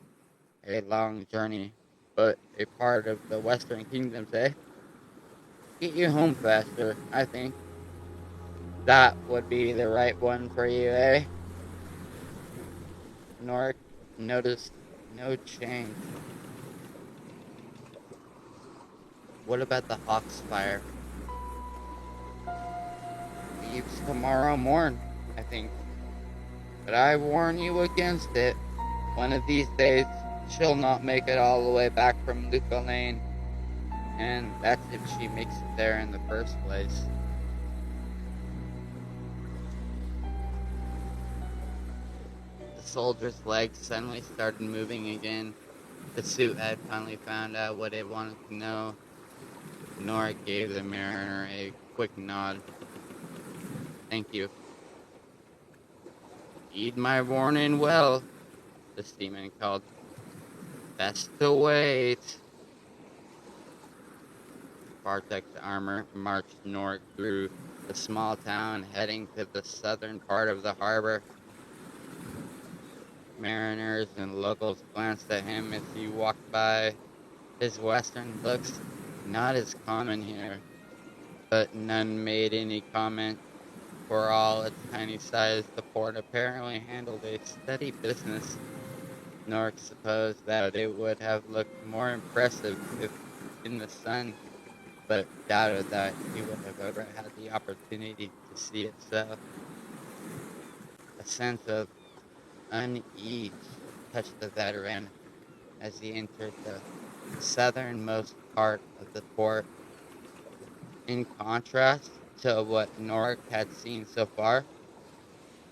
a long journey, but a part of the Western Kingdoms, eh? Get you home faster, I think. That would be the right one for you, eh? Norik noticed no change. What about the Hawk's fire? Leaves tomorrow morn, I think. But I warn you against it. One of these days, she'll not make it all the way back from Luca Lane. And that's if she makes it there in the first place. The soldier's legs suddenly started moving again. The suit had finally found out what it wanted to know. Nora gave the mariner a quick nod. Thank you. Heed my warning well, the seaman called. Best to wait. Bartek's armor marched north through the small town, heading to the southern part of the harbor. Mariners and locals glanced at him as he walked by. His western looks not as common here, but none made any comment. For all its tiny size, the port apparently handled a steady business. Nork supposed that it would have looked more impressive if in the sun, but doubted that he would have ever had the opportunity to see it so. A sense of unease touched the veteran as he entered the southernmost part of the port. In contrast to what Norik had seen so far,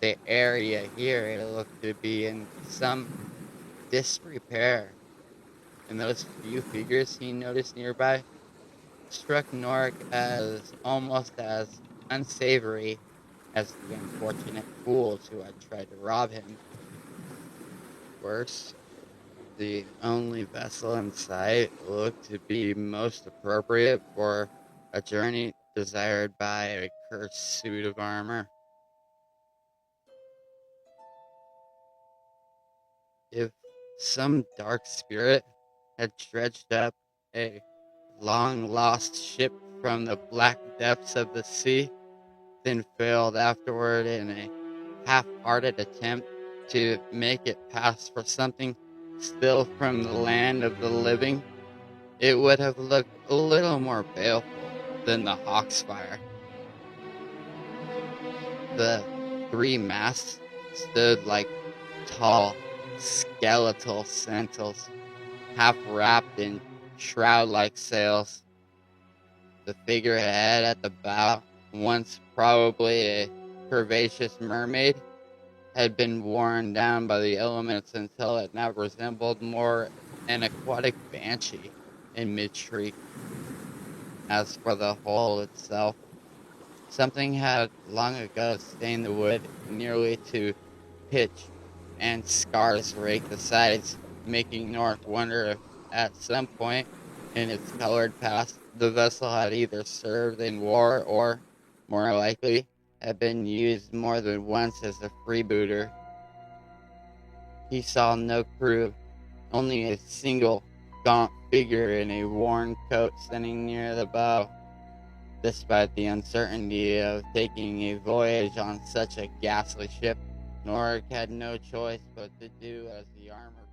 the area here it looked to be in some disrepair, and those few figures he noticed nearby struck Norik as almost as unsavory as the unfortunate fools who had tried to rob him. Worse, the only vessel in sight looked to be most appropriate for a journey desired by a cursed suit of armor. If some dark spirit had dredged up a long-lost ship from the black depths of the sea, then failed afterward in a half-hearted attempt to make it pass for something still from the land of the living, it would have looked a little more baleful than the Hawk's fire. The three masts stood like tall, skeletal sentinels, half wrapped in shroud-like sails. The figurehead at the bow, once probably a curvaceous mermaid, had been worn down by the elements until it now resembled more an aquatic banshee in mid-shriek. As for the hull itself, something had long ago stained the wood nearly to pitch, and scars raked the sides, making North wonder if at some point in its colored past the vessel had either served in war or, more likely, had been used more than once as a freebooter. He saw no crew, only a single gaunt figure in a worn coat standing near the bow. Despite the uncertainty of taking a voyage on such a ghastly ship, Norik had no choice but to do as the armor